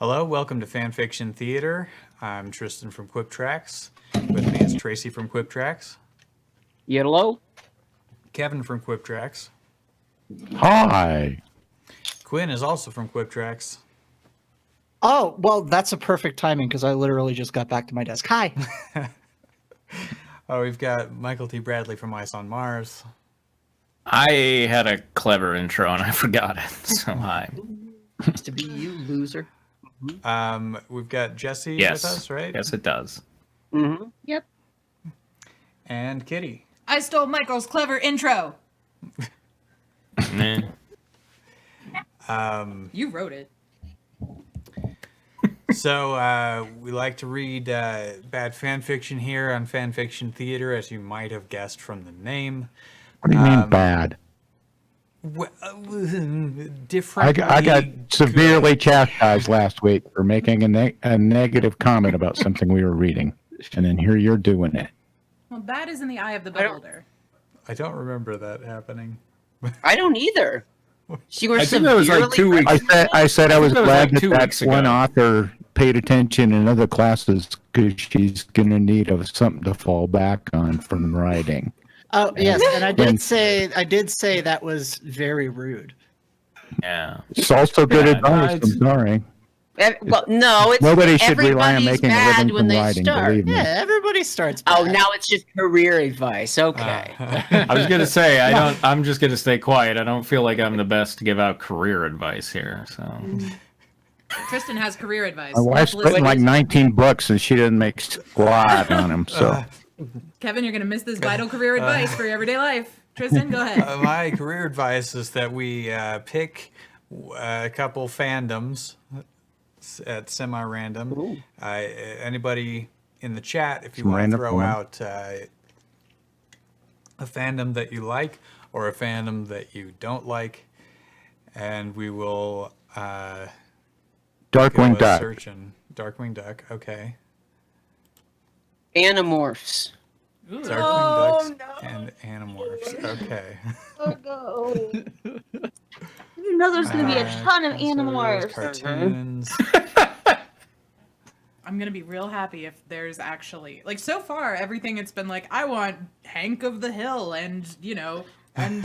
Hello, welcome to Fanfiction Theater. I'm Tristan from Quip Tracks. With me is Tracy from Quip Tracks. Hello. Kevin from Quip Tracks. Hi. Quinn is also from Quip Tracks. Oh, well, that's a perfect timing because I literally just got back to my desk. Hi. Oh, we've got Michael T. Bradley from Ice on Mars. I had a clever intro and I forgot it, so hi. Nice to be you, loser. We've got Jesse Yes. with us, right? Yes, it does. Mm-hmm. Yep. And Kitty. I stole Michael's clever intro. Nah. You wrote it. So we like to read bad fan fiction here on Fanfiction Theater, as you might have guessed from the name. What do you mean bad? Different. I got severely chastised last week for making a negative comment about something we were reading, and then here you're doing it. Well, bad is in the eye of the beholder. I don't remember that happening. I don't either. You were I think that was like 2 weeks. I said I was that was glad like 2 that weeks one ago. author paid attention in other classes because she's gonna need something to fall back on from writing. Oh, yes, and I did say that was very rude. Yeah. It's also good Yeah, advice. no, it's- I'm sorry. Well, no, it's Nobody should rely on everybody's making a bad living when from they writing. start. Believe me. Yeah, everybody starts. Oh, bad. now it's just career advice. Okay. I was gonna say I'm just gonna stay quiet. I don't feel like I'm the best to give out career advice here. So Tristan has career advice. My wife's Let's listen. written like 19 books and she doesn't make squat on them. So Kevin, you're going to miss this vital career advice for your everyday life. Tristan, go ahead. My career advice is that we pick a couple fandoms at semi-random. Anybody in the chat, if you Some want to random throw form. out a fandom that you like or a fandom that you don't like, and we will Darkwing go Duck. searching. Darkwing Duck, okay. Animorphs. Darkwing Ducks and Animorphs, okay. Oh no. You know there's gonna be a ton of Animorphs. Cartoons. I'm going to be real happy if there's actually, like, so far, everything it's been like, I want Hank of the Hill and, you know, and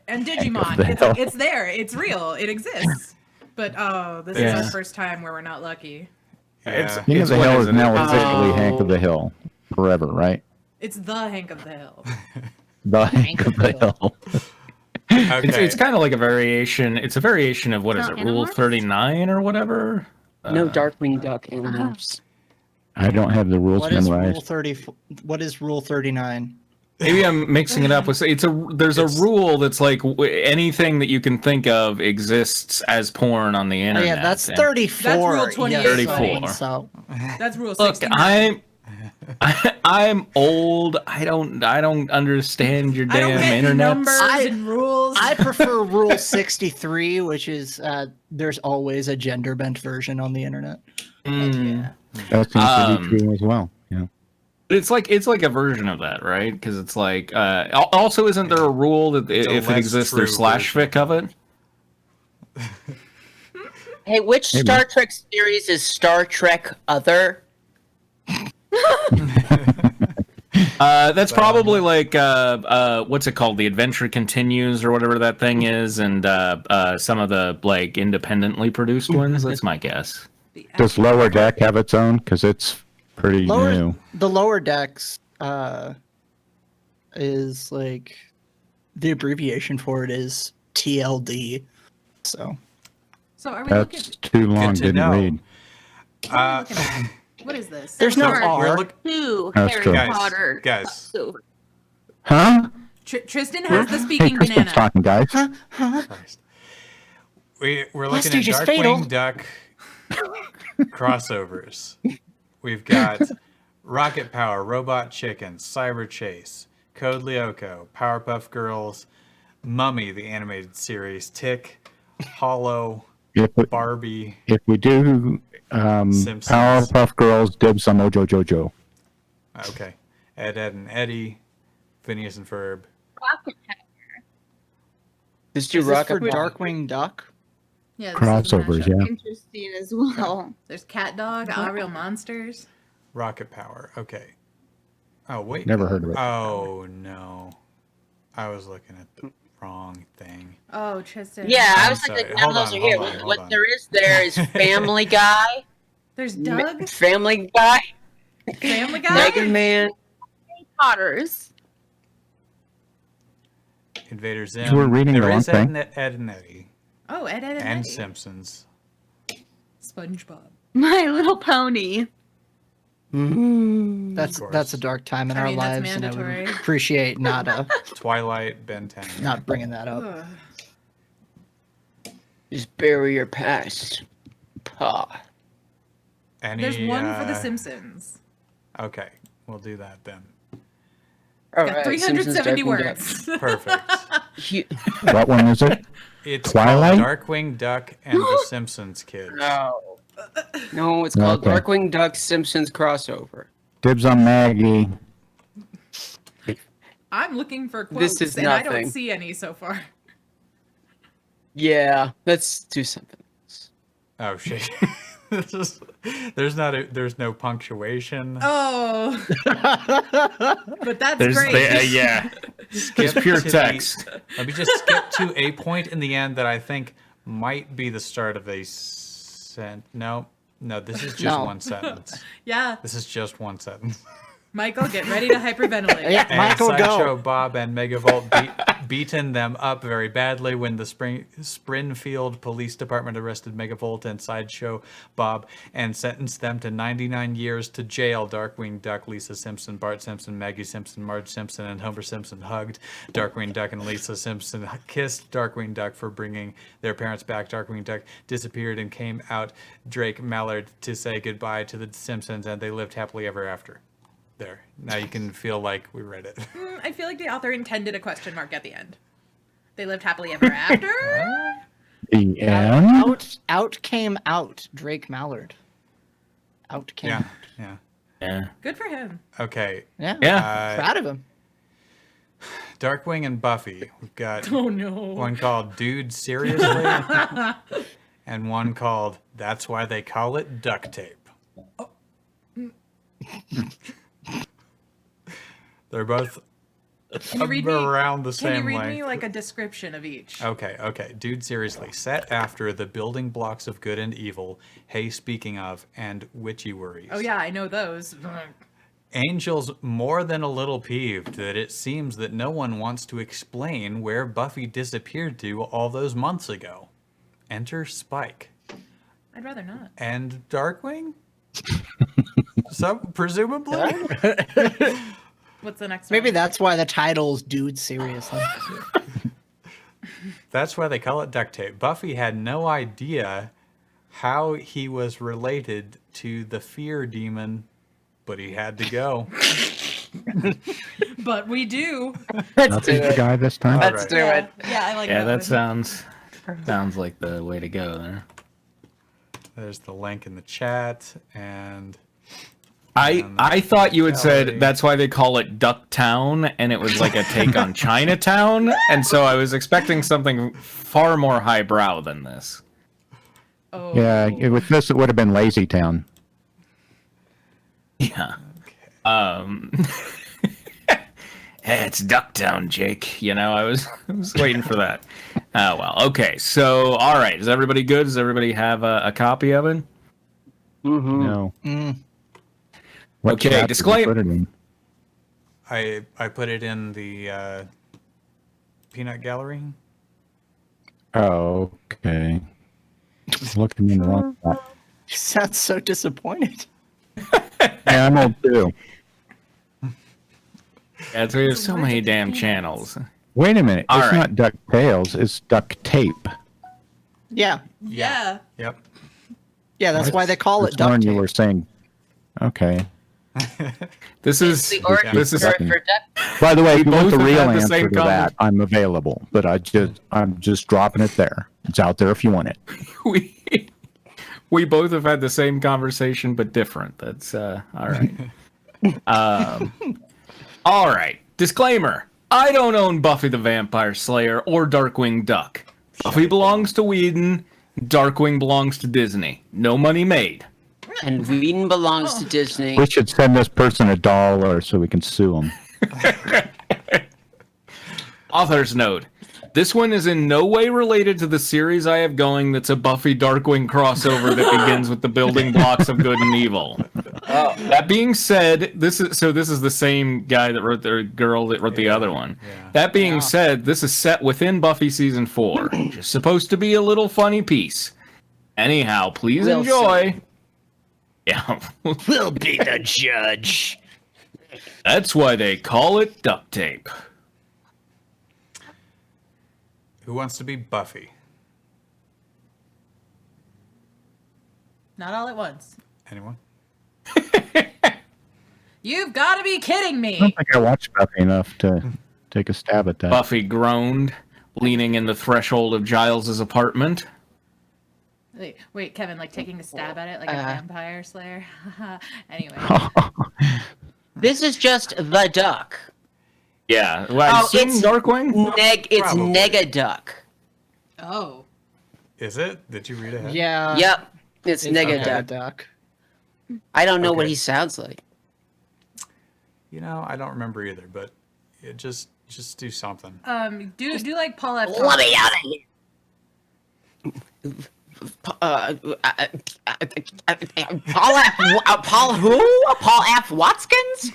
Digimon. the Hill. It's there. It's real. It exists. But, oh, this is Yeah. our first time where we're not lucky. Yeah. King of the what Hill is is it? now officially Hank of the Hill forever, right? It's the Hank of the Hill. The Hank of the Hill. Okay. it's kind of like a variation. It's a variation of what is Not it, Rule Animorphs? 39 or whatever. No Darkwing Duck Animorphs. I don't have the rules What is memorized. Rule 30? What is Rule 39? Maybe I'm mixing it up with. There's a rule that's like anything that you can think of exists as porn on the Oh, internet. yeah, that's And- 34. That's Rule 28, yes, 34. So That's Rule Look, 69. I'm old. I don't understand your I don't damn get internet. numbers I- and rules. I prefer Rule 63, which is there's always a gender bent version on the internet. Mm. That seems to be Um, true as well. Yeah. It's like a version of that, right? Because it's like also isn't there a rule that It's a if it less exists, true there's slash version. fic of it? Hey, which Maybe. Star Trek series is Star Trek Other? That's probably like what's it called? The Adventure Continues or whatever that thing is, and some of the like independently produced ones. That's my guess. Does Lower Deck have its own? Because it's pretty new. The lower decks is like the abbreviation for it is TLD. So So are we That's too long. to Didn't know. read. looking what is this? there's no Sorry. We're R. look- Two That's Harry true. Potter. Guys. So, Huh? Tristan has the Hey, speaking Kristen's banana. talking, guys. Christ. We're looking at stage is Darkwing fatal. Duck crossovers. We've got Rocket Power, Robot Chicken, Cyber Chase, Code Lyoko, Powerpuff Girls, Mummy, the animated series, Tick, Hollow, Barbie. If we do Simpsons. Powerpuff Girls, dibs on Mojo Jojo. Okay. Ed, Ed, and Eddie, Phineas and Ferb. Rocket Power. Just do Is this Rocket for Power. Darkwing Duck? Yeah, this is the Crossovers, mashup. yeah. Interesting as well. There's Cat Dog, Our Real Monsters. Rocket Power. Okay. Oh wait. Never heard of it. Oh no, I was looking at the wrong thing. Oh, Tristan. Yeah, I I'm was sorry. like, none Hold of those on, are here. hold on, hold What on. there is Family Guy, There's Doug, Family Guy, Family Guy. Mega Man. Potters. Invader Zim. were reading the There wrong is thing. Ed and Eddie Oh, Ed, and Eddie. Simpsons. SpongeBob. My Little Pony. That's course. a dark time in I our mean, that's lives, and I would mandatory. appreciate not Twilight, Ben 10. not bringing that up. Ugh. Just bury your past. Pa. Any, There's one for The Simpsons. Okay, we'll do that then. All Got right, 370 Simpsons, words. Perfect. He- What one is it? It's Twilight? called Darkwing Duck and the Simpsons Kids. No, it's called Okay. Darkwing Duck Simpsons crossover. Dibs on Maggie. I'm looking for quotes, This is and I don't nothing. see any so far. Yeah, let's do something. Oh shit. There's no punctuation. Oh, but that's There's great. yeah. Skip It's pure to text. Let me just skip to a point in the end that I think might be the start of a No, this is just No. one sentence. Yeah, This is just one sentence. Michael, get ready to hyperventilate. Yeah, And Michael, Sideshow go. Bob and Megavolt beaten them up very badly when the Springfield Police Department arrested Megavolt and Sideshow Bob and sentenced them to 99 years to jail. Darkwing Duck, Lisa Simpson, Bart Simpson, Maggie Simpson, Marge Simpson, and Homer Simpson hugged. Darkwing Duck and Lisa Simpson kissed Darkwing Duck for bringing their parents back. Darkwing Duck disappeared and came out Drake Mallard to say goodbye to the Simpsons, and they lived happily ever after. There. Now you can feel like we read it. I feel like the author intended a question mark at the end. They lived happily ever after. The end? Out came out Drake Mallard. Out came. Yeah. Yeah. Yeah. Good for him. Okay. Yeah. Yeah. Proud of him. Darkwing and Buffy. We've got Oh no. one called Dude Seriously and one called That's Why They Call It Duct Tape. They're both Can you read me? around the Can same you read length. me like a description of each? Okay. Dude Seriously. Set after the building blocks of good and evil, hey, speaking of, and witchy worries. Oh yeah, I know those. Angel's more than a little peeved that it seems that no one wants to explain where Buffy disappeared to all those months ago. Enter Spike. I'd rather not. And Darkwing? Presumably? What's the next Maybe one? that's why the title's Dude Seriously. That's why they call it duct tape. Buffy had no idea how he was related to the fear demon, but he had to go. But we do. Let's Not do the it. guy this time? All Let's right. do Yeah, it. yeah, I like Yeah, that that one. sounds like the way to go there. There's the link in the chat, and I thought you had Gallery. said that's why they call it Ducktown, and it was like a take on Chinatown, and so I was expecting something far more highbrow than this. Oh. Yeah, with this, it would have been Lazy Town. Yeah. It's Ducktown, Jake. You know, I was waiting for that. Oh well. Okay. So, all right. Is everybody good? Does everybody have a copy of it? Mm-hmm. No. Mm. What Okay, chapter did you disclaim- put it in? I put it in the peanut gallery. Oh, okay. Looking in the wrong spot. You sound so disappointed. Yeah, I'm old too. Yeah, we have so many damn channels. Wait a minute. All It's right. not duck tails. It's duck tape. Yeah. Yeah. Yep. Yeah, that's why they call it This one duct you tape. were saying. Okay. This is The origin this is story for Duck. By the way, if you want both the have real had the answer same to that, I'm available. But I'm just dropping it there. It's out there if you want it. we both have had the same conversation but different. That's all right. All right. Disclaimer: I don't own Buffy the Vampire Slayer or Darkwing Duck. Buffy belongs to Whedon. Darkwing belongs to Disney. No money made. And Whedon belongs to Disney. We should send this person $1 so we can sue them. Author's note. This one is in no way related to the series I have going that's a Buffy Darkwing crossover that begins with the building blocks of good and evil. Oh. That being said, this is the same guy that wrote the girl that wrote the other one. Yeah. That being said, this is set within Buffy season 4. Just supposed to be a little funny piece. Anyhow, please We'll enjoy. Yeah. We'll be the judge. That's why they call it duct tape. Who wants to be Buffy? Not all at once. Anyone? You've got to be kidding I me. don't think I watched Buffy enough to take a stab at that. Buffy groaned, leaning in the threshold of Giles's apartment. Wait, Kevin, like taking a stab at it like a vampire slayer? Anyway. This is just the duck. Yeah, well, I assume it's Darkwing? It's Probably. Negaduck. Oh. Is it? Did you read ahead? Yeah. Yep, it's Negaduck. Duck. I don't know what Okay. he sounds like. You know, I don't remember either, but it just do something. Do like Paul F. Let me out of here. Paul who? Paul F. Watskins?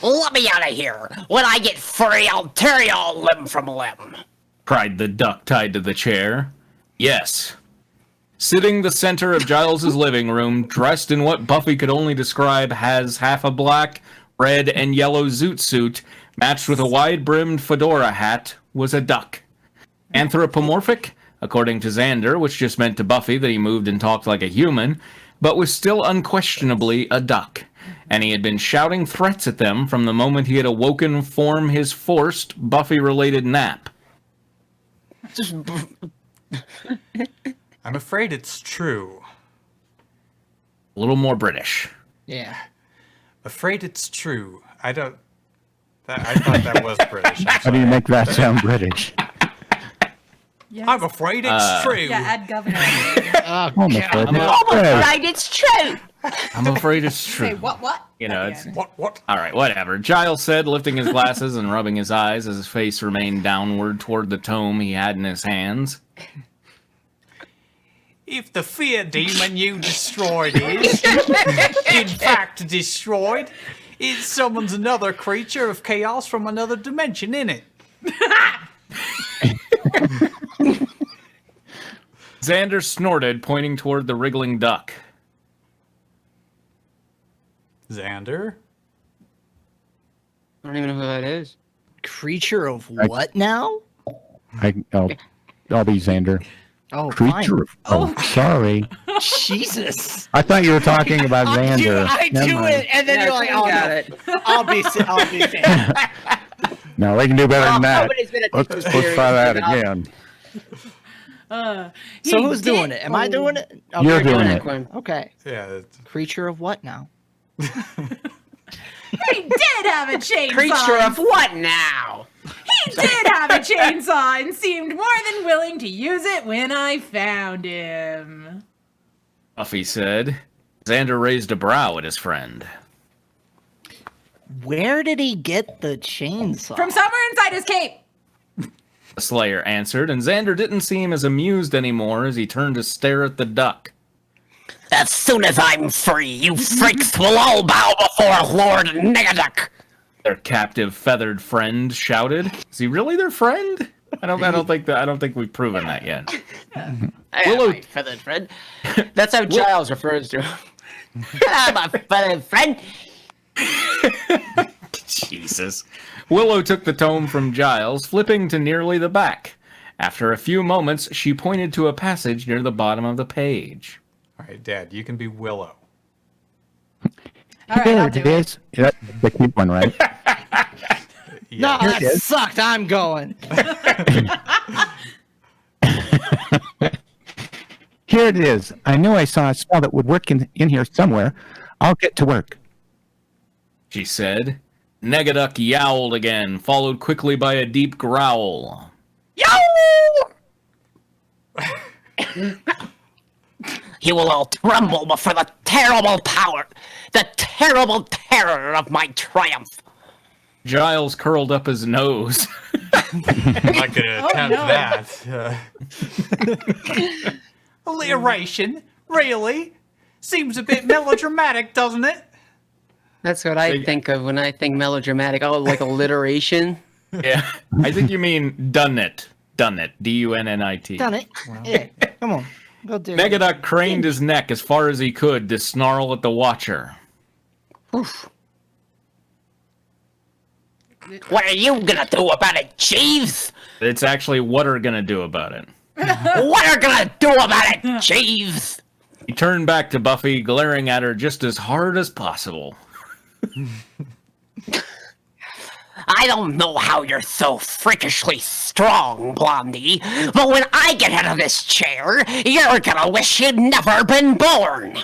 Let me out of here. When I get free, I'll tear you all limb from limb. Cried the duck tied to the chair. Yes. Sitting the center of Giles's living room, dressed in what Buffy could only describe as half a black, red, and yellow zoot suit, matched with a wide-brimmed fedora hat, was a duck. Anthropomorphic, according to Xander, which just meant to Buffy that he moved and talked like a human, but was still unquestionably a duck. And he had been shouting threats at them from the moment he had awoken from his forced Buffy-related nap. I'm afraid it's true. A little more British. Yeah. Afraid it's true. I thought that was British. I'm How do you sorry. make that sound British? Yes. I'm afraid it's true. Yeah, add governor. Oh, I'm God. afraid I'm it's true. Right, it's true. I'm afraid it's true. Say what? You know, At the it's... end. What? All right, whatever. Giles said, lifting his glasses and rubbing his eyes as his face remained downward toward the tome he had in his hands. If the fear demon you destroyed is, in fact, destroyed, it summons another creature of chaos from another dimension, innit? Xander snorted, pointing toward the wriggling duck. Xander? I don't even know who that is. Creature of what now? I'll be Xander. Oh, Creature of... Oh, sorry. fine. Jesus. I thought you were talking about Xander. I Never do mind. it, and then you're like, oh, got no. it. I'll be Xander. No, we can do better than that. Nobody's gonna take Let's you try that seriously again. So He who's doing did- it? Am I doing it? Okay. You're doing it. Quinn. Okay. Yeah. It's, Creature of what now? He did have a chainsaw. Creature of what now? He did have a chainsaw and seemed more than willing to use it when I found him. Buffy said. Xander raised a brow at his friend. Where did he get the chainsaw? From somewhere inside his cape. The Slayer answered, and Xander didn't seem as amused anymore as he turned to stare at the duck. As soon as I'm free, you freaks will all bow before Lord Negaduck. Their captive feathered friend shouted. Is he really their friend? I don't think we've proven that yet. Willow, my feathered friend. That's how Giles refers to him. I'm a feathered friend. Jesus. Willow took the tome from Giles, flipping to nearly the back. After a few moments, she pointed to a passage near the bottom of the page. all right, Dad, you can be Willow. All right, There I'll it do it. is. That's the cute one, right? No, Yeah. that sucked. I'm going. Here it is. I knew I saw a spell that would work in here somewhere. I'll get to work. She said. Negaduck yowled again, followed quickly by a deep growl. Yow! You will all tremble before the terrible power, the terrible terror of my triumph. Giles curled up his nose. I'm not going to attempt no. that. Alliteration? Really? Seems a bit melodramatic, doesn't it? That's what I think of when I think melodramatic. Oh, like alliteration? Yeah, I think you mean done it. Done it. D-U-N-N-I-T. Done it. Yeah, come on. Go do it. Negaduck craned his neck as far as he could to snarl at the Watcher. Oof. What are you gonna do about it, Jeeves? It's actually what are gonna do about it. What are gonna do about it, Jeeves? He turned back to Buffy, glaring at her just as hard as possible. I don't know how you're so freakishly strong, Blondie, but when I get out of this chair, you're gonna wish you'd never been born.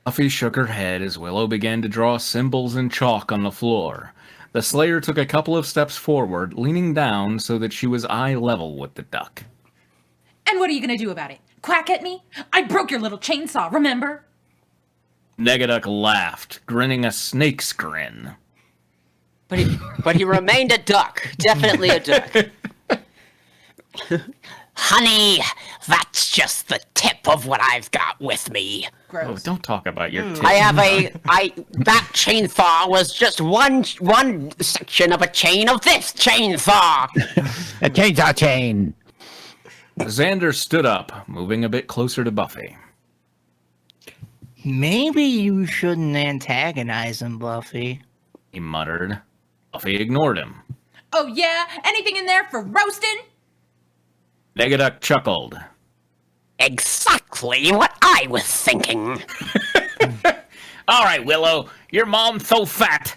Buffy shook her head as Willow began to draw symbols in chalk on the floor. The Slayer took a couple of steps forward, leaning down so that she was eye level with the duck. And what are you gonna do about it? Quack at me? I broke your little chainsaw, remember? Negaduck laughed, grinning a snake's grin. But he remained a duck. Definitely a duck. Honey, that's just the tip of what I've got with me. Oh, Gross. don't talk about your tip. I have that chainsaw was just one section of a chain of this chainsaw. A chainsaw chain. Xander stood up, moving a bit closer to Buffy. Maybe you shouldn't antagonize him, Buffy. He muttered. Buffy ignored him. Oh yeah? Anything in there for roasting? Negaduck chuckled. Exactly what I was thinking. All right, Willow, your mom's so fat.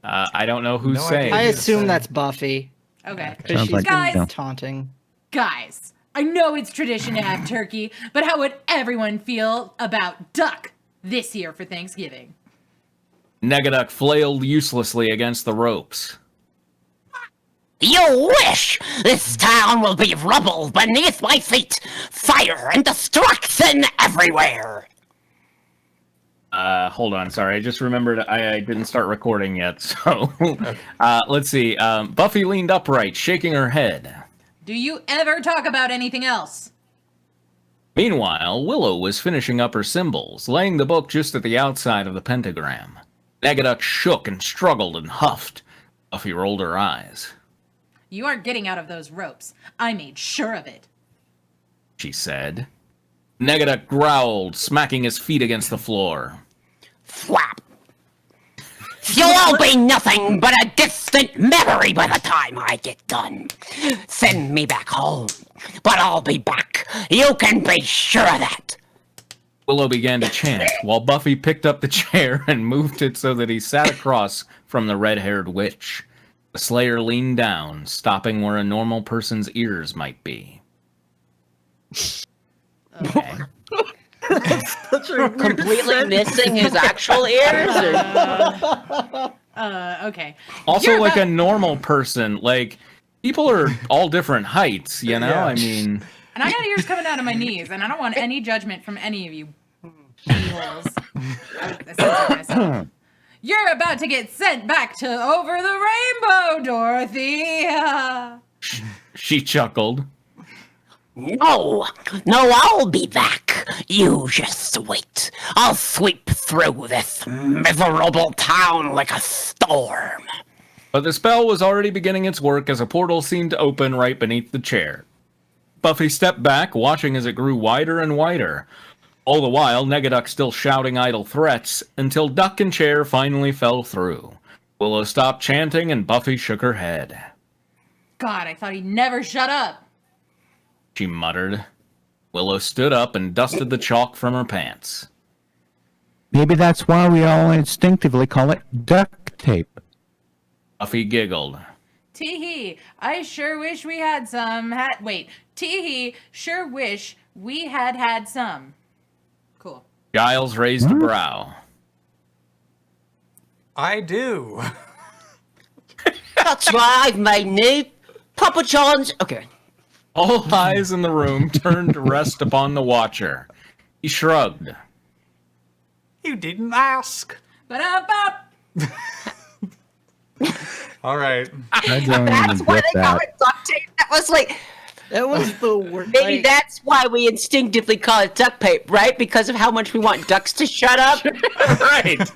I don't know who's No saying. idea. I assume that's Buffy. Okay. Because Sounds she's like Guys. no. taunting. Guys, I know it's tradition to have turkey, but how would everyone feel about duck this year for Thanksgiving? Negaduck flailed uselessly against the ropes. You wish! This town will be rubble beneath my feet! Fire and destruction everywhere! Hold on, sorry. I just remembered I didn't start recording yet, so... let's see. Buffy leaned upright, shaking her head. Do you ever talk about anything else? Meanwhile, Willow was finishing up her symbols, laying the book just at the outside of the pentagram. Negaduck shook and struggled and huffed. Buffy rolled her eyes. You aren't getting out of those ropes. I made sure of it. She said. Negaduck growled, smacking his feet against the floor. Flap! You'll all be nothing but a distant memory by the time I get done. Send me back home, but I'll be back. You can be sure of that. Willow began to chant, while Buffy picked up the chair and moved it so that he sat across from the red-haired witch. The Slayer leaned down, stopping where a normal person's ears might be. Okay. Completely missing his actual ears? Okay. Also, You're like a about- normal person, like, people are all different heights, you know? Yeah. I mean... And I got ears coming out of my knees, and I don't want any judgment from any of you holes. I censored myself. You're about to get sent back to over the rainbow, Dorothy. She chuckled. No, I'll be back. You just wait. I'll sweep through this miserable town like a storm. But the spell was already beginning its work as a portal seemed to open right beneath the chair. Buffy stepped back, watching as it grew wider and wider. All the while, Negaduck still shouting idle threats, until Duck and Chair finally fell through. Willow stopped chanting and Buffy shook her head. God, I thought he'd never shut up. She muttered. Willow stood up and dusted the chalk from her pants. Maybe that's why we all instinctively call it duct tape. Buffy giggled. Teehee, I sure wish we had some. Teehee, sure wish we had some. Cool. Giles raised a brow. I do. That's why I've made new Papa John's. Okay. All eyes in the room turned to rest upon the Watcher. He shrugged. You didn't ask. Ba-da-bop. All right. I don't That's even why get they call that. it duct tape. That was like, That was the worst. maybe that's why we instinctively call it duct tape, right? Because of how much we want ducks to shut up. Right.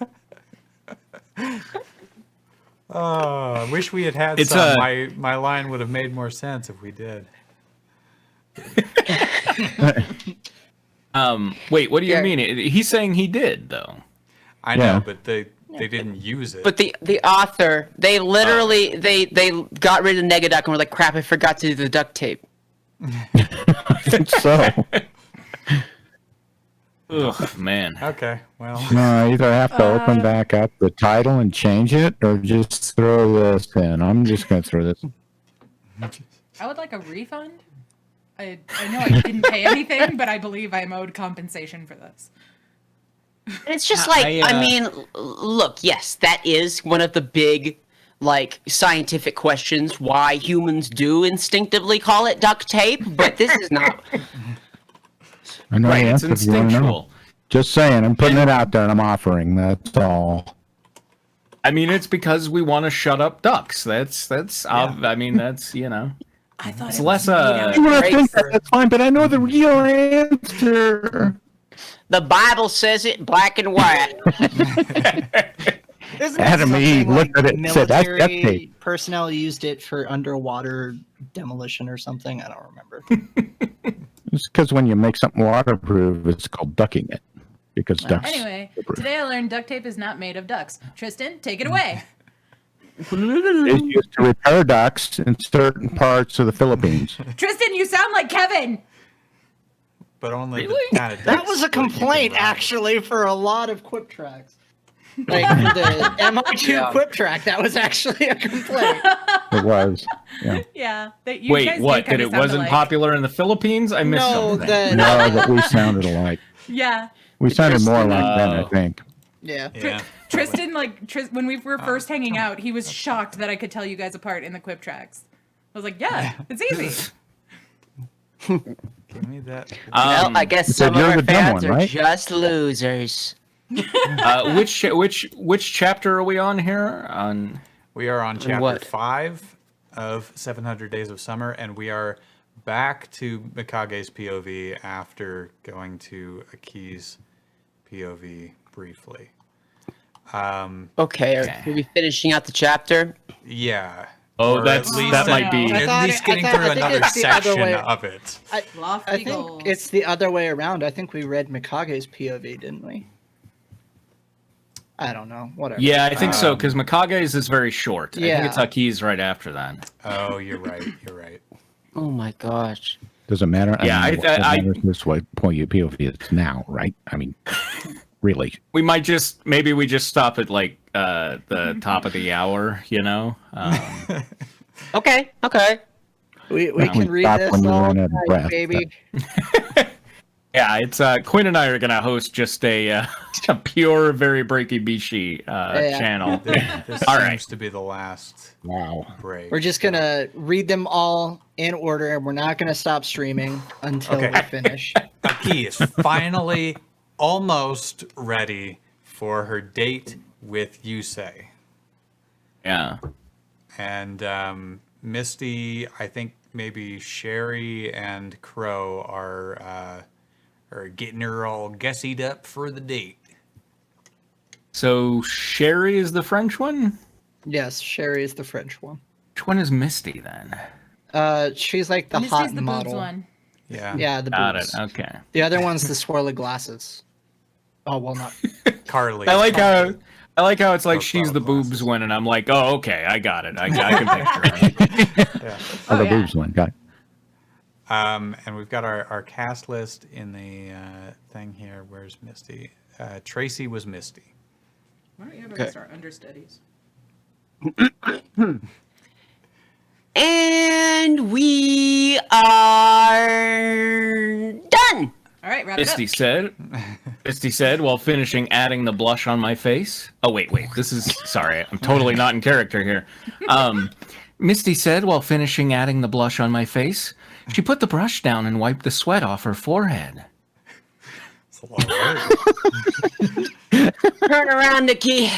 I wish we had had It's some. My line would have made more sense if we did. Wait, what do you Yeah. mean? He's saying he did, though. I Yeah. know, but they didn't use it. But the author, they literally they got rid of Negaduck and were like, crap, I forgot to do the duct tape. So, Ugh, man. Okay, well, no, I either have to open back up the title and change it, or just throw this in. I'm just gonna throw this. I would like a refund. I know I didn't pay anything, but I believe I'm owed compensation for this. And it's just like, I mean, look, yes, that is one of the big, like, scientific questions why humans do instinctively call it duct tape, but this is not. I know Right, the it's answer if you wanna know. instinctual. Just saying, I'm putting it out there and I'm offering. That's all. I mean, it's because we want to shut up ducks. I mean, that's, you know. I thought It's it less, was made out You of wanna Great think for- that's fine, but I know the real answer. The Bible says it black and white. Isn't Adam it E. something looked at it and said, "That's duct military tape." personnel used it for underwater demolition or something? I don't remember. It's because when you make something waterproof, it's called ducking it. Because ducks. Anyway, today I learned duct tape is not made of ducks. Tristan, take it away. It's used to repair ducks in certain parts of the Philippines. Tristan, you sound like Kevin. but only Really? the kind of That ducks was a that you can complaint, ride. actually, for a lot of quip tracks. Like for the MO2 quip track, that was actually a complaint. It was. Yeah. Yeah. That you Wait, guys do what? That kinda it sound wasn't alike. popular in the Philippines? I missed No, something. No, but we sounded alike. Yeah. We sounded more like them, I Oh. think. Yeah. Yeah. Tristan, when we were first hanging out, he was shocked that I could tell you guys apart in the quip tracks. I was like, yeah, it's easy. Give me that. Well, I guess You said some of you're our the dumb fans one, are right? just losers. Which chapter are we on here? On We are on chapter what? 5 of 700 Days of Summer, and we are back to Mikage's POV after going to Aki's POV briefly. Okay, are we finishing out the chapter? Yeah. Oh, Or that's at least that no. might be. I At least getting through I think another it's the other section way- of it. Lofty I think goals. it's the other way around. I think we read Mikage's POV, didn't we? I don't know. Whatever. Yeah, I think so because Mikage's is very short. I Yeah. think it's Aki's right after that. Oh, you're right. You're right. Oh my gosh. Doesn't matter. Yeah, mean, I- what matters this way, point you POV it's now, right? I mean, really. We might just maybe we just stop at like the top of the hour, you know. Okay. We we can read stop this when you all run out of night, breath. baby. Yeah, it's Quinn and I are gonna host just a pure VeryBreakyBishi channel. This All seems right. to be the last Wow. break. We're just gonna read them all in order, and we're not gonna stop streaming until Okay. we finish. Aki is finally almost ready for her date with Yusei. Yeah. And Misty, I think maybe Sherry and Crow are getting her all gussied up for the date. So Sherry is the French one. Yes, Sherry is the French one. Which one is Misty then? She's like the Misty's hot the boobs model. one. Yeah. Yeah, the Got boobs. it. Okay. The other one's the swirly glasses. Oh well, not. Carly. I like how it's like Those she's the glasses. boobs one, and I'm like, oh, okay, I got it. I can picture it. Yeah. Oh, the yeah. boobs one. Got it. And we've got our cast list in the thing here. Where's Misty? Tracy was Misty. Why don't you have us our understudies? And we are done. All right, wrap Misty it up. said, Misty said while finishing adding the blush on my face. Oh, wait. This is... Sorry, I'm totally not in character here. Misty said while finishing adding the blush on my face. She put the brush down and wiped the sweat off her forehead. It's a lot of work. Turn around, Nikki.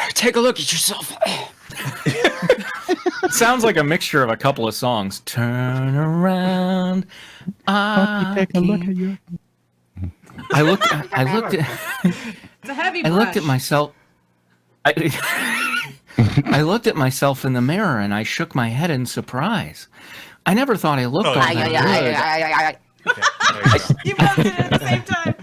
Take a look at yourself. It sounds like a mixture of a couple of songs. Turn around. Take a look at you. I looked at It's a heavy I brush. looked at myself. I looked at myself in the mirror and I shook my head in surprise. I never thought I looked all that good. Okay, there you go. You both did it at the same time.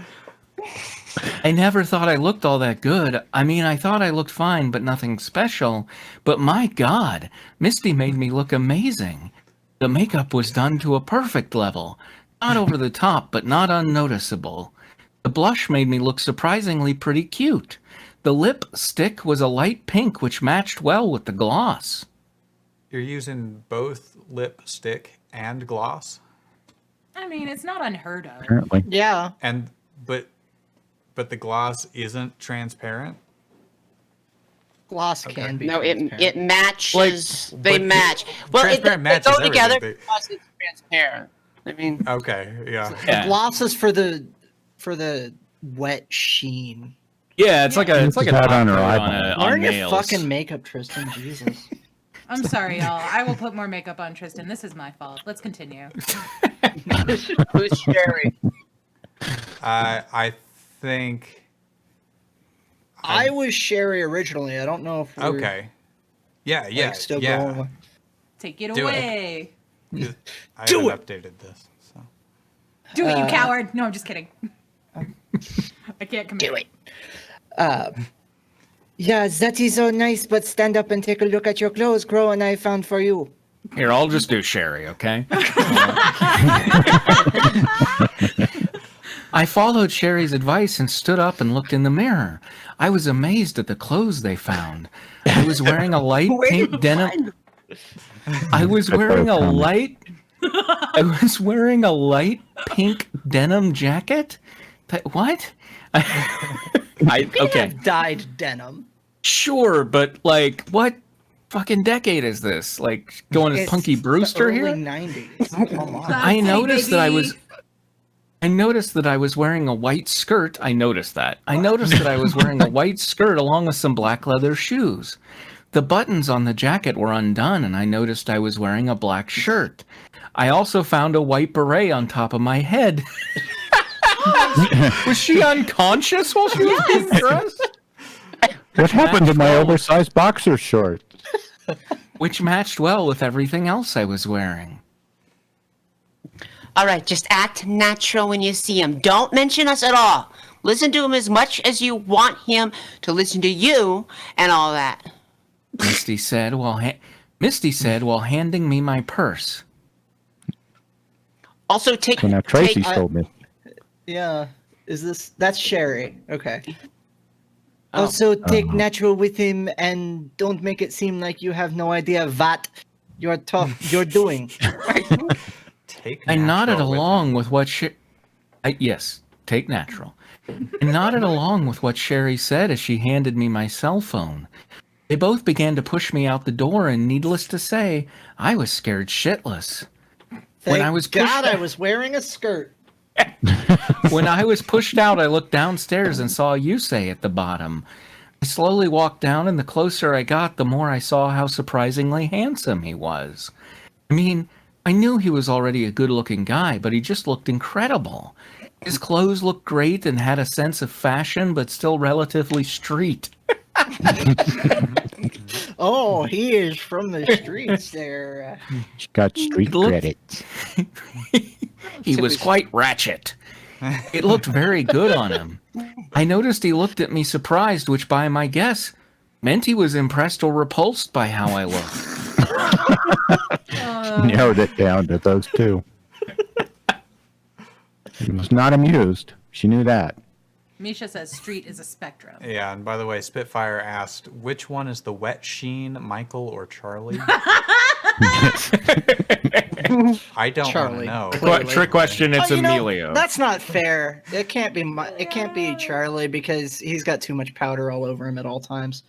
I never thought I looked all that good. I mean, I thought I looked fine, but nothing special. But my God, Misty made me look amazing. The makeup was done to a perfect level. Not over the top, but not unnoticeable. The blush made me look surprisingly pretty cute. The lipstick was a light pink, which matched well with the gloss. You're using both lipstick and gloss, I mean, it's not unheard of. Apparently. Yeah. and but the gloss isn't transparent. Gloss can be. No, it transparent. matches. they but match. Well, they transparent matches go together everything. because it's transparent. I mean, Okay, yeah. Yeah. Gloss is for the wet sheen. Yeah, it's like a It's top got on her coat eyeball. on Learn your nails. fucking makeup, Tristan. Jesus. I'm sorry, y'all. I will put more makeup on Tristan. This is my fault. Let's continue. who's Sherry? I think. I was Sherry originally. I don't know if we're Okay. Yeah, yeah, still yeah. going. Take it Do it. away. I Do haven't updated this. So. Do it, you coward. No, I'm just kidding. I can't commit. Do it. Yeah, that is so nice, but stand up and take a look at your clothes, Crow, and I found for you. Here, I'll just do Sherry, okay? I followed Sherry's advice and stood up and looked in the mirror. I was amazed at the clothes they found. I was wearing a light pink denim. I was wearing a light pink denim jacket. What? Okay. Dyed denim. Sure, but like, what fucking decade is this? Like, going as It's Punky the Brewster early here? 90s. Come on. I noticed that I baby. was. I noticed that I was wearing a white skirt. I noticed that I was wearing a white skirt along with some black leather shoes. The buttons on the jacket were undone, and I noticed I was wearing a black shirt. I also found a white beret on top of my head. Was she unconscious while she was being dressed? What happened to my oversized boxer shorts? Which matched well with everything else I was wearing. All right, just act natural when you see him. Don't mention us at all. Listen to him as much as you want him to listen to you and all that. Misty said while handing me my purse. Also, take. So now Tracy's I- told me. Yeah. That's Sherry. Okay. Oh. Also, take natural with him and don't make it seem like you have no idea what you're doing. Take I nodded natural with along with what yes, take natural. I nodded along with what Sherry said as she handed me my cell phone. They both began to push me out the door, and needless to say, I was scared shitless. Thank I was God pushed- I was wearing a skirt. When I was pushed out, I looked downstairs and saw Yusei at the bottom. I slowly walked down, and the closer I got, the more I saw how surprisingly handsome he was. I mean, I knew he was already a good-looking guy, but he just looked incredible. His clothes looked great and had a sense of fashion, but still relatively street. Oh, he is from the streets there. She got street Look- credits. He was quite ratchet. It looked very good on him. I noticed he looked at me surprised, which by my guess meant he was impressed or repulsed by how I looked. Narrowed it down to those two. She was not amused. She knew that. Misha says street is a spectrum. Yeah, and by the way, Spitfire asked, which one is the wet sheen, Michael or Charlie? I don't want Charlie. to know. Trick question, it's Oh, you know, Emilio. that's not fair. It can't be. It can't be Charlie because he's got too much powder all over him at all times.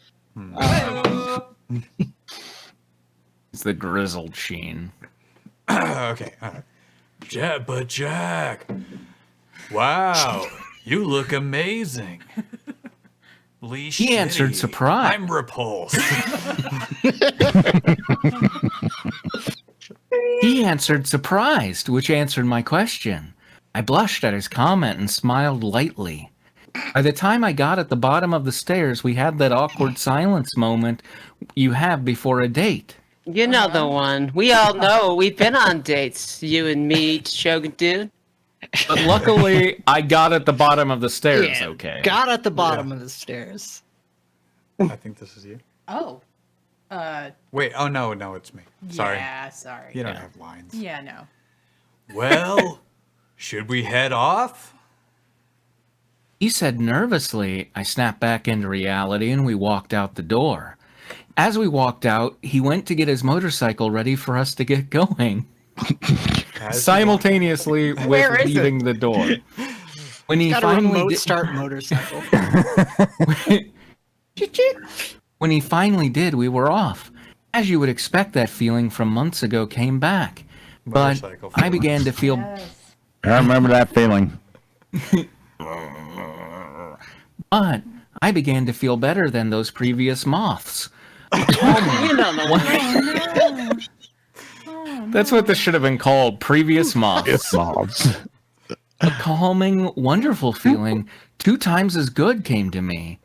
It's the grizzled sheen. Okay. All right. Jack. Wow, you look amazing. He answered surprised. I'm repulsed. He answered surprised, which answered my question. I blushed at his comment and smiled lightly. By the time I got at the bottom of the stairs, we had that awkward silence moment you have before a date. You know the one. We all know. We've been on dates, you and me, tehshogundude. But luckily, I got at the bottom of the stairs, okay? Got at the bottom of the stairs. I think this is you. Oh. Wait. Oh no, it's me. Sorry. Yeah, sorry. You don't have lines. Yeah, no. Well, should we head off? He said nervously. I snapped back into reality and we walked out the door. As we walked out, he went to get his motorcycle ready for us to get going. Simultaneously with leaving the door. When he Got a finally remote start motorcycle. When he finally did, we were off. As you would expect, that feeling from months ago came back. But Motorcycle I began to feel... I remember that feeling. But I began to feel better than those previous moths. You know the one. That's what this should have been called, previous moths. It's mobs. A calming, wonderful feeling, 2 times as good, came to me.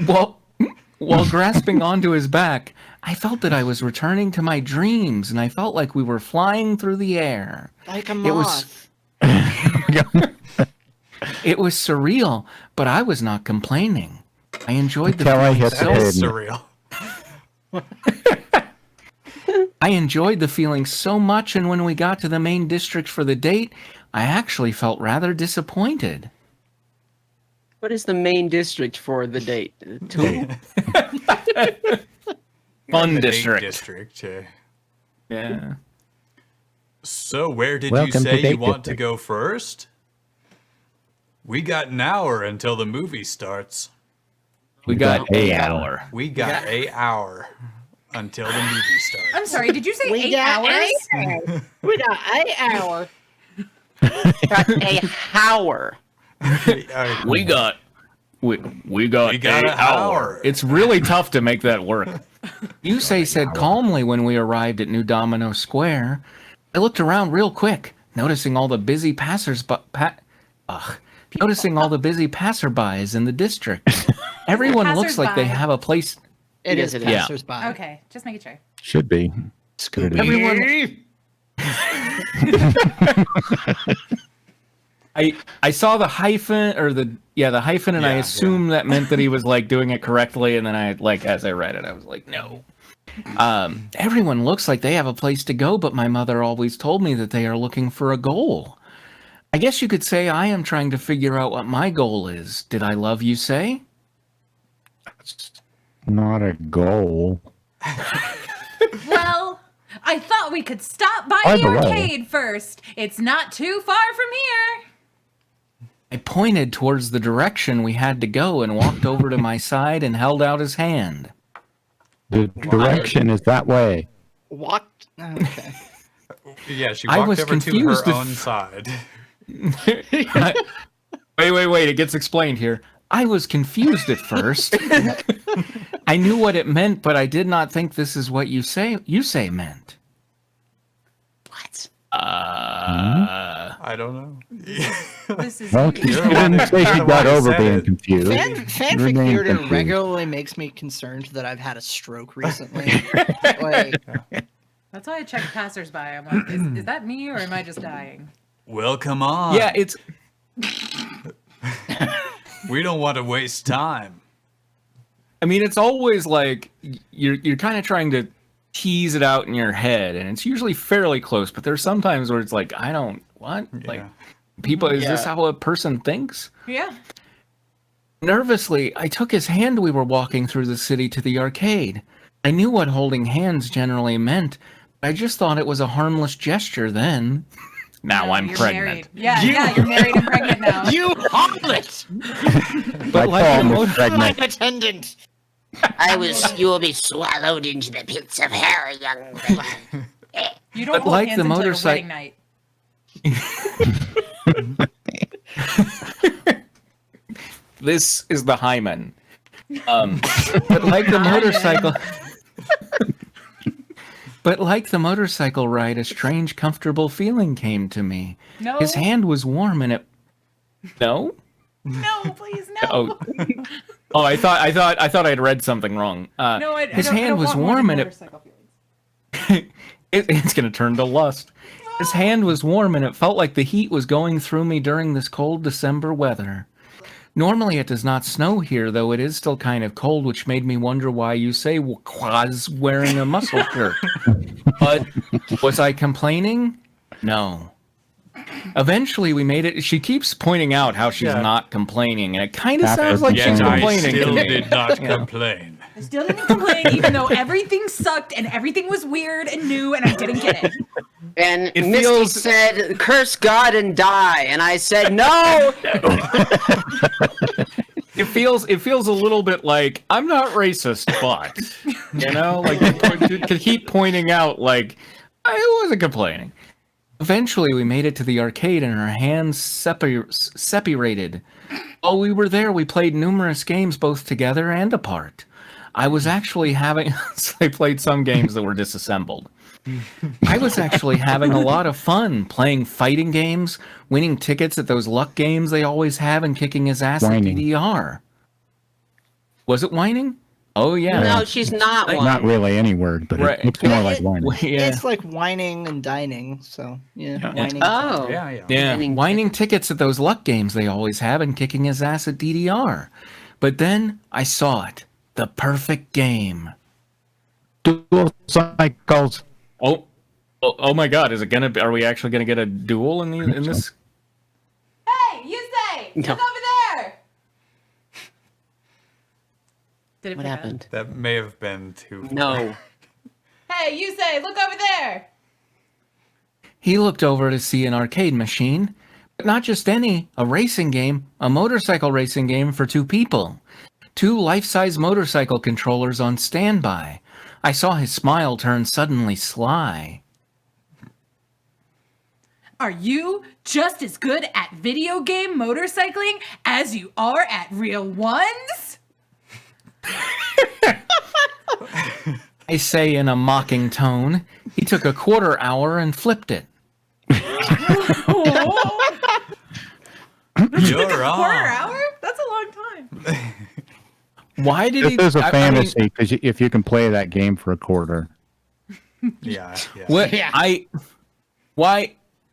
While grasping onto his back, I felt that I was returning to my dreams, and I felt like we were flying through the air. Like a It was, moth. it was surreal, but I was not complaining. I enjoyed the Until I feeling hit the That so was head. surreal. I enjoyed the feeling so much, and when we got to the main district for the date, I actually felt rather disappointed. What is the main district for the date? Two? Fun The date district. district. Yeah. Yeah. So where did Welcome you to say you date want to district. go first? We got an hour until the movie starts. We got got an an hour. We got an hour until the movie starts. I'm sorry, did you say We 8 got hours? 8 hours. We got 8 hours. Got a hour. We got We got an an hour. hour. It's really tough to make that work. Yusei said calmly when we arrived at New Domino Square. I looked around real quick, noticing all the busy noticing all the busy passerbys in the district. Everyone looks like they Passersby. have a place. It Yes, is it is. passersby. Okay, just making sure. Should be. Scooby. Everyone. I saw the hyphen or the hyphen, and I Yeah, assumed that meant that he was like doing it correctly, and then I as I read it, I was like, no. Everyone looks like they have a place to go, but my mother always told me that they are looking for a goal. I guess you could say I am trying to figure out what my goal is. Did I love you, say? Not a goal. Well, I thought we could stop by By the the way- arcade first. It's not too far from here. I pointed towards the direction we had to go and walked over to my side and held out his hand. The direction is that way. Walked. Okay. Yeah, she I walked was over to confused her if- own side. Wait, it gets explained here. I was confused at first. I knew what it meant, but I did not think this is what you say meant. What? I don't know. This is Well, weird. you didn't say she You're got the one who over said being it. confused. Fanfic Remain theater confused. regularly makes me concerned that I've had a stroke recently. Like, That's why I checked passersby. I'm like, is that me or am I just dying? Well, come on. Yeah, it's We don't want to waste time. I mean, it's always like you're kind of trying to tease it out in your head, and it's usually fairly close. But there's sometimes where it's like, I don't what like Yeah. people. Is this Yeah. how a person thinks? Yeah. Nervously, I took his hand. We were walking through the city to the arcade. I knew what holding hands generally meant, I just thought it was a harmless gesture then. Now I'm You're pregnant. married. Yeah, you're married and pregnant now. You harlot! But My like the palm was motor- pregnant. Flight attendant! You will be swallowed into the pits of hell, young lady. You don't But hold like hands the until your motorcycle- wedding night. This is the hymen. But like the motorcycle. But like the motorcycle ride, a strange, comfortable feeling came to me. No. His hand was warm and it. No. No, please, no. Oh, I thought I'd read something wrong. No, his hand was warm and it. It's gonna turn to lust. His hand was warm and it felt like the heat was going through me during this cold December weather. Normally it does not snow here, though it is still kind of cold, which made me wonder why you say was wearing a muscle shirt. But was I complaining? No. Eventually we made it. She keeps pointing out how she's not complaining, and it kind of Half sounds the like she's time. I complaining. still to me. did not complain. I still didn't complain, even though everything sucked and everything was weird and new, and I didn't get it. And It Misty feels- said, "Curse God and die," and I said, "No." It feels a little bit like I'm not racist, but like to keep pointing out like I wasn't complaining. Eventually, we made it to the arcade, and our hands separated. While we were there, we played numerous games, both together and apart. I was actually having. I played some games that were disassembled. I was actually having a lot of fun playing fighting games, winning tickets at those luck games they always have, and kicking his ass Whining. at DDR. Was it whining? Oh yeah. No, she's not one. Not really any word, but Right. it looks more like whining. Yeah. It's like whining and dining, so yeah. Whining. Oh. Yeah. Yeah, Winning whining tickets at those luck games they always have and kicking his ass at DDR. But then I saw it. The perfect game. Dual cycles. Oh my god, are we actually gonna get a duel in this? Hey, you say! Look over there! Did it What pick up? happened? That may have been too. No. Hey, you say! Look over there! He looked over to see an arcade machine, but not just any, a racing game, a motorcycle racing game for two people. 2 life-size motorcycle controllers on standby. I saw his smile turn suddenly sly. Are you just as good at video game motorcycling as you are at real ones? I say in a mocking tone. He took a quarter hour and flipped it. You're Quarter wrong. hour? That's a long time. Why did he? This is a I mean, fantasy because if you can play that game for a quarter. Yeah. what? Yeah.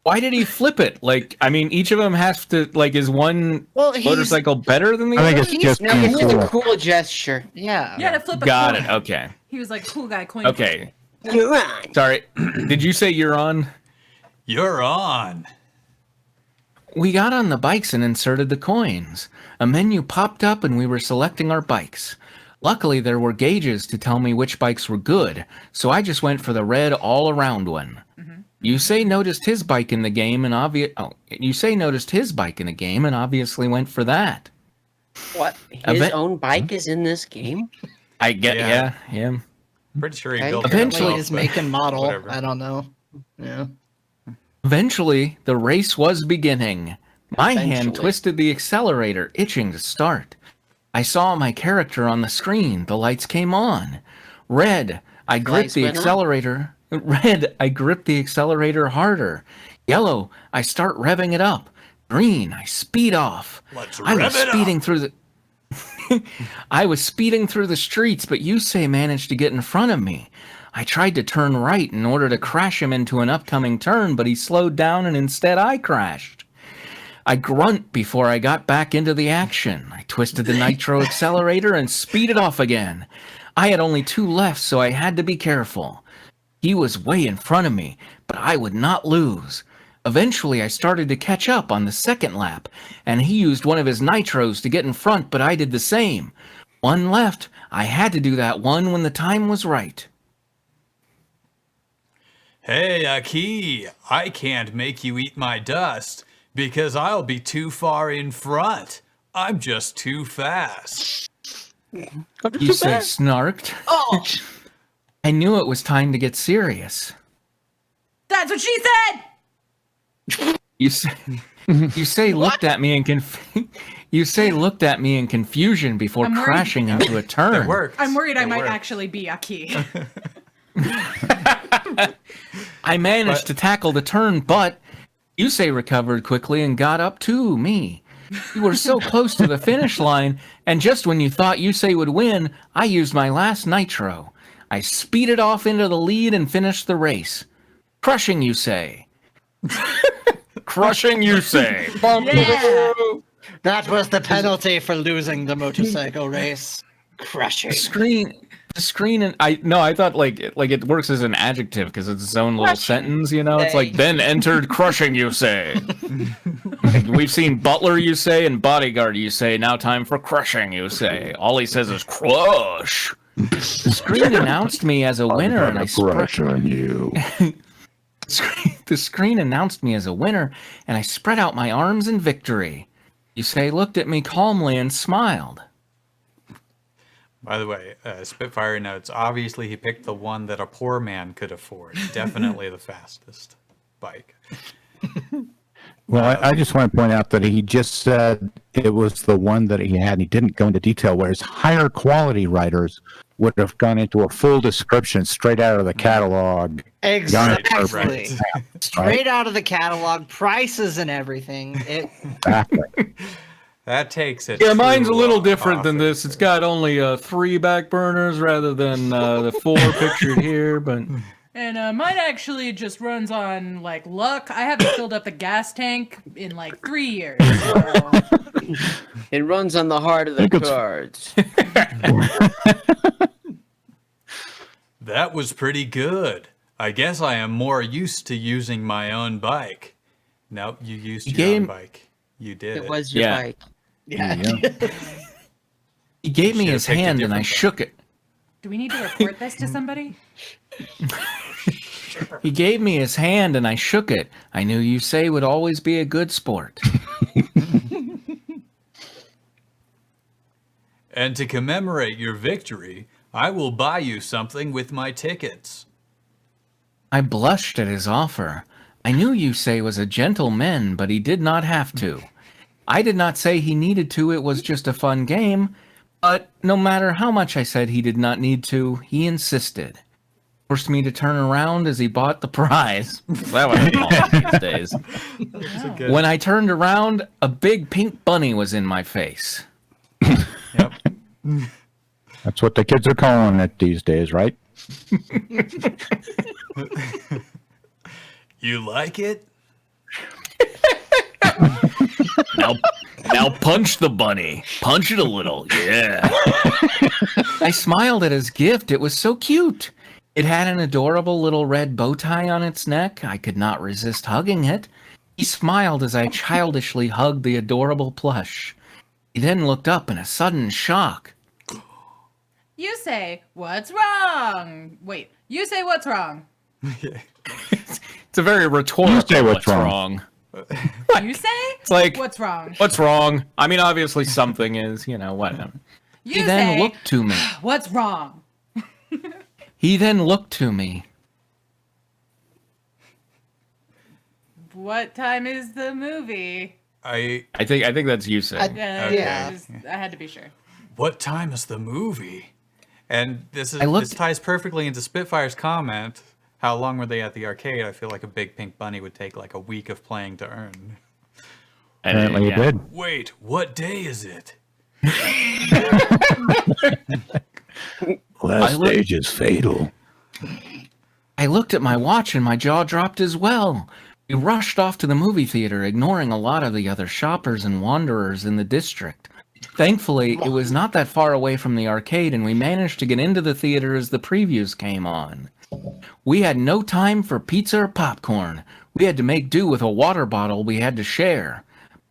Why did he flip it? Like, I mean, each of them has to like. Is one Well, he's motorcycle better than the I other? think it's just No, being it's a cool. cool gesture. yeah. You gotta flip a Got coin. it. Okay. He was like, cool guy, coin. Okay. You're on. Sorry. Did you say you're on? You're on. We got on the bikes and inserted the coins. A menu popped up and we were selecting our bikes. Luckily, there were gauges to tell me which bikes were good, so I just went for the red all-around one. Yusei noticed his bike in the game and Yusei noticed his bike in the game and obviously went for that. What? His Event- own bike is in this game? I get yeah. Pretty sure he Okay. built it Eventually- Like himself, his but make and model. whatever. I don't know. Yeah. Eventually, the race was beginning. My hand Eventually. twisted the accelerator, itching to start. I saw my character on the screen. The lights came on. Red, I gripped Lights the went on. accelerator. Red, I gripped the accelerator harder. Yellow, I start revving it up. Green, I speed off. Let's I was rev it up. speeding through the I was speeding through the streets, but Yusei managed to get in front of me. I tried to turn right in order to crash him into an upcoming turn, but he slowed down and instead I crashed. I grunt before I got back into the action. I twisted the nitro accelerator and speeded off again. I had only 2 left, so I had to be careful. He was way in front of me, but I would not lose. Eventually, I started to catch up on the second lap, and he used one of his nitros to get in front, but I did the same. 1 left. I had to do that one when the time was right. Hey, Aki, I can't make you eat my dust because I'll be too far in front. I'm just too fast. You say snarked. Oh, I knew it was time to get serious. That's what she said. You say looked at me in confusion before I'm worried. crashing into a turn. It worked. I'm worried I It might worked. actually be a key. I managed to tackle the turn, but Yusei recovered quickly and got up to me. You were so close to the finish line, and just when you thought Yusei would win, I used my last nitro. I speeded off into the lead and finished the race. Crushing Yusei. Crushing Yusei. Yeah. that was the penalty for losing the motorcycle race. Crushing. The screen, and I thought like it works as an adjective because it's its own little sentence, you know. It's like then entered crushing Yusei. Like, we've seen Butler Yusei and Bodyguard Yusei. Now time for crushing Yusei. All he says is crush. The screen announced me as a winner, and I crush on you. The screen announced me as a winner, and I spread out my arms in victory. Yusei looked at me calmly and smiled. By the way, Spitfire notes, obviously he picked the one that a poor man could afford. Definitely the fastest bike. Well, I just want to point out that he just said it was the one that he had, and he didn't go into detail, whereas higher quality writers would have gone into a full description straight out of the catalog. Exactly. Right. Straight out of the catalog, prices and everything. Exactly. That takes it. Yeah, mine's a little different than this. It's got only 3 back burners rather than the 4 pictured here, but... And mine actually just runs on like luck. I haven't filled up the gas tank in like 3 years. So. It runs on the heart of the cards. That was pretty good. I guess I am more used to using my own bike. Nope, you used your own bike. You did it. It was your bike. Yeah. He gave me Should've his picked a hand and I different shook it. Do we need to report this to somebody? He gave me his hand and I shook it. I knew Yusei would always be a good sport. And to commemorate your victory, I will buy you something with my tickets. I blushed at his offer. I knew Yusei was a gentleman, but he did not have to. I did not say he needed to, it was just a fun game. But no matter how much I said he did not need to, he insisted. Forced me to turn around as he bought the prize. That was these days. Wow. When I turned around, a big pink bunny was in my face. Yep. That's what the kids are calling it these days, right? You like it? Now punch the bunny. Punch it a little. Yeah. I smiled at his gift. It was so cute. It had an adorable little red bow tie on its neck. I could not resist hugging it. He smiled as I childishly hugged the adorable plush. He then looked up in a sudden shock. You say, what's wrong? Wait, you say, what's wrong? It's a very rhetorical You say what's wrong. You say? It's like, what's wrong? what's wrong? I mean, obviously something is, whatever. You He then say, looked to me. what's wrong? He then looked to me. What time is the movie? I I think that's you saying. Yeah, I had to be sure. What time is the movie? And this looked- ties perfectly into Spitfire's comment. How long were they at the arcade? I feel like a big pink bunny would take like a week of playing to earn. Apparently it did. Wait, what day is it? Last stage is fatal. I looked at my watch and my jaw dropped as well. We rushed off to the movie theater, ignoring a lot of the other shoppers and wanderers in the district. Thankfully, it was not that far away from the arcade, and we managed to get into the theater as the previews came on. We had no time for pizza or popcorn. We had to make do with a water bottle we had to share.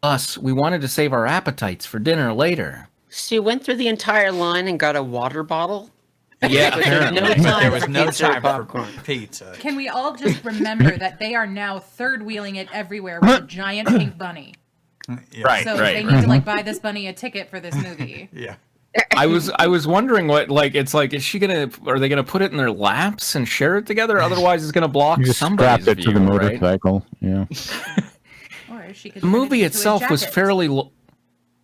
Plus, we wanted to save our appetites for dinner later. So you went through the entire line and got a water bottle? Yeah, apparently. No time There was for no pizza or time popcorn. for pizza. Can we all just remember that they are now third wheeling it everywhere with a giant pink bunny? Yeah. Right. So they need to like buy this bunny a ticket for this movie. Yeah. I was wondering what is are they gonna put it in their laps and share it together? Otherwise, it's gonna block You just somebody's strapped it view, to the right? motorcycle. Yeah. Or she could The turn it movie into a itself was jacket. fairly.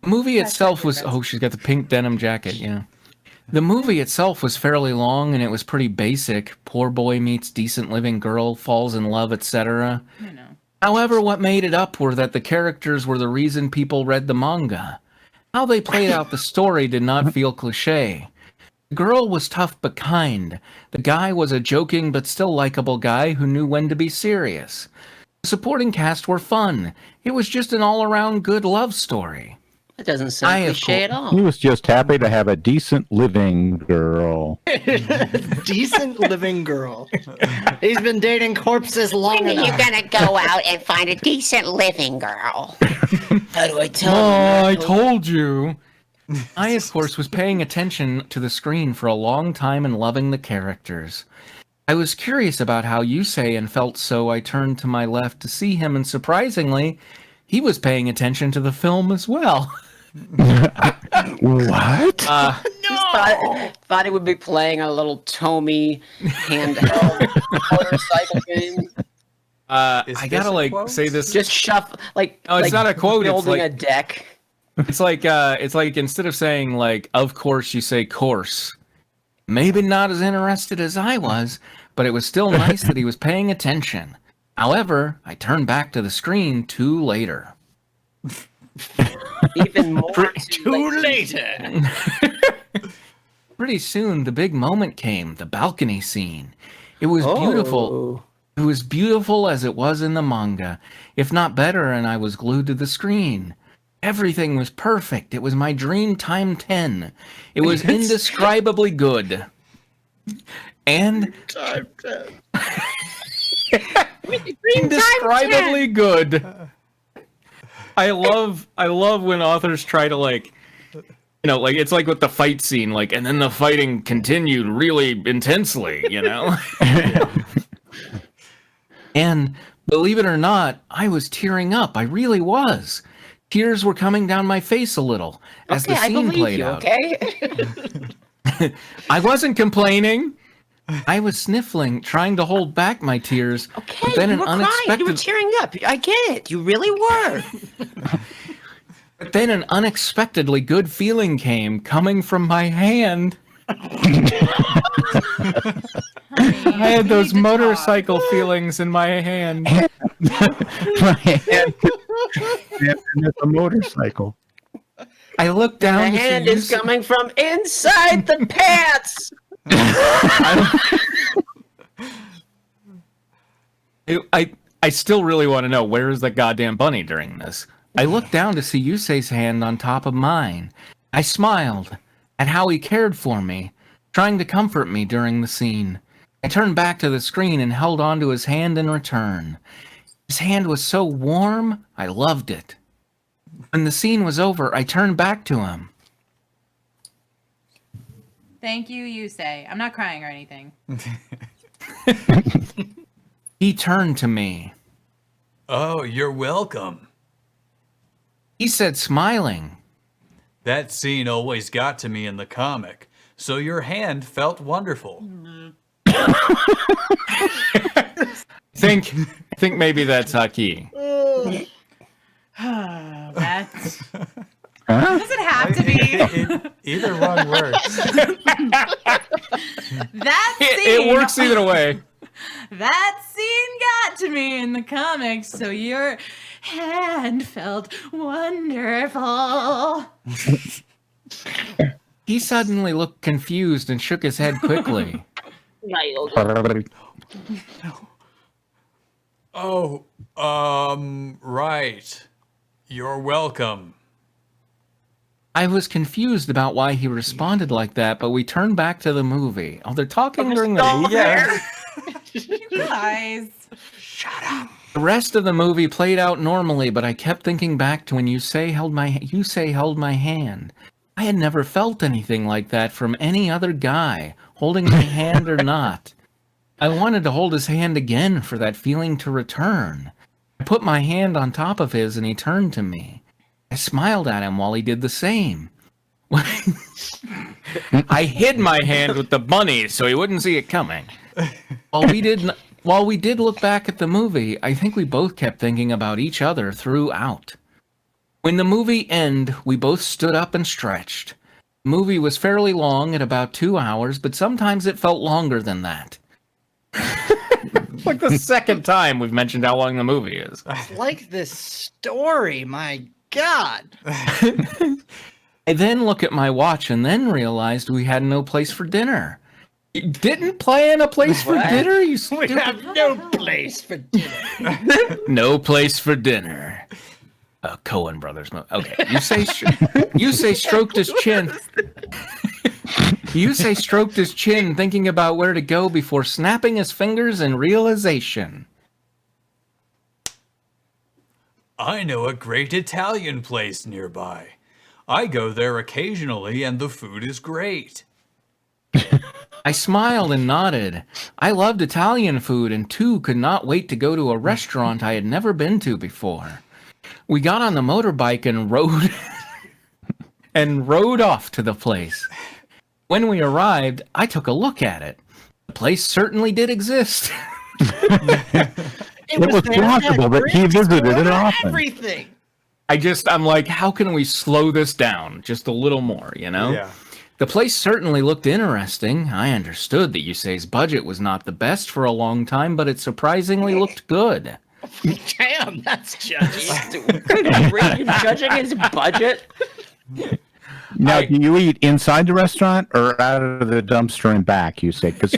Movie That's itself my was. favorite. Oh, she's got the pink denim jacket. Yeah. The movie itself was fairly long and it was pretty basic. Poor boy meets decent living girl, falls in love, etc. You know. However, what made it up were that the characters were the reason people read the manga. How they played out the story did not feel cliche. The girl was tough but kind. The guy was a joking but still likable guy who knew when to be serious. The supporting cast were fun. It was just an all-around good love story. That doesn't sound cliche at He all. was just happy to have a decent living girl. Decent living girl. He's been dating corpses long When are you enough. gonna go out and find a decent living girl? How do I tell Oh, I you? told you. I, of course, was paying attention to the screen for a long time and loving the characters. I was curious about how Yusei and felt, so I turned to my left to see him, and surprisingly, he was paying attention to the film as well. What? Thought he would be playing a little Tomy handheld motorcycle game. Is I this gotta a quote? say this. Just shuffle like. No, it's like not a quote, it's Building like- a deck. It's like instead of saying like, of course, you say course. Maybe not as interested as I was, but it was still nice that he was paying attention. However, I turned back to the screen too later. Even more. Too later. Pretty soon, the big moment came, the balcony scene. It was beautiful. It was beautiful as it was in the manga, if not better, and I was glued to the screen. Everything was perfect. It was my dream time 10. It was indescribably good. And Time 10. indescribably good. I love when authors try to like it's like with the fight scene, like, and then the fighting continued really intensely, And believe it or not, I was tearing up. I really was. Tears were coming down my face a little as the I scene believe played you. out. Okay. I wasn't complaining. I was sniffling, trying to hold back my tears. Okay. But then You an were crying. You were unexpected tearing up. I get it. You really were. But then an unexpectedly good feeling came coming from my hand. I had those motorcycle feelings in my hand. My hand. And it's a motorcycle. I looked The down to hand see is coming from inside the pants. I still really want to know, where is the goddamn bunny during this? I looked down to see Yusei's hand on top of mine. I smiled at how he cared for me, trying to comfort me during the scene. I turned back to the screen and held onto his hand in return. His hand was so warm, I loved it. When the scene was over, I turned back to him. Thank you, Yusei. I'm not crying or anything. He turned to me. Oh, you're welcome. He said, smiling. That scene always got to me in the comic, so your hand felt wonderful. I think maybe that's Haki. That's... Huh? Does it have to be? Either one works. That scene. It works either way. That scene got to me in the comics, so your hand felt wonderful. He suddenly looked confused and shook his head quickly. Oh, right. You're welcome. I was confused about why he responded like that, but we turned back to the movie. Oh, they're talking during the Yeah. You guys. The rest of the movie played out normally, but I kept thinking back to when Yusei held my hand. I had never felt anything like that from any other guy holding my hand or not. I wanted to hold his hand again for that feeling to return. I put my hand on top of his and he turned to me. I smiled at him while he did the same. I hid my hand with the bunny so he wouldn't see it coming. While we did look back at the movie, I think we both kept thinking about each other throughout. When the movie ended, we both stood up and stretched. The movie was fairly long at about 2 hours, but sometimes it felt longer than that. Like the second time we've mentioned how long the movie is. I like this story, my God. I then look at my watch and then realized we had no place for dinner. You didn't plan a place for dinner? You We have no place for dinner. No place for dinner. Coen Brothers. Okay, you say stroked his chin. You say stroked his chin, thinking about where to go before snapping his fingers in realization. I know a great Italian place nearby. I go there occasionally and the food is great. I smiled and nodded. I loved Italian food and too could not wait to go to a restaurant I had never been to before. We got on the motorbike and rode off to the place. When we arrived, I took a look at it. The place certainly did exist. It was possible that he visited it often. Everything. I'm like, how can we slow this down just a little more, you know? Yeah. The place certainly looked interesting. I understood that Yusei's budget was not the best for a long time, but it surprisingly looked good. Damn, that's judgy. Are you judging his budget? Now, do you eat inside the restaurant or out of the dumpster and back, you say? Because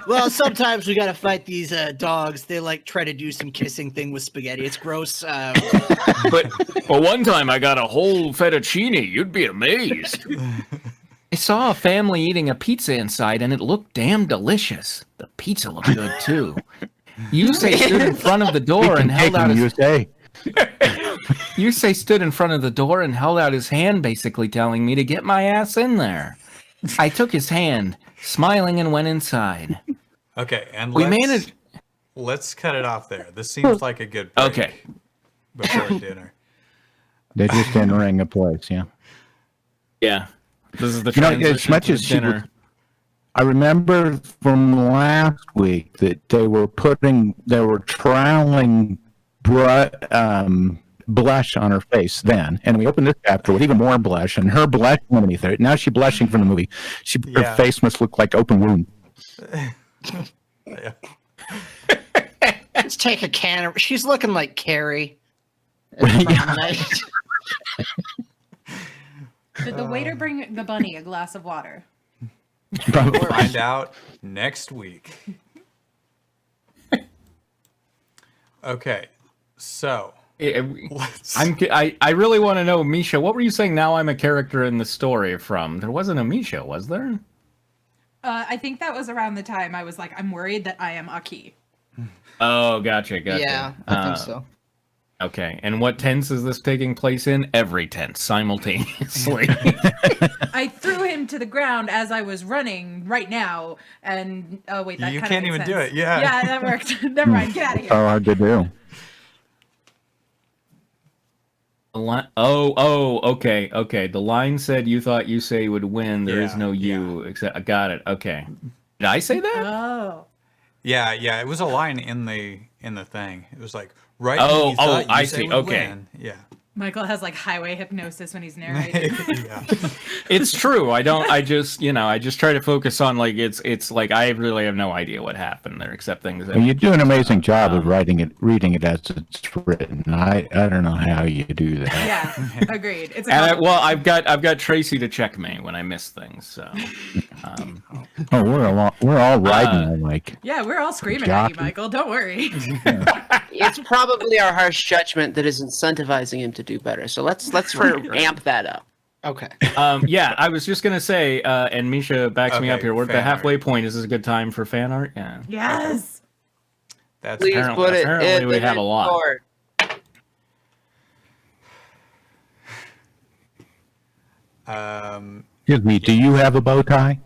Well, sometimes we gotta fight these dogs. They like try to do some kissing thing with spaghetti. It's gross. But one time I got a whole fettuccine. You'd be amazed. I saw a family eating a pizza inside, and it looked damn delicious. The pizza looked good, too. Yusei stood in front of the door and held out his... Yusei stood in front of the door and held out his hand, basically telling me to get my ass in there. I took his hand, smiling, and went inside. Okay, and We managed... let's cut it off there. This seems like a good break Okay. before dinner. They're just entering a place, yeah. Yeah. This is the You know, transition as much to as she was, dinner. I remember from last week that they were troweling blush on her face then, and we opened this chapter with even more blush, and her blush underneath it. Now she's blushing from the movie. Her Yeah. face must look like open wound. Yeah. Let's take a can of. She's looking like Carrie. Did the waiter bring the bunny a glass of water? Probably. Find out next week. Okay, so let's. I really want to know, Misha, what were you saying now I'm a character in the story from? There wasn't a Misha, was there? I think that was around the time I was like, I'm worried that I am Aki. Oh, gotcha. Yeah, I think so. Okay, and what tense is this taking place in? Every tense, simultaneously. I threw him to the ground as I was running right now, and oh wait, that You kinda can't makes even do sense. it, yeah. Yeah, that worked. Never mind, get out of here. So hard to do. Okay. The line said you thought Yusei would win. There is Yeah, no you. Except I got it. Okay. Did I say that? Oh. Yeah, it was a line in the thing. It was like right. Oh, when you thought I Yusei see, would okay. win. Yeah. Michael has like highway hypnosis when he's narrating. Yeah. It's true. I just try to focus on like it's like I really have no idea what happened there except things that Well, you do an amazing job of reading it as it's written. I don't know how you do that. Yeah, agreed. It's a and I've got Tracy to check me when I miss things. So Oh, we're all riding like. yeah, we're all screaming at you, Jockey. Michael. Don't worry. It's probably our harsh judgment that is incentivizing him to do better. So let's amp that up. Okay. yeah, I was just gonna say, and Misha backs me Okay, up here. We're at the fan halfway art. point. Is this a good time for fan art? Yeah. Yes. That's Please put it apparently in we the have a lot. Discord. Excuse me, do you have a bow tie?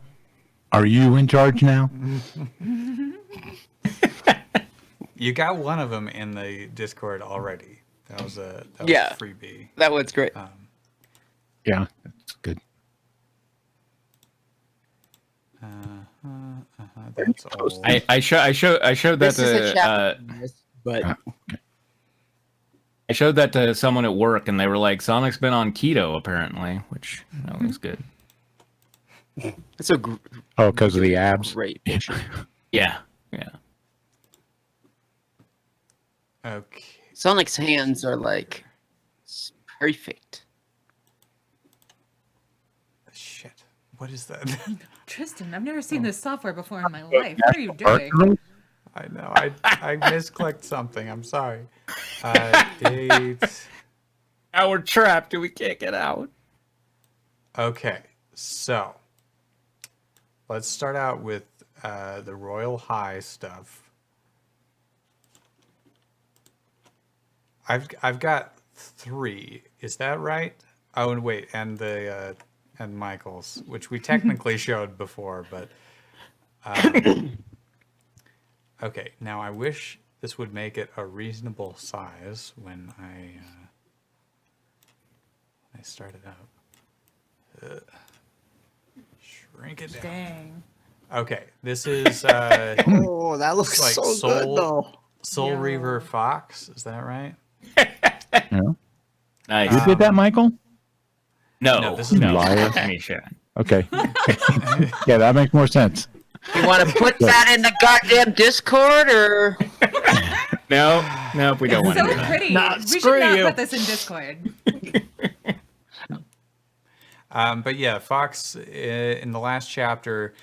Are you in charge now? You got one of them in the Discord already. That was a Yeah. freebie. That one's great. Yeah, that's good. That's old. I showed that This is a to chapter, but I showed that to someone at work, and they were like, "Sonic's been on keto apparently," which was good. it's a Oh, because of the abs. great picture. Yeah. Okay. Sonic's hands are like perfect. Shit. What is that? Tristan, I've never seen this software before in my life. What are you doing? I know. I misclicked something. I'm sorry. Date. Now we're trapped and we can't get out. Okay. So let's start out with the Royal High stuff. I've got 3. Is that right? Oh, and wait, and the and Michael's, which we technically showed before, but okay. Now I wish this would make it a reasonable size when I start it up. Shrink it down. Dang. Okay, this is Oh, that looks like so Soul- good though. Soul Yo. Reaver Fox. Is that right? Yeah. Nice. You did that, Michael? No, this is Liar. That's me, shit. Okay. Yeah, that makes more sense. You want to put that in the goddamn Discord, or No, we don't want to So do that. pretty. Nah, We screw should not you. put this in Discord. But yeah, Fox in the last chapter,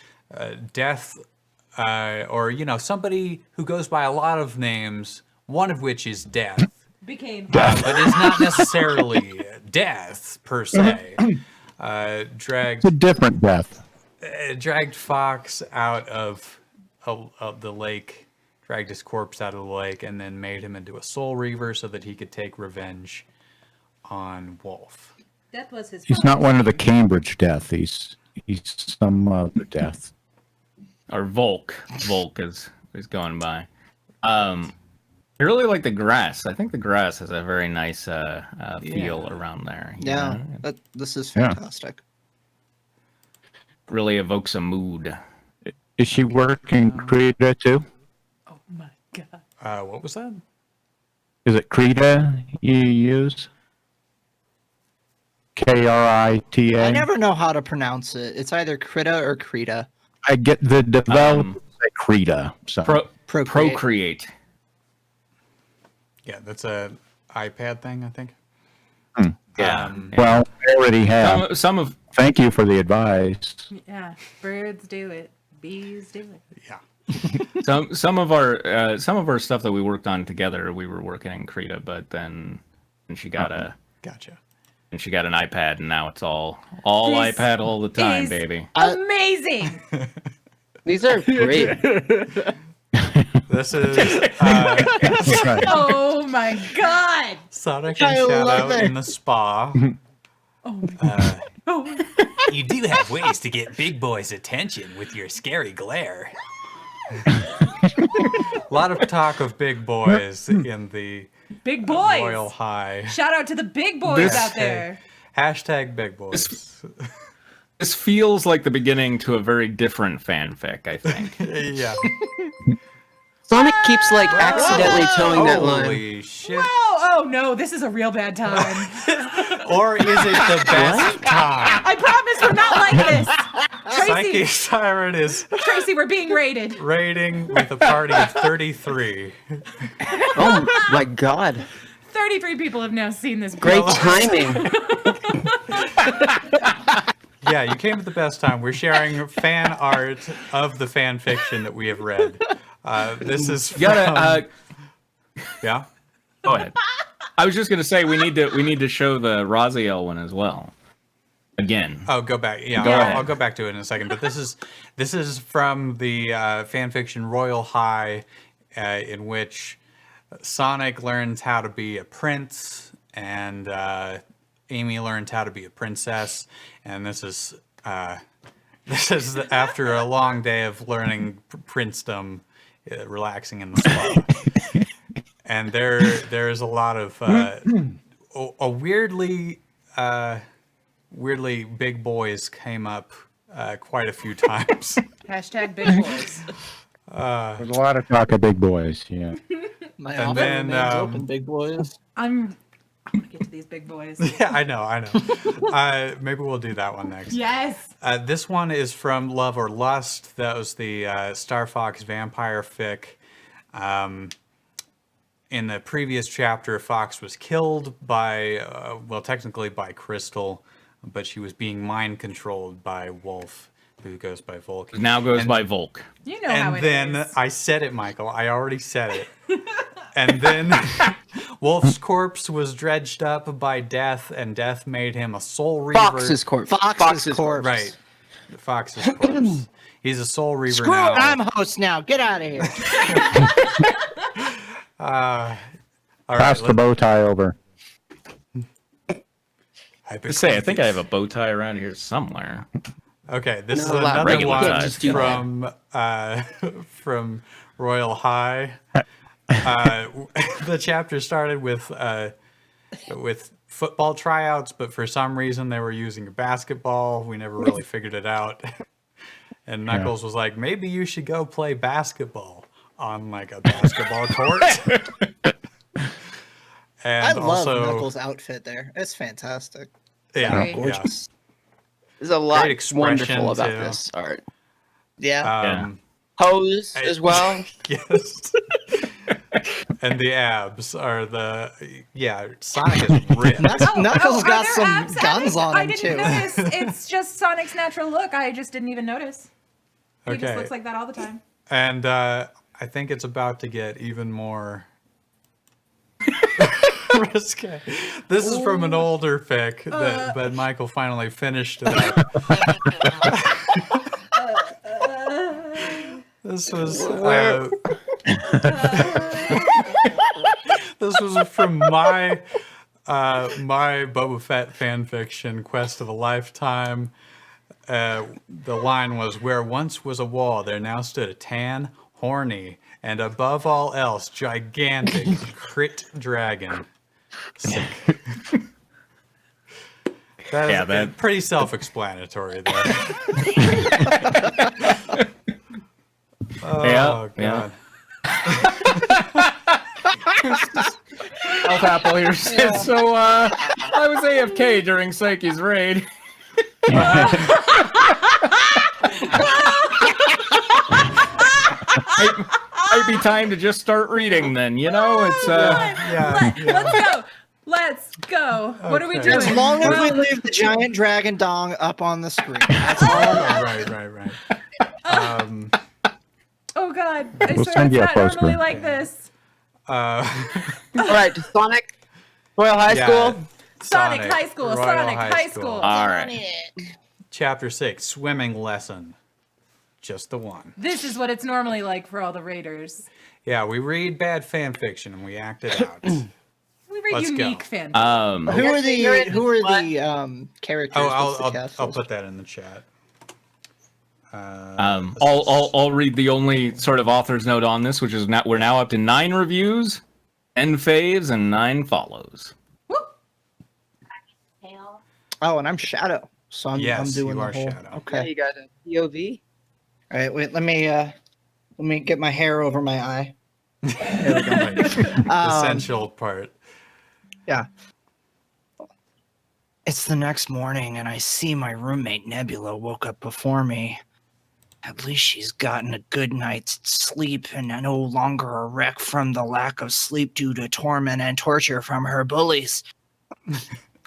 Death, or somebody who goes by a lot of names, one of which is Death, Became but is not necessarily Death per se. It's a different death. Dragged Fox out of the lake, dragged his corpse out of the lake, and then made him into a Soul Reaver so that he could take revenge on Wolf. That was his. He's not one of the Cambridge death. He's some other death. Or Volk. Volk is going by. I really like the grass. I think the grass has a very nice feel around there. you Yeah, know? this is Yeah. fantastic. Really evokes a mood. Is she working Krita too? Oh my god. What was that? Is it Krita you use? Krita. I never know how to pronounce it. It's either Krita or Krita. I get the developers say Krita. So Procreate. Yeah, that's a iPad thing, I think. Yeah. well, I already have. Some of Thank you for the advice. Yeah. Birds do it. Bees do it. Yeah. some of our stuff that we worked on together, we were working in Krita, but then she got Gotcha. and she got an iPad, and now it's all This iPad all the time, is- baby. Amazing. these are great. This is Right. Oh my god. Sonic I and love Shadow it. in the spa. Oh. You do have ways to get big boys' attention with your scary glare. A lot of talk of big boys in the Big boys. Royal High. Shout out to the big boys This- out there. Hashtag big boys. This feels like the beginning to a very different fanfic, I think. Yeah. Sonic keeps like accidentally towing that line. Holy shit. Oh no, this is a real bad time. Or is it the best time? I promise we're not like this. Tracy, Psychic Siren is Tracy, we're being raided. raiding with a party of 33. Oh my god. 33 people have now seen this. Great timing. Yeah, you came at the best time. We're sharing fan art of the fan fiction that we have read. This is from, You gotta yeah. go ahead. I was just gonna say we need to show the Raziel one as well. Again. Oh, go back. Yeah, Go ahead. I'll go back to it in a second. But this is from the fan fiction Royal High, in which Sonic learns how to be a prince and Amy learns how to be a princess, and this is This is after a long day of learning princedom, relaxing in the spa. And there's a lot of weirdly big boys came up quite a few times. Hashtag big boys. There's a lot of talk of big boys. Yeah. My And office then, remains open, big boys. I'm gonna get to these big boys. Yeah, I know. Maybe we'll do that one next. Yes. This one is from Love or Lust. That was the Star Fox vampire fic. In the previous chapter, Fox was killed by, technically by Crystal, but she was being mind controlled by Wolf, who goes by Volk. Now goes by Volk. You know how it And then is. I said it, Michael. I already said it. And then Wolf's corpse was dredged up by Death, and Death made him a soul reaver. Fox's corpse. Fox's corpse. Right. Fox's corpse. He's a soul reaver Screw now. it, I'm host now. Get out of here. All Pass the bow tie over. I think I have a bow tie around here somewhere. Okay, this is No, another regular one size. Just do from Royal High. The chapter started with football tryouts, but for some reason they were using a basketball. We never really figured it out. And Knuckles was like, maybe you should go play basketball on like a basketball court. And I love also, Knuckles' outfit there. It's fantastic. yeah, Very yeah. Gorgeous. There's a lot Great expression, wonderful about too. this art. Yeah. Pose as well. Yes. And the abs are Sonic is ripped. Knuckles are got there some abs guns added? on I him didn't too. notice. It's just Sonic's natural look. I just didn't even notice. He Okay. just looks like that all the time. And I think it's about to get even more risque. This is from an older fic, but Michael finally finished it up. This was this was from my Boba Fett fan fiction, Quest of a Lifetime. The line was, "Where once was a wall, there now stood a tan, horny, and above all else, gigantic crit dragon." Sick. That's pretty self-explanatory there. Oh, God. Elf Apple here says, so I was AFK during Psyche's raid. Might be time to just start reading then, you know? It's Let's go. What are we Okay. doing? As long as we Well, leave the giant dragon dong up on the screen. That's all. Right. oh God! I We'll swear send it's you a not normally poster. like this. All right, Sonic, Royal High School. Sonic High School. Royal Sonic High School. all right. Chapter 6, Swimming Lesson. Just the one. This is what it's normally like for all the raiders. Yeah, we read bad fan fiction and we act it out. We read Let's go. unique fan. Who are the characters? What's the I'll cast? put that in the chat. I'll read the only sort of author's note on this, which is we're now up to 9 reviews, 10 faves, and 9 follows. Oh, and I'm Shadow, so I'm Yes, doing you the are whole. Shadow. Okay. You got a POV. All right. Wait. Let me get my hair over my eye. Essential part. Yeah. It's the next morning, and I see my roommate Nebula woke up before me. At least she's gotten a good night's sleep and no longer a wreck from the lack of sleep due to torment and torture from her bullies.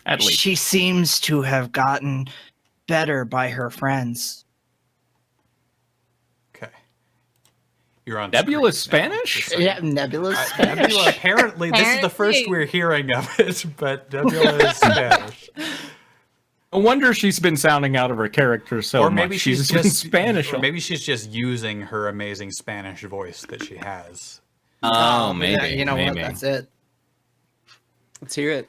At least. She seems to have gotten better by her friends. Okay. You're on Nebula's screen now. Spanish? Yeah, Nebula's Nebula, apparently, this is the first we're hearing of it, but Nebula is Spanish. No wonder she's been sounding out of her character so Or maybe much. she's been just Spanish. Or maybe she's just using her amazing Spanish voice that she has. Oh, maybe. Yeah, you know maybe. what? That's it. Let's hear it.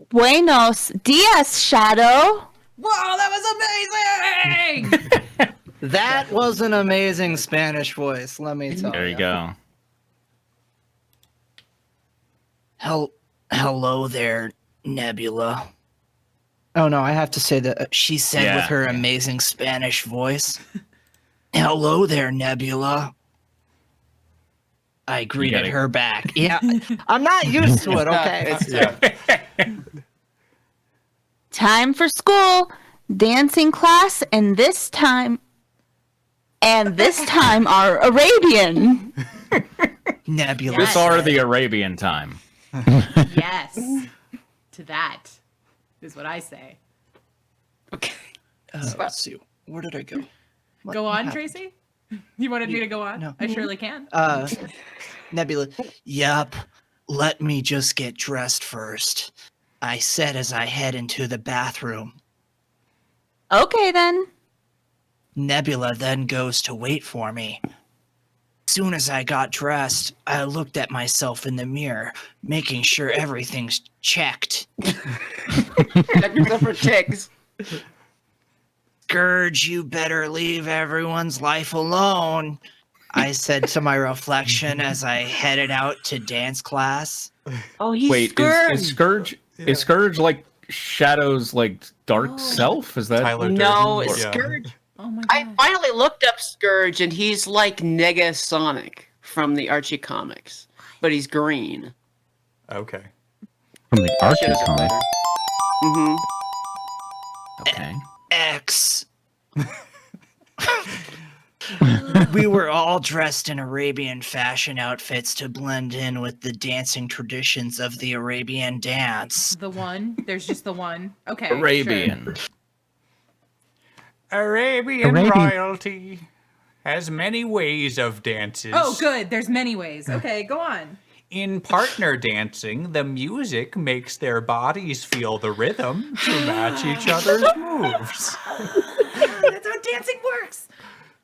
Buenos dias, Shadow. Whoa, that was amazing! That was an amazing Spanish voice, let me tell you. There you go. Hello there, Nebula. Oh no, I have to say that she said with her amazing Spanish voice. Hello there, Nebula. I greeted her back. Yeah, I'm not used to it, okay? Time for school, dancing class, and this time our Arabian. Nebula. This are the Arabian time. Yes. To that is what I say. Okay. Let's see. Where did I go? Go on, Tracy? You wanted me to go on? No. I surely can. Nebula. Yup. Let me just get dressed first. I said as I head into the bathroom. Okay then. Nebula then goes to wait for me. Soon as I got dressed, I looked at myself in the mirror, making sure everything's checked. Check yourself for chicks. Scourge, you better leave everyone's life alone, I said to my reflection as I headed out to dance class. Oh, he's Wait, Scourge. is Scourge like Shadow's like dark self? Is that Tyler No, Durden? it's Yeah. Scourge. Oh my I god. finally looked up Scourge, and he's like Negasonic from the Archie comics, but he's green. Okay. From the Archie Shows it comic. later. Mm-hmm. okay? X. We were all dressed in Arabian fashion outfits to blend in with the dancing traditions of the Arabian dance. The one? There's just the one? Okay. Arabian. Sure. Arabian Arabian- royalty has many ways of dances. Oh, good. There's many ways. Okay, go on. In partner dancing, the music makes their bodies feel the rhythm to match each other's moves. That's how dancing works.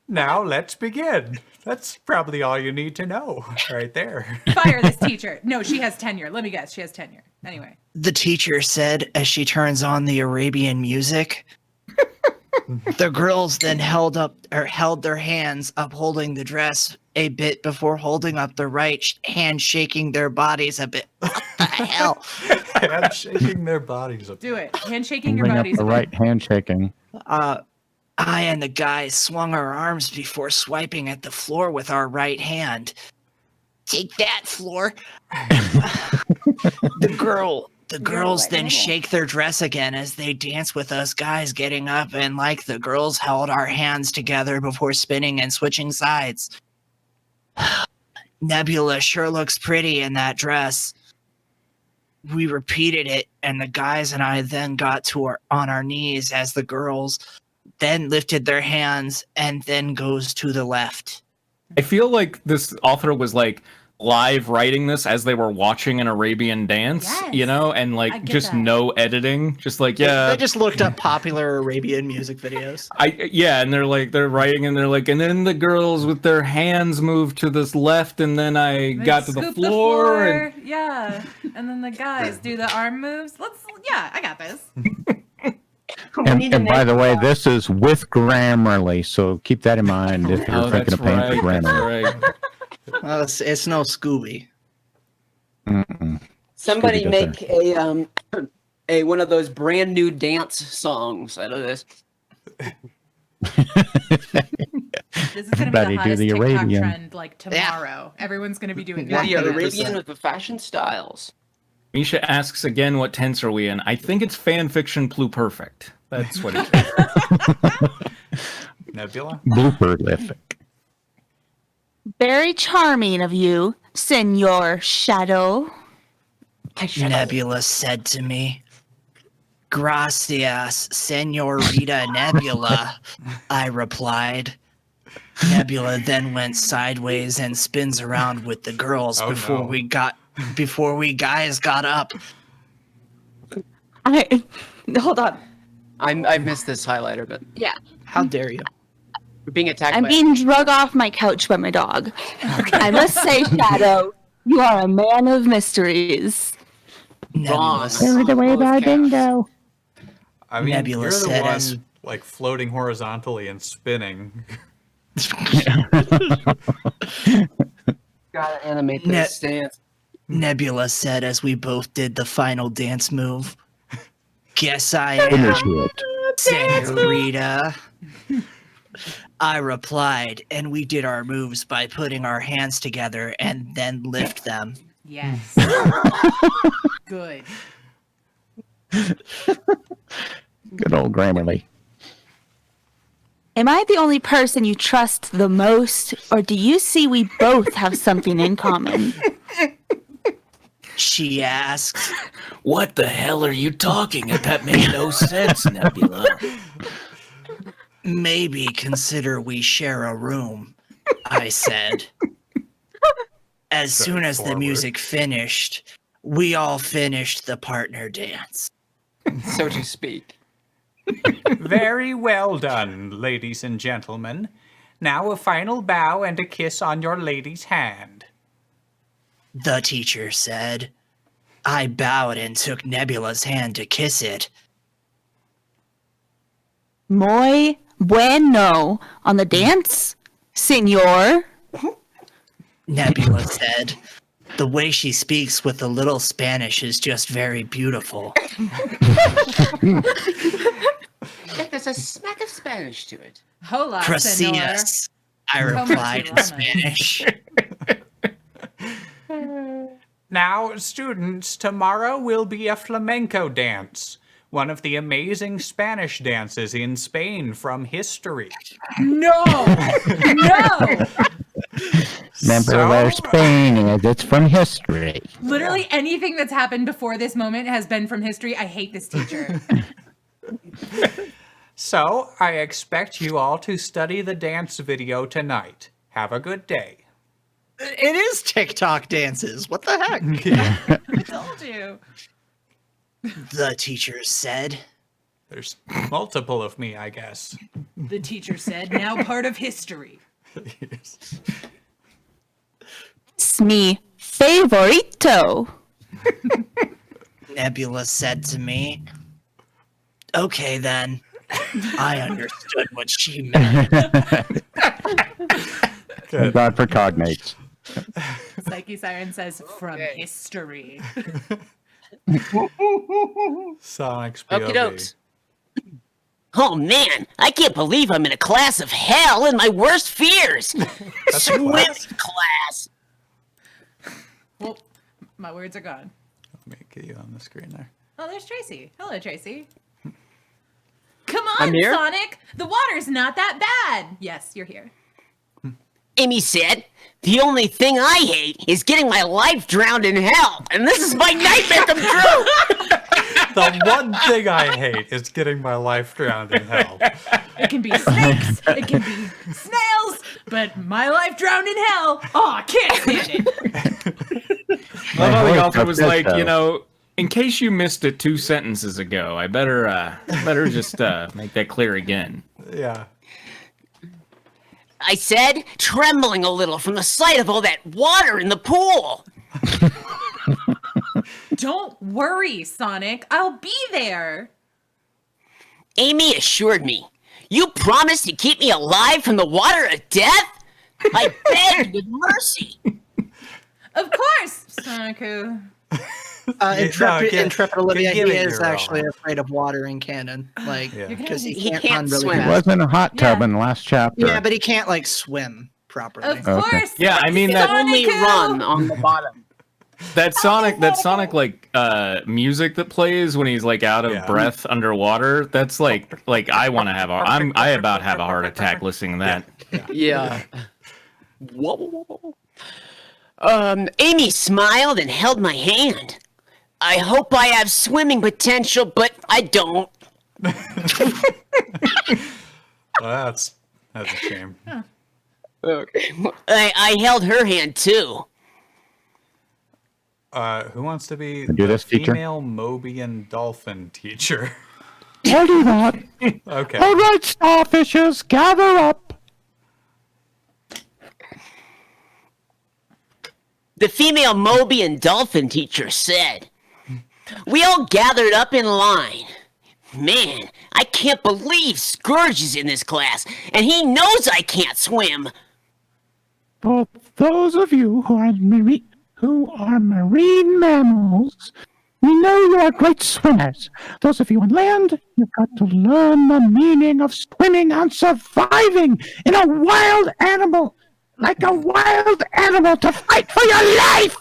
Now let's begin. That's probably all you need to know right there. Fire this teacher. No, she has tenure. Let me guess. She has tenure. Anyway. The teacher said as she turns on the Arabian music. The girls then held their hands up holding the dress a bit before holding up the right hand, shaking their bodies a bit. What the hell? And shaking their bodies up. Do it. Handshaking your Bring up bodies. the right handshaking. I and the guy swung our arms before swiping at the floor with our right hand. Take that, floor. The girls then shake their dress again as they dance with us guys getting up, and like the girls held our hands together before spinning and switching sides. Nebula sure looks pretty in that dress. We repeated it, and the guys and I then got on our knees as the girls then lifted their hands and then goes to the left. I feel like this author was like live writing this as they were watching an Arabian dance, Yes. you know, and I like get just that. no editing, just like They just looked up popular Arabian music videos. and they're writing and they're like, and then the girls with their hands moved to this left, and then I got to the Scoop floor, and Yeah. And then the guys do the arm moves. I got this. And by the way, this is with Grammarly, so keep that in mind if you're thinking of paying for Grammarly. right. It's no Scooby. Mm-mm. Somebody Scooby does make a one of those brand new dance songs out of this. This is gonna be Everybody the do hottest the TikTok Arabian. trend like tomorrow. Everyone's gonna be doing The that. 100%. Arabian with the fashion styles. Misha asks again, what tense are we in? I think it's fan fiction pluperfect. That's what it is. Nebula? Blooper-lific. Very charming of you, Senor Shadow. Nebula said to me. Gracias, Senorita Nebula, I replied. Nebula then went sideways and spins around with the girls Oh, before no. we guys got up. Hold on. I missed this highlighter, but Yeah. How dare you? we're being attacked I'm by being drug off my couch by my dog. I must say, Shadow, you are a man of mysteries. Nebula, Wrong. Over the way Both by counts. bingo. I mean, Nebula you're the said one as- like floating horizontally and spinning. Gotta animate Ne- this stance. Nebula said as we both did the final dance move. Guess I Finish am, it. Senorita. I replied, and we did our moves by putting our hands together and then lift them. Yes. Good. Good old Grammarly. Am I the only person you trust the most, or do you see we both have something in common? She asked. What the hell are you talking at? That made no sense, Nebula. Maybe consider we share a room, I said. As soon as the Forward. music finished, we all finished the partner dance. So to speak. Very well done, ladies and gentlemen. Now a final bow and a kiss on your lady's hand. The teacher said. I bowed and took Nebula's hand to kiss it. Muy bueno. On the dance, senor? Nebula said. The way she speaks with a little Spanish is just very beautiful. There's a smack of Spanish to it. Hola, senor. Gracias, I Como replied in chilena. Spanish. Now, students, tomorrow will be a flamenco dance, one of the amazing Spanish dances in Spain from history. No! No! Remember So- where Spain is. It's from history. Literally anything that's happened before this moment has been from history. I hate this teacher. So, I expect you all to study the dance video tonight. Have a good day. It is TikTok dances. What the heck? I told you. The teacher said. There's multiple of me, I guess. The teacher said, now part of history. It's mi favorito. Nebula said to me. Okay, then. I understood what she meant. Thank God for cognates. Psyche Siren says, from history. Sonic's Okie POV. dokes. Oh man, I can't believe I'm in a class of hell and my worst fears. Swimming class. Well, my words are gone. Let me get you on the screen there. Oh, there's Tracy. Hello, Tracy. Come I'm on, here? Sonic. The water's not that bad. Yes, you're here. Amy said, the only thing I hate is getting my life drowned in hell, and this is my nightmare come true. The one thing I hate is getting my life drowned in hell. It can be snakes, it can be snails, but my life drowned in hell. Oh, I can't stand it. I love how the voice author was got like, that, you though. know, in case you missed it 2 sentences ago, I better just make that clear again. Yeah. I said, trembling a little from the sight of all that water in the pool. Don't worry, Sonic. I'll be there. Amy assured me, you promised to keep me alive from the water of death? I begged with mercy. Of course, Sonic. Intrepid Olivia, he give it is your actually all. afraid of water in canon. Like, Yeah. because he He can't, can't run really swim. He fast. was in a hot tub Yeah. in the last chapter. Yeah, but he can't, like, swim properly. Of course. Yeah, I mean that Only Sonic-oo. run on the bottom. that Sonic like music that plays when he's like out of Yeah. breath underwater. That's like I want to have I about have a heart attack listening to that. Yeah. Whoa. Amy smiled and held my hand. I hope I have swimming potential, but I don't. Well, that's a shame. Okay. I held her hand too. Who wants to be Do the this, teacher? female Mobian dolphin teacher? I'll do that. Okay. All right, starfishes, gather up. The female Mobian dolphin teacher said. We all gathered up in line. Man, I can't believe Scourge is in this class, and he knows I can't swim. For those of you who are marine mammals, we know you are great swimmers. Those of you on land, you've got to learn the meaning of swimming and surviving in a wild animal, like a wild animal to fight for your life.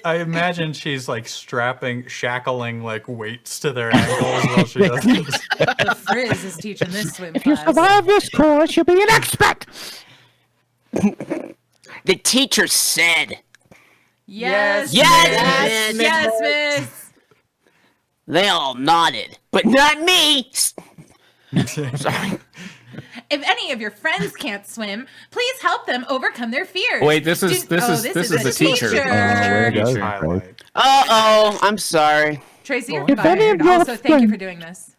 I imagine she's like shackling like weights to their ankles while she does this. The Frizz is teaching this swim If you class. survive this course, you'll be an expert. The teacher said. Yes, Yes, yes, miss. They all nodded, but not me. Sorry. If any of your friends can't swim, please help them overcome their fears. Wait, this is the teacher. Where it goes, Highlight. Uh-oh, I'm sorry. Tracy, you're If any of fired. your Also, thank you friends- for doing this.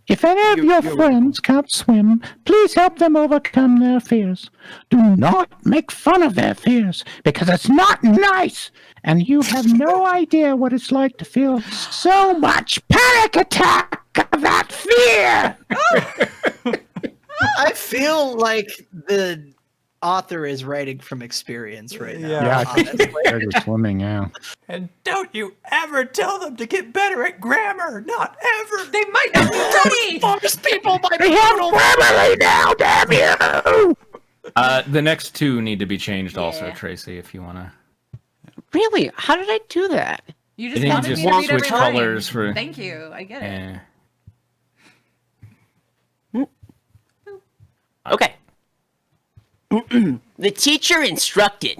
If any of your friends can't swim, please help them overcome their fears. Do not make fun of their fears, because it's not nice, and you have no idea what it's like to feel so much panic attack of that fear. I feel like the author is writing from experience right now. Yeah. honestly. There's swimming, yeah. And don't you ever tell them to get better at grammar. Not ever. They might not be ready. Most people might We have Grammarly now, damn you! The next two need to be changed also, Yeah. Tracy, if you want to. Really? How did I do that? You You just need to wanted just me to read switch every line. colors for. Thank you. I get it. Okay. The teacher instructed.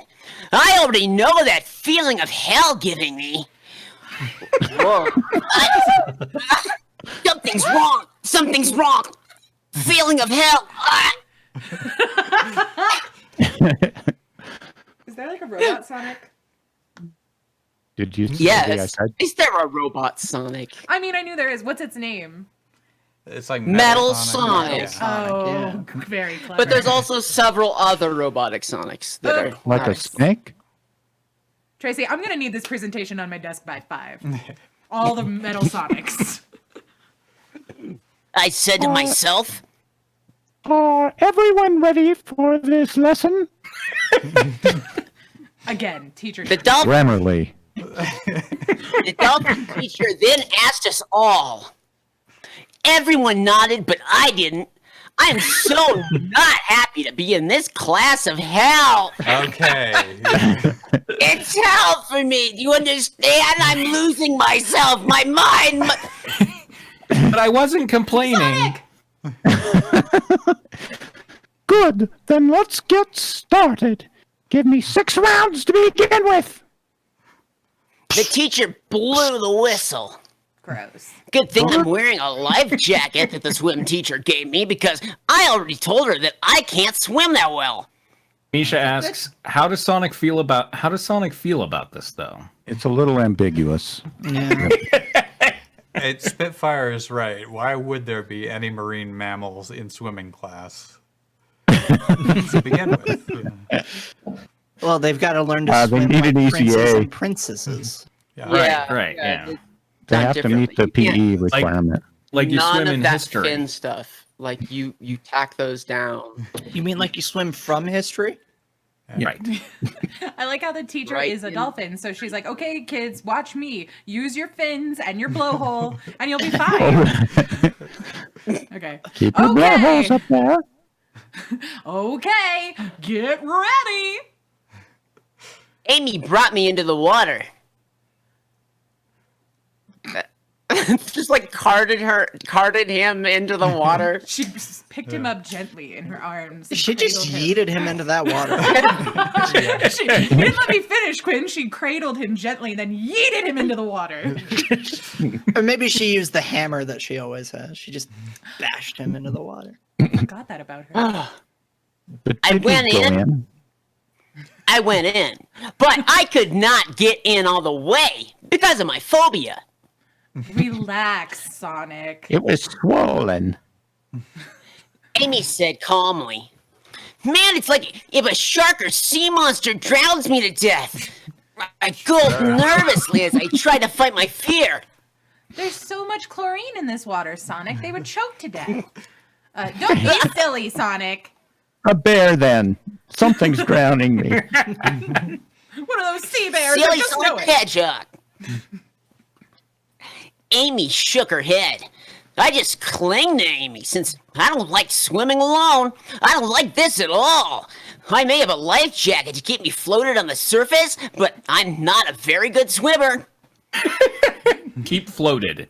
I already know that feeling of hell giving me. Whoa. Something's wrong. Something's wrong. Feeling of hell. Is there like a robot Sonic? Did you see what I Yes. said? Is there a robot Sonic? I mean, I knew there is. What's its name? It's like Metal Sonic. Sonic. Oh, very clever. But there's also several other robotic Sonics that are Like a nice. snake? Tracy, I'm gonna need this presentation on my desk by 5. All the Metal Sonics. I said to myself, Are everyone ready for this lesson? Again, teacher. the dolphin, Grammarly. the dolphin teacher then asked us all. Everyone nodded, but I didn't. I am so not happy to be in this class of hell. Okay. It's hell for me. Do you understand? I'm losing myself. My mind. But I wasn't complaining. Good, then let's get started. Give me 6 rounds to begin with. The teacher blew the whistle. Gross. Good thing I'm wearing a life jacket that the swim teacher gave me because I already told her that I can't swim that well. Misha asks, "How does Sonic feel about this though?" It's a little ambiguous. Spitfire is right. Why would there be any marine mammals in swimming class? To begin with. Yeah. Well, they've got to learn to They swim need like an princes ECA. and princesses. Yeah. Right, yeah. They Done have to meet the differently. You PE requirement. Like you None swim of in that history. fin stuff. Like you tack those down. You mean like you swim from history? Right. I like how the teacher Right is a in- dolphin, so she's like, "Okay, kids, watch me. Use your fins and your blowhole, and you'll be fine." Okay. Keep your blowholes up there. Okay. Get ready. Amy brought me into the water. Just like carted him into the water. She picked him up gently in her arms. and She just cradled him. yeeted him into that water. She didn't let me finish, Quinn. She cradled him gently, then yeeted him into the water. Or maybe she used the hammer that she always has. She just bashed him into the water. I forgot that about her. But I did went you go in. I went in, but I could not get in all the way because of my phobia. Relax, Sonic. It was swollen. Amy said calmly, "Man, it's like if a shark or sea monster drowns me to death. I gulped nervously as I tried to fight my fear. There's so much chlorine in this water, Sonic. They would choke to death. Don't be silly, Sonic. A bear, then. Something's drowning me. One of those sea bears. Silly Just know Sonic it. Hedgehog. Amy shook her head. I just cling to Amy since I don't like swimming alone. I don't like this at all. I may have a life jacket to keep me floated on the surface, but I'm not a very good swimmer. Keep floated.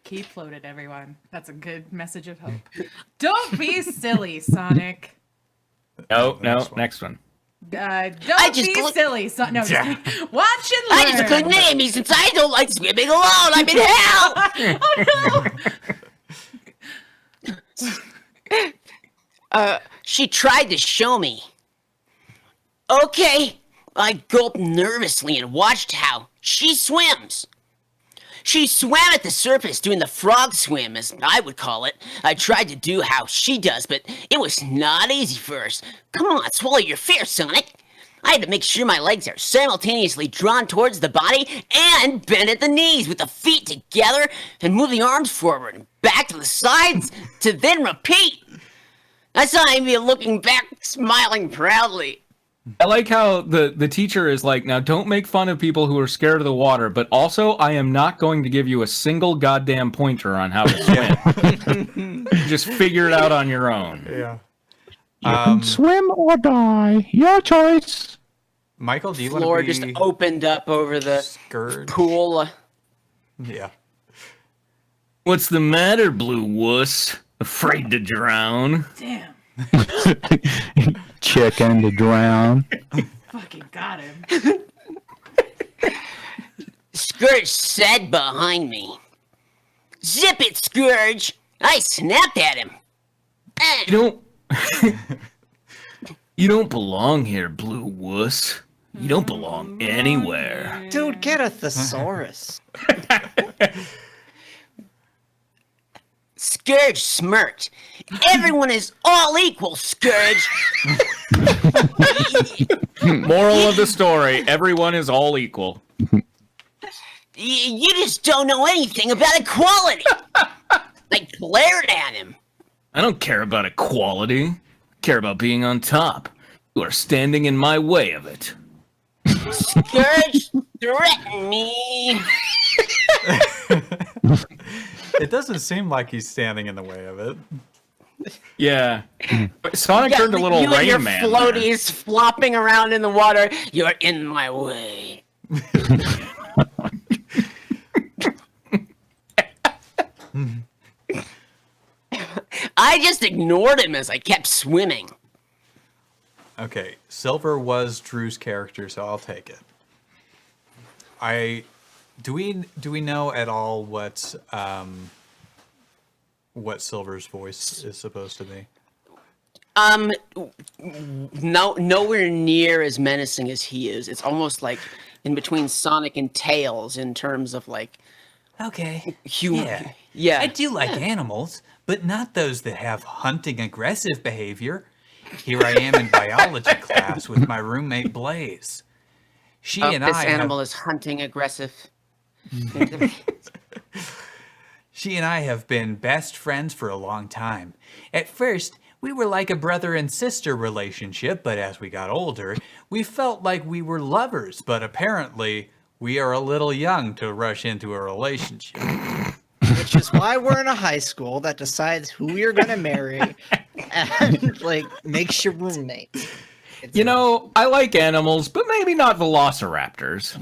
Keep floated, everyone. That's a good message of hope. Don't be silly, Sonic. No, next one. Don't just be gl- silly, Sonic. No, just kidding. Watch and I learn. just cling to Amy since I don't like swimming alone. I'm in hell. Oh She tried to show me. Okay, I gulped nervously and watched how she swims. She swam at the surface doing the frog swim, as I would call it. I tried to do how she does, but it was not easy first. Come on, swallow your fear, Sonic. I had to make sure my legs are simultaneously drawn towards the body and bent at the knees with the feet together and move the arms forward and back to the sides to then repeat. I saw Amy looking back, smiling proudly. I like how the teacher is like, now don't make fun of people who are scared of the water, but also I am not going to give you a single goddamn pointer on how to swim. Just figure it out on your own. Yeah. You can swim or die. Your choice. Michael, do you want Floor to be just opened up over the Scourge? pool. Yeah. What's the matter, blue wuss? Afraid to drown? Damn. Chicken to drown. Fucking got him. Scourge said behind me. Zip it, Scourge! I snapped at him. You don't belong here, blue wuss. You don't belong anywhere. Dude, get a thesaurus. Scourge smirked. Everyone is all equal, Scourge. Moral of the story, everyone is all equal. You just don't know anything about equality. I glared at him. I don't care about equality. I care about being on top. You are standing in my way of it. Scourge threatened me. It doesn't seem like he's standing in the way of it. Yeah. But Sonic turned a little you and your Rain Man. there. floaties flopping around in the water. You're in my way. I just ignored him as I kept swimming. Okay, Silver was Drew's character, so I'll take it. Do we know at all what Silver's voice is supposed to be? Nowhere near as menacing as he is. It's almost like in between Sonic and Tails in terms of like Okay. humor. Yeah. I do like animals, but not those that have hunting aggressive behavior. Here I am in biology class with my roommate Blaze. She and This I animal have, is hunting aggressive. she and I have been best friends for a long time. At first, we were like a brother and sister relationship, but as we got older, we felt like we were lovers, but apparently we are a little young to rush into a relationship. Which is why we're in a high school that decides who you're gonna marry and like makes your roommate. You know, I like animals, but maybe not velociraptors.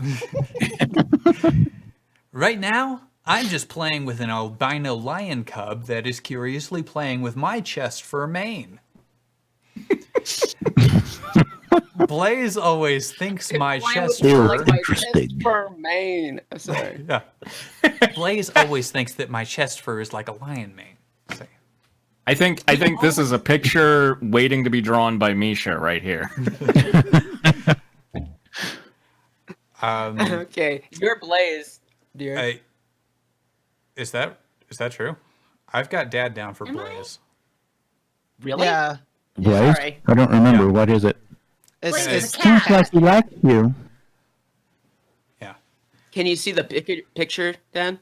Right now, I'm just playing with an albino lion cub that is curiously playing with my chest fur mane. Blaze always thinks my chest fur... Interesting. For Maine. Sorry. Yeah. Blaze always thinks that my chest fur is like a lion mane. So, I think this is a picture waiting to be drawn by Misha right here. Okay, you're Blaze, dear. is that true? I've got Dad down for Blaze. Really? Yeah. Blaze? Sorry. I don't remember. Yeah. What is it? Blaze It's- is a Seems cat. like he likes you. Yeah. Can you see the picture, Dan?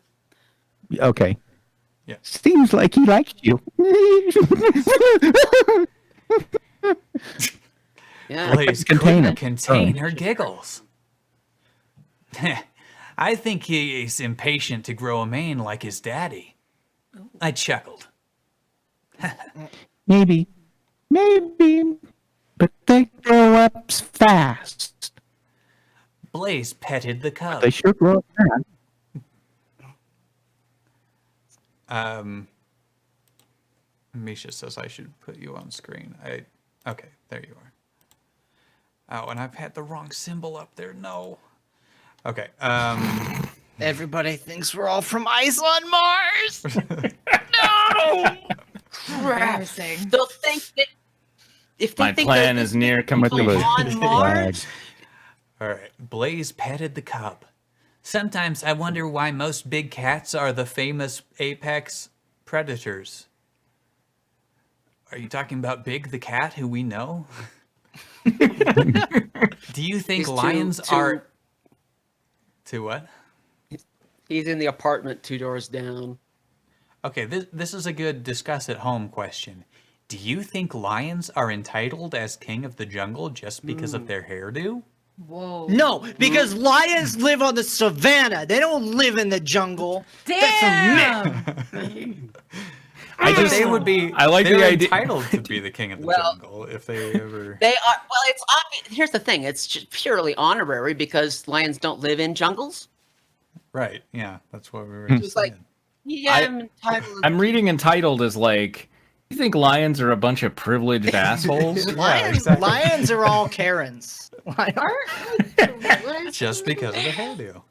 Okay. Yeah. Seems like he likes you. Yeah. Blaze Contain couldn't her. contain her giggles. I think he is impatient to grow a mane like his daddy. I chuckled. Maybe. But they grow up fast. Blaze petted the cub. They sure grow up fast. Misha says I should put you on screen. Okay, there you are. Oh, and I've had the wrong symbol up there. No. Okay. Everybody thinks we're all from ice on Mars. No. Embarrassing. They'll think that if they My think plan that is near people complete. on Mars. All right. Blaze petted the cub. Sometimes I wonder why most big cats are the famous apex predators. Are you talking about Big the cat, who we know? Do you think He's lions too- are... To what? He's in the apartment 2 doors down. Okay, this is a good discuss at home question. Do you think lions are entitled as king of the jungle just because of their hairdo? Whoa. No, because lions live on the savannah. They don't live in the jungle. Damn. They would be. I like they're the idea- entitled to be the king of the Well- jungle if they ever. They are. Well, it's obvious. Here's the thing. It's just purely honorary because lions don't live in jungles. Right. Yeah, that's what we were Hmm. just Just like- saying. Yeah, I'm entitled. I'm reading entitled as like, you think lions are a bunch of privileged assholes? Lions are all Karens. Just because of the hairdo.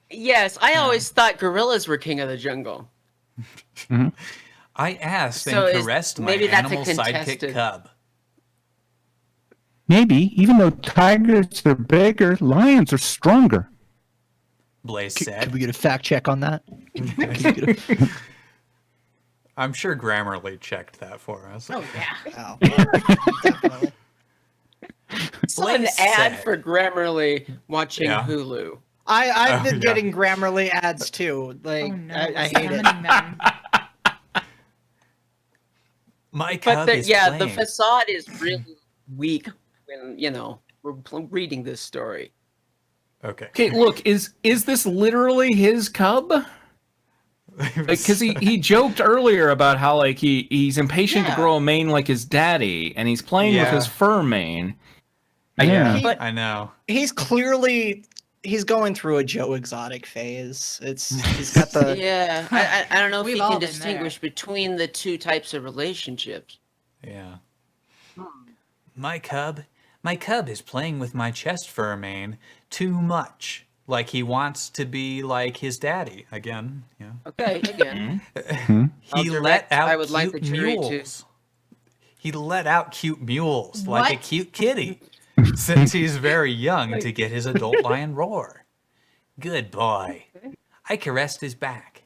Yes, I always thought gorillas were king of the jungle. I asked So and is- caressed my maybe that's a animal sidekick contested- cub. Maybe, even though tigers are bigger, lions are stronger. Blaze Could said. we get a fact check on that? I'm sure Grammarly checked that for us. Oh yeah. Oh, definitely. Saw an Blaze ad said- for Grammarly watching Yeah. Hulu. I've Oh, been yeah. getting Grammarly ads too. Like Oh no. I hate it. Summoning them. My cub But is the playing. facade is really weak when we're reading this story. Okay. Okay, look, is this literally his cub? Because he joked earlier about how like he's impatient to Yeah. grow a mane like his daddy, and he's playing with Yeah. his fur mane. Yeah, But- I know. He's clearly going through a Joe Exotic phase. He's got the Yeah, I don't know if We've you all can been distinguish between the two types of relationships. Yeah. My cub is playing with my chest fur mane too much. Like he wants to be like his daddy again. Yeah. Okay, again. He I'll let direct- out I would cute like the jury to- mules. He let out cute mules like a What? cute kitty since he's very young to get his adult lion roar. Good boy. I caressed his back.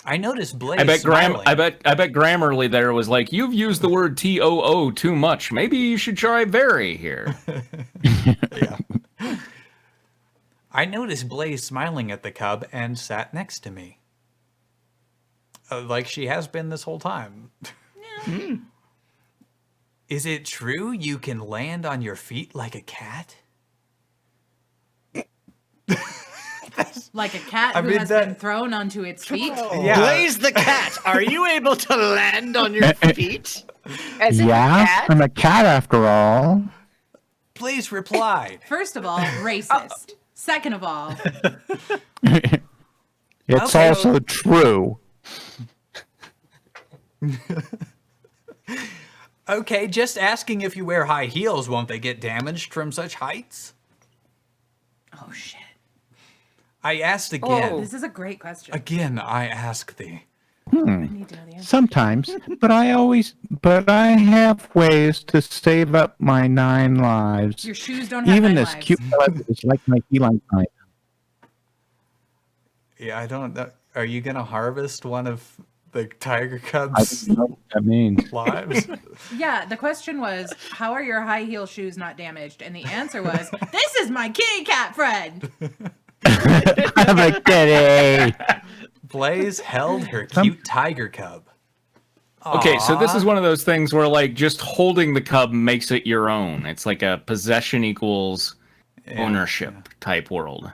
I noticed Blaze I bet smiling. I bet Grammarly there was like, you've used the word TOO too much. Maybe you should try very here. Yeah. I noticed Blaze smiling at the cub and sat next to me. Like she has been this whole time. Is it true you can land on your feet like a cat? Like a cat I who mean, has that- been thrown onto its feet. Yeah. Blaze the cat. Are you able to land on your feet? As in a Yeah, cat? I'm a cat after all. Please reply. First of all, racist. Second of all, It's Okay. also true. Okay, just asking if you wear high heels, won't they get damaged from such heights? oh shit. I asked again. Oh. This is a great question. Again, I ask thee. I need to know the answer. Sometimes, but I have ways to save up my 9 lives. Your shoes don't have Even 9 this lives. cute fellow is like my feline type. Yeah, I don't know. Are you gonna harvest one of the tiger I cubs' don't know what that means. lives? Yeah, the question was, how are your high heel shoes not damaged? And the answer was, this is my kitty cat friend. I'm a kitty. Blaze held her cute tiger cub. Okay, so this Aw. is one of those things where like just holding the cub makes it your own. It's like a possession equals ownership type world.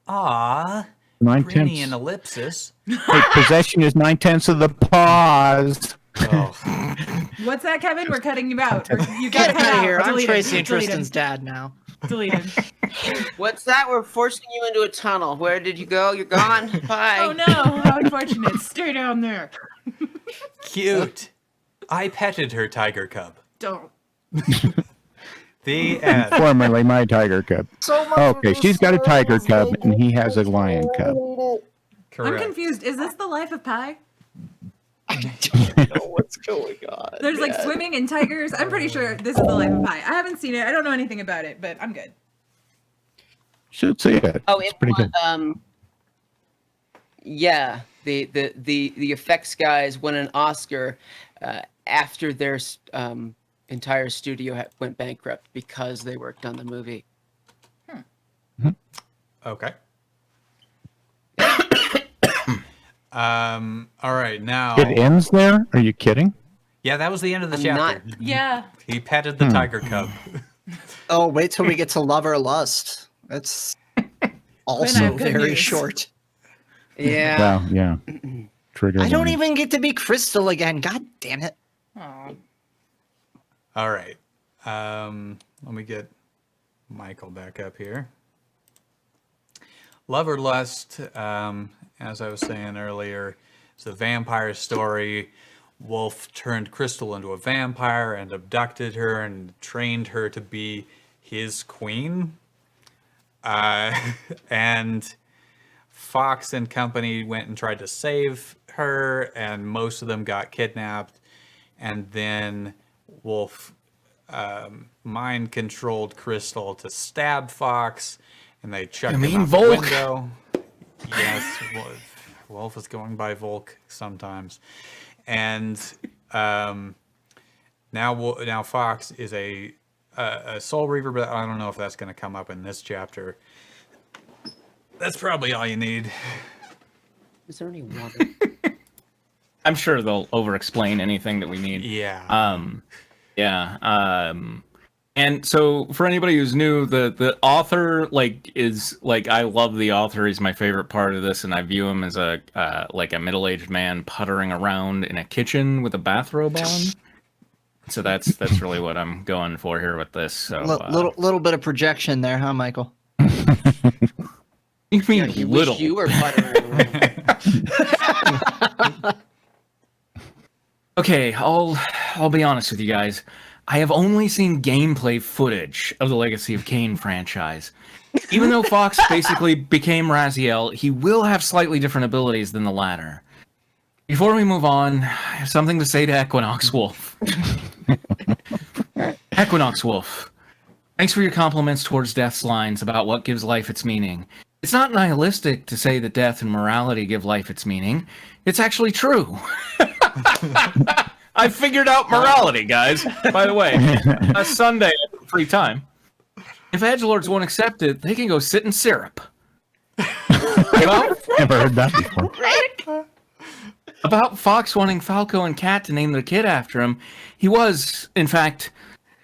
Aw, 9/10. Grinny and ellipsis. Hey, possession is 9/10 of the pause. Oh, What's that, Kevin? We're cutting you out. You Get got cut out of here. I'm Delete him. Tracy and Delete him. Tristan's dad now. Delete him. What's that? We're forcing you into a tunnel. Where did you go? You're gone. Bye. Oh no, how unfortunate. Stay down there. cute. I petted her tiger cub. Don't. The end. Formerly my tiger cub. Okay, she's got a tiger cub and he has a lion cub. I'm confused. Is this the life of Pi? know what's going on. There's like swimming and tigers. I'm pretty sure this is the life of Pi. I haven't seen it. I don't know anything about it, but I'm good. Should see it. Oh, It's it pretty was, good. yeah. The effects guys won an Oscar after their entire studio went bankrupt because they worked on the movie. Okay. All right, now. It ends there? Are you kidding? Yeah, that was the end of the I'm chapter. not- Yeah. He petted the tiger cub. Oh, wait till we get to Love or Lust. That's I also have good very news. short. Yeah. Well, yeah. Trigger I don't warning. even get to be Crystal again. God damn it. Aw. All right. Let me get Michael back up here. Love or Lust, as I was saying earlier, is a vampire story. Wolf turned Crystal into a vampire and abducted her and trained her to be his queen. And Fox and company went and tried to save her, and most of them got kidnapped. And then Wolf mind controlled Crystal to stab Fox, and they chucked him out the window. Yes, Wolf is going by Volk sometimes, and now Fox is a Soul Reaver, but I don't know if that's going to come up in this chapter. That's probably all you need. Is there any water? I'm sure they'll over-explain anything that we need. Yeah. And so for anybody who's new, the author is I love the author. He's my favorite part of this, and I view him as a middle-aged man puttering around in a kitchen with a bathrobe on. So that's really what I'm going for here with this. So Little bit of projection there, huh, Michael? you mean Yeah, you little? wish you were buttering around. Okay, I'll be honest with you guys. I have only seen gameplay footage of the Legacy of Kain franchise. Even though Fox basically became Raziel, he will have slightly different abilities than the latter. Before we move on, I have something to say to Equinox Wolf. Equinox Wolf, thanks for your compliments towards Death's lines about what gives life its meaning. It's not nihilistic to say that death and morality give life its meaning. It's actually true. I figured out morality, guys. By the way, Sunday, free time. If edgelords won't accept it, they can go sit in syrup. Never heard that before. About Fox wanting Falco and Cat to name their kid after him, he was, in fact,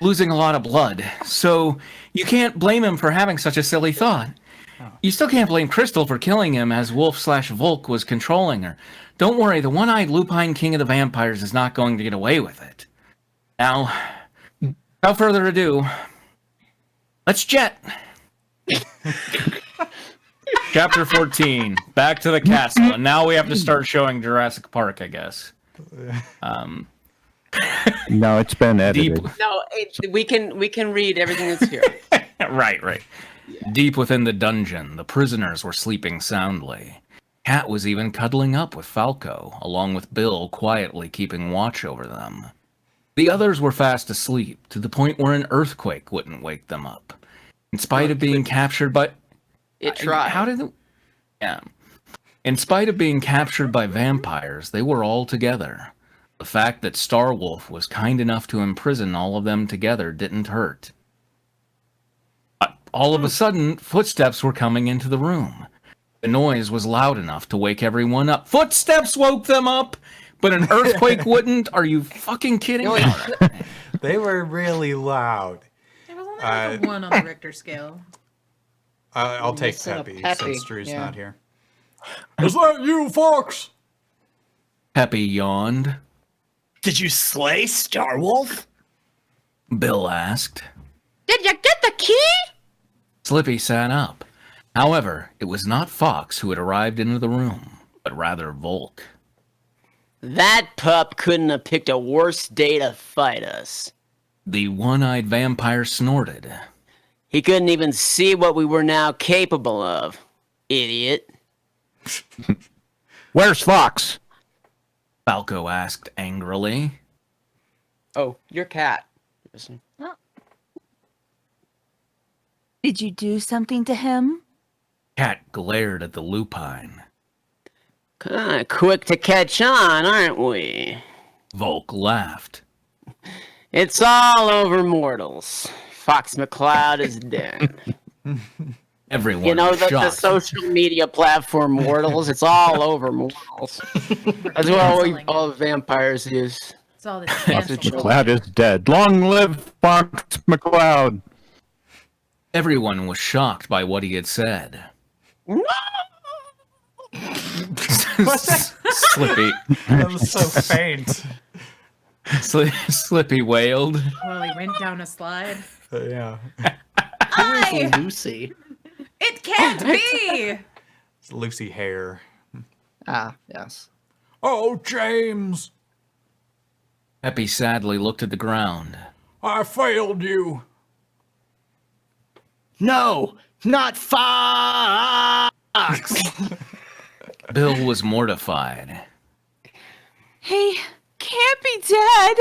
losing a lot of blood. So you can't blame him for having such a silly thought. You still can't blame Crystal for killing him as Wolf/Volk was controlling her. Don't worry, the one-eyed lupine king of the vampires is not going to get away with it. Now, without further ado, let's jet. Chapter 14, back to the castle, and now we have to start showing Jurassic Park, I guess. No, it's been edited. No, we can read everything that's here. Right. Yeah. Deep within the dungeon, the prisoners were sleeping soundly. Cat was even cuddling up with Falco, along with Bill quietly keeping watch over them. The others were fast asleep, to the point where an earthquake wouldn't wake them up. In spite of being captured by... It tried. How did it... Yeah. In spite of being captured by vampires, they were all together. The fact that Starwolf was kind enough to imprison all of them together didn't hurt. All of a sudden, footsteps were coming into the room. The noise was loud enough to wake everyone up. Footsteps woke them up, but an earthquake wouldn't? Are you fucking kidding me? They were really loud. There was only like a 1 on the Richter scale. I'll take missing a Peppy Peppy, since Drew's yeah. not here. Is that you, Fox? Peppy yawned. Did you slay Starwolf? Bill asked. Did you get the key? Slippy sat up. However, it was not Fox who had arrived into the room, but rather Volk. That pup couldn't have picked a worse day to fight us. The one-eyed vampire snorted. He couldn't even see what we were now capable of. Idiot. Where's Fox? Falco asked angrily. Oh, your cat. Did you do something to him? Cat glared at the lupine. Kinda quick to catch on, aren't we? Volk laughed. It's all over mortals. Fox McCloud is dead. Everyone You know, was the shocked. social media platform Mortals, it's all over Mortals. That's what all vampires use. It's all this Fox cancel. McCloud is dead. Long live Fox McCloud. Everyone was shocked by what he had said. Slippy. That was so faint. Slippy wailed. Well, he went down a slide. Yeah. Where's Lucy? It can't be! It's Lucy Hare. Ah, yes. Oh, James, Peppy sadly looked at the ground. I failed you. No, not Fox! Bill was mortified. He can't be dead.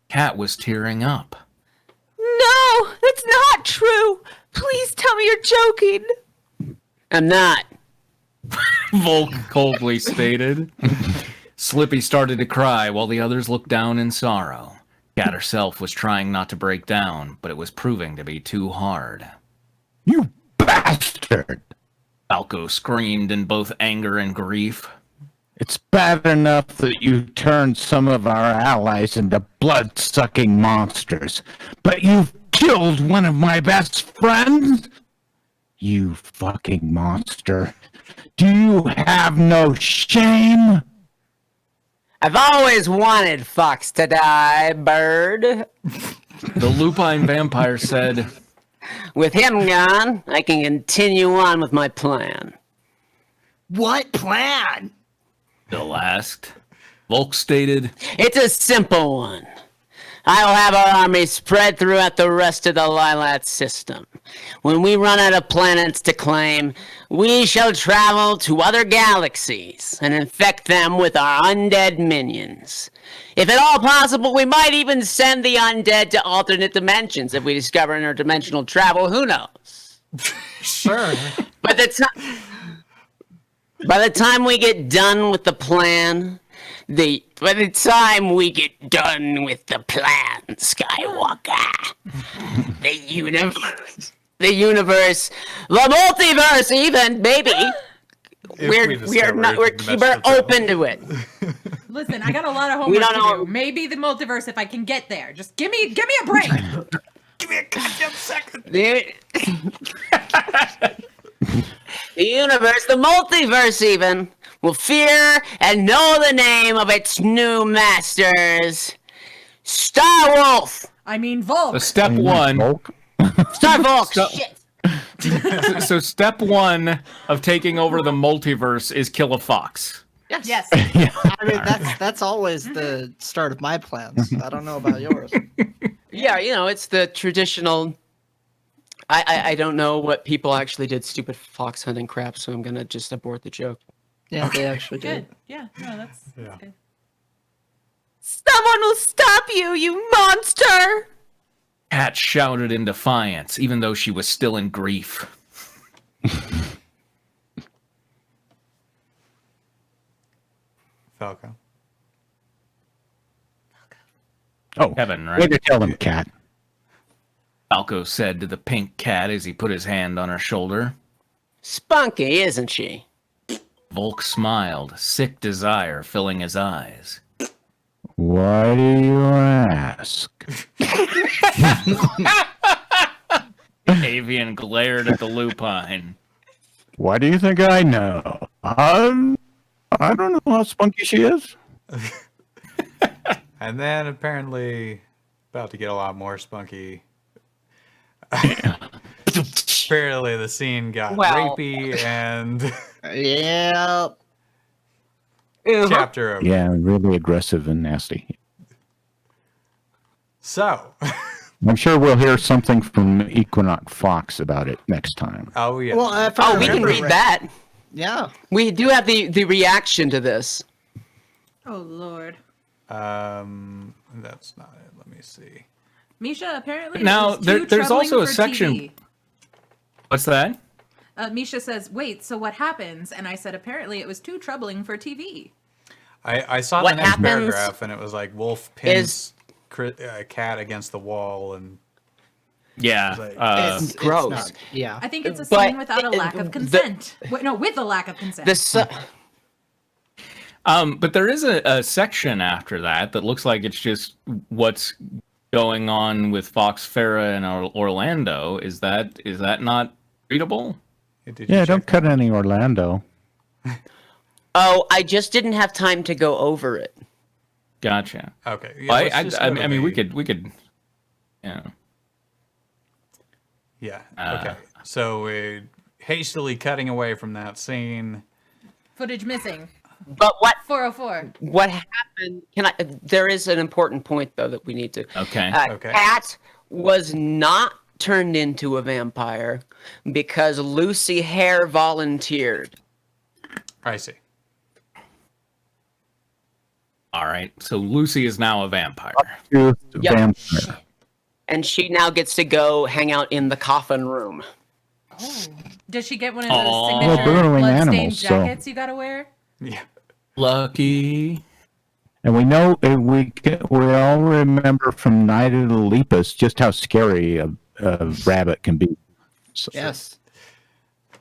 Cat was tearing up. No, that's not true. Please tell me you're joking. I'm not. Volk coldly stated. Slippy started to cry while the others looked down in sorrow. Cat herself was trying not to break down, but it was proving to be too hard. You bastard. Falco screamed in both anger and grief. It's bad enough that you turned some of our allies into blood-sucking monsters, but you've killed one of my best friends? You fucking monster. Do you have no shame? I've always wanted Fox to die, bird. The lupine vampire said, With him gone, I can continue on with my plan. What plan? Bill asked. Volk stated, It's a simple one. I'll have our army spread throughout the rest of the Lilat system. When we run out of planets to claim, we shall travel to other galaxies and infect them with our undead minions. If at all possible, we might even send the undead to alternate dimensions if we discover interdimensional travel. Who knows? Sure. By the time we get done with the plan, by the time we get done with the plan, Skywalker, the universe, the multiverse, even maybe. We're open to it. Listen, I got a lot of We homework don't to know- do. Maybe the multiverse if I can get there. Just give me a break. Give me a goddamn second. The universe, the multiverse even, will fear and know the name of its new masters. Starwolf! I mean, Volk. so step one. Volk? Starvolk! Shit! So step one of taking over the multiverse is kill a fox. Yes. I mean, that's always the start of my plans. I don't know about yours. Yeah, it's the traditional. I don't know what people actually did stupid fox hunting crap, so I'm gonna just abort the joke. Yeah, they actually Good. did. Yeah. No, that's good. Someone will stop you, you monster. Cat shouted in defiance, even though she was still in grief. Falco. Oh, Kevin, way right? to tell him, cat. Falco said to the pink cat as he put his hand on her shoulder. Spunky, isn't she? Volk smiled, sick desire filling his eyes. Why do you ask? Avian glared at the lupine. Why do you think I know? I don't know how spunky she is. And then apparently, about to get a lot more spunky. Apparently, the scene got Well. rapey and Yeah. chapter over. Yeah, really aggressive and nasty. So, I'm sure we'll hear something from Equinox Fox about it next time. oh yeah. Well, if I Oh, we can remember read right- that. Yeah. We do have the reaction to this. Oh Lord. That's not it. Let me see. Misha, apparently Now, it was too there's troubling also a for section- TV. What's that? Misha says, "Wait, so what happens?" And I said, "Apparently, it was too troubling for TV." I saw What the next happens paragraph and it was like Wolf pins cat against the wall and Yeah. Like- It's gross. not- yeah. I think it's a But scene without a lack of the- consent. Wait, no, with a lack of consent. But there is a section after that looks like it's just what's going on with Fox, Farah, and Orlando. Is that not readable? did you Yeah, check don't that? cut any Orlando. Oh, I just didn't have time to go over it. Gotcha. Okay. Yeah, Well, let's just go to I mean, we the- could. Yeah. Yeah. Okay. So we're hastily cutting away from that scene. Footage missing. But 404. what happened? There is an important point though that we need to. Okay. Okay. Cat was not turned into a vampire because Lucy Hare volunteered. I see. All right. So Lucy is now a vampire. Truth Yep. vampire. And she now gets to go hang out in the coffin room. Oh. Does she get one of Aw. those Well, signature burrowing bloodstained animals, so- jackets you gotta wear? Yeah. Lucky. And we know we all remember from Night of the Lepus just how scary a rabbit can be. So, Yes.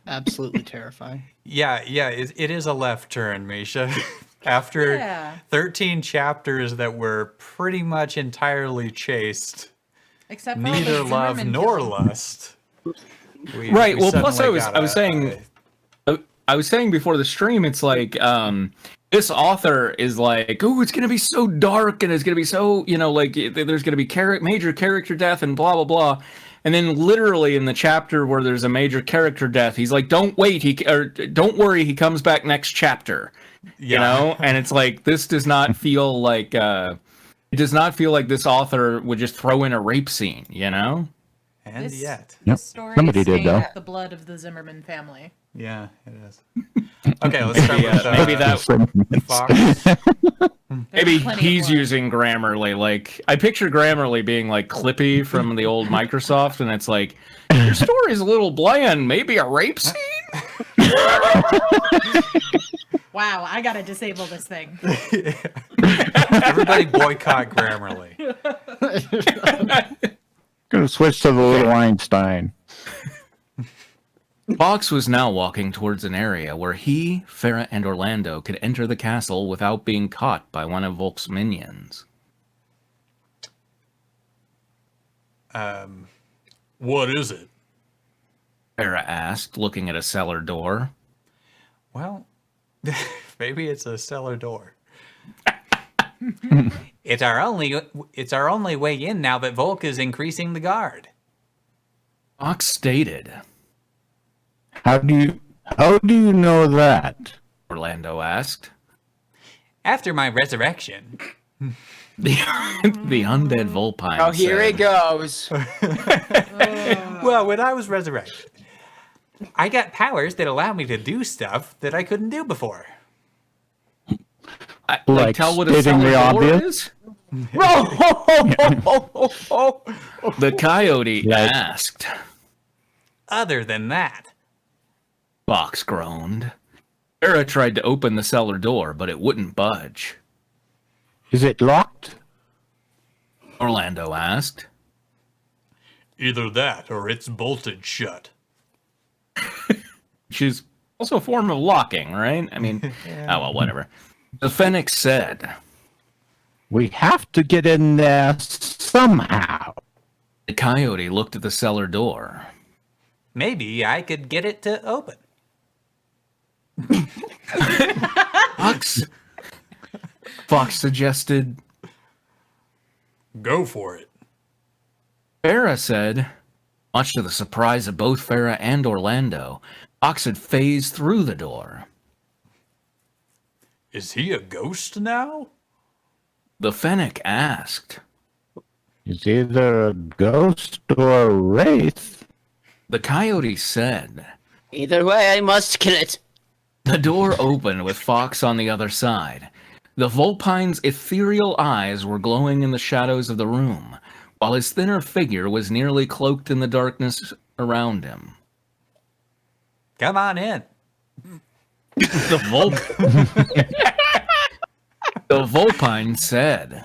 Absolutely terrifying. Yeah. It is a left turn, Misha. After Yeah. 13 chapters that were pretty much entirely chased, Except for all the neither love Zimmerman nor killing. lust. Right. Well, plus suddenly I got was saying. I was saying before the stream, it's like this author is like, oh, it's gonna be so dark and it's gonna be so, like there's gonna be major character death and blah blah blah, and then literally in the chapter where there's a major character death, he's like, don't worry, he comes back next chapter, and it's like this does not feel like it does not feel like this author would just throw in a rape scene, And This- yet. Yep. This story Somebody did, stained though. the blood of the Zimmerman family. Yeah, it is. Okay, let's start with maybe that Fox. Maybe There's plenty of he's blood. using Grammarly. Like, I picture Grammarly being like Clippy from the old Microsoft, and it's like, your story's a little bland. Maybe a rape scene? Wow, I gotta disable this thing. Everybody boycott Grammarly. Gonna switch to the little Einstein. Fox was now walking towards an area where he, Farah, and Orlando could enter the castle without being caught by one of Volk's minions. What is it? Farah asked, looking at a cellar door. Well, maybe it's a cellar door. It's our only way in now that Volk is increasing the guard. Fox stated. How do you know that? Orlando asked. After my resurrection. The undead Volpine Oh, here said, he goes. Well, when I was resurrected, I got powers that allow me to do stuff that I couldn't do before. Like, Like tell what a stating cellar the door obvious? is? The coyote Yes. asked. Other than that, Fox groaned. Farah tried to open the cellar door, but it wouldn't budge. Is it locked? Orlando asked. Either that or it's bolted shut. She's also a form of locking, right? I mean, oh well, whatever. The Phoenix said, We have to get in there somehow. the coyote looked at the cellar door. Maybe I could get it to open. Fox suggested. Go for it. Farah said, much to the surprise of both Farah and Orlando, Fox had phased through the door. Is he a ghost now? The Fennec asked. He's either a ghost or a wraith. The coyote said. Either way, I must kill it. The door opened with Fox on the other side. The Vulpine's ethereal eyes were glowing in the shadows of the room, while his thinner figure was nearly cloaked in the darkness around him. Come on in. The Vulpine said.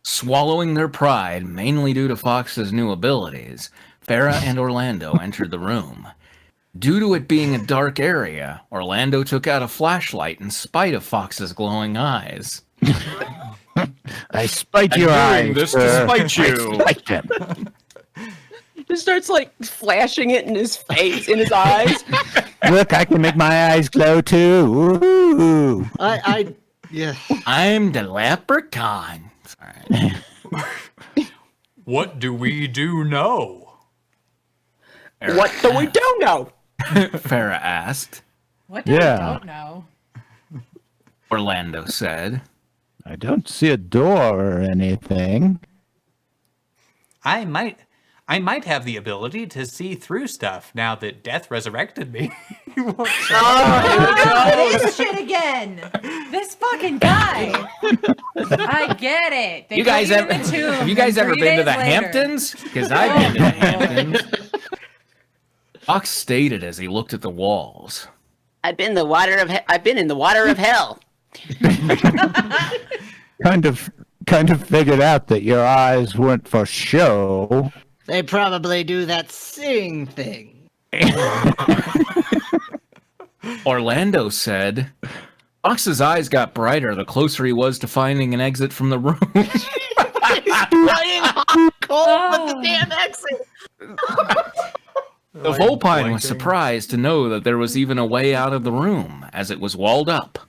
Swallowing their pride, mainly due to Fox's new abilities, Farah and Orlando entered the room. Due to it being a dark area, Orlando took out a flashlight in spite of Fox's glowing eyes. I spite your eyes. Doing this sir. to spite you. I spite them. Just starts like flashing it in his face, in his eyes. Look, I can make my eyes glow too. Ooh. Yeah. I'm the leprechaun. Sorry. What do we do know? What do we do know? Farah asked. What do Yeah. I don't know? Orlando said. I don't see a door or anything. I might have the ability to see through stuff now that death resurrected me. Oh, this shit again. This fucking guy. I get it. They You guys put ever, in the tomb, have you guys and ever 3 been to days the later- Hamptons? Because I've been to the Hamptons. Fox stated as he looked at the walls. I've been in the water of hell. Kind of figured out that your eyes weren't for show. They probably do that sing thing. Orlando said. Fox's eyes got brighter the closer he was to finding an exit from the room. Playing hot cold with the damn exit. The Vulpine was surprised to know that there was even a way out of the room, as it was walled up.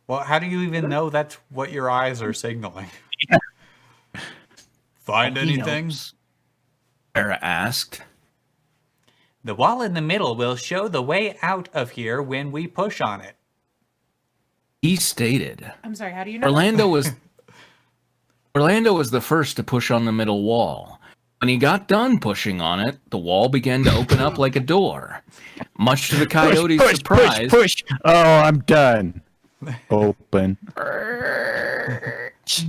Well, how do you even know that's what your eyes are signaling? Find anything? Farah asked. The wall in the middle will show the way out of here when we push on it. He stated. I'm sorry, how do you know? Orlando was the first to push on the middle wall. When he got done pushing on it, the wall began to open up like a door. Much to the coyote's surprise. Push. Oh, I'm done. Open.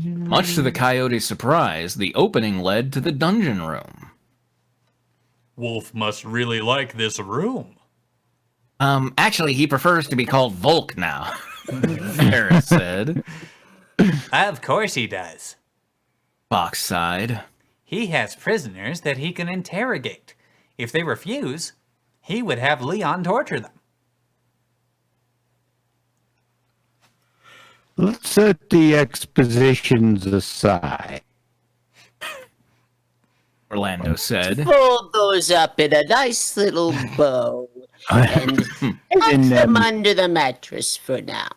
Much to the coyote's surprise, the opening led to the dungeon room. Wolf must really like this room. Actually, he prefers to be called Volk now, Farah said. Of course he does. Fox sighed. He has prisoners that he can interrogate. If they refuse, he would have Leon torture them. Let's set the expositions aside. Orlando said. Fold those up in a nice little bow and tuck them under the mattress for now.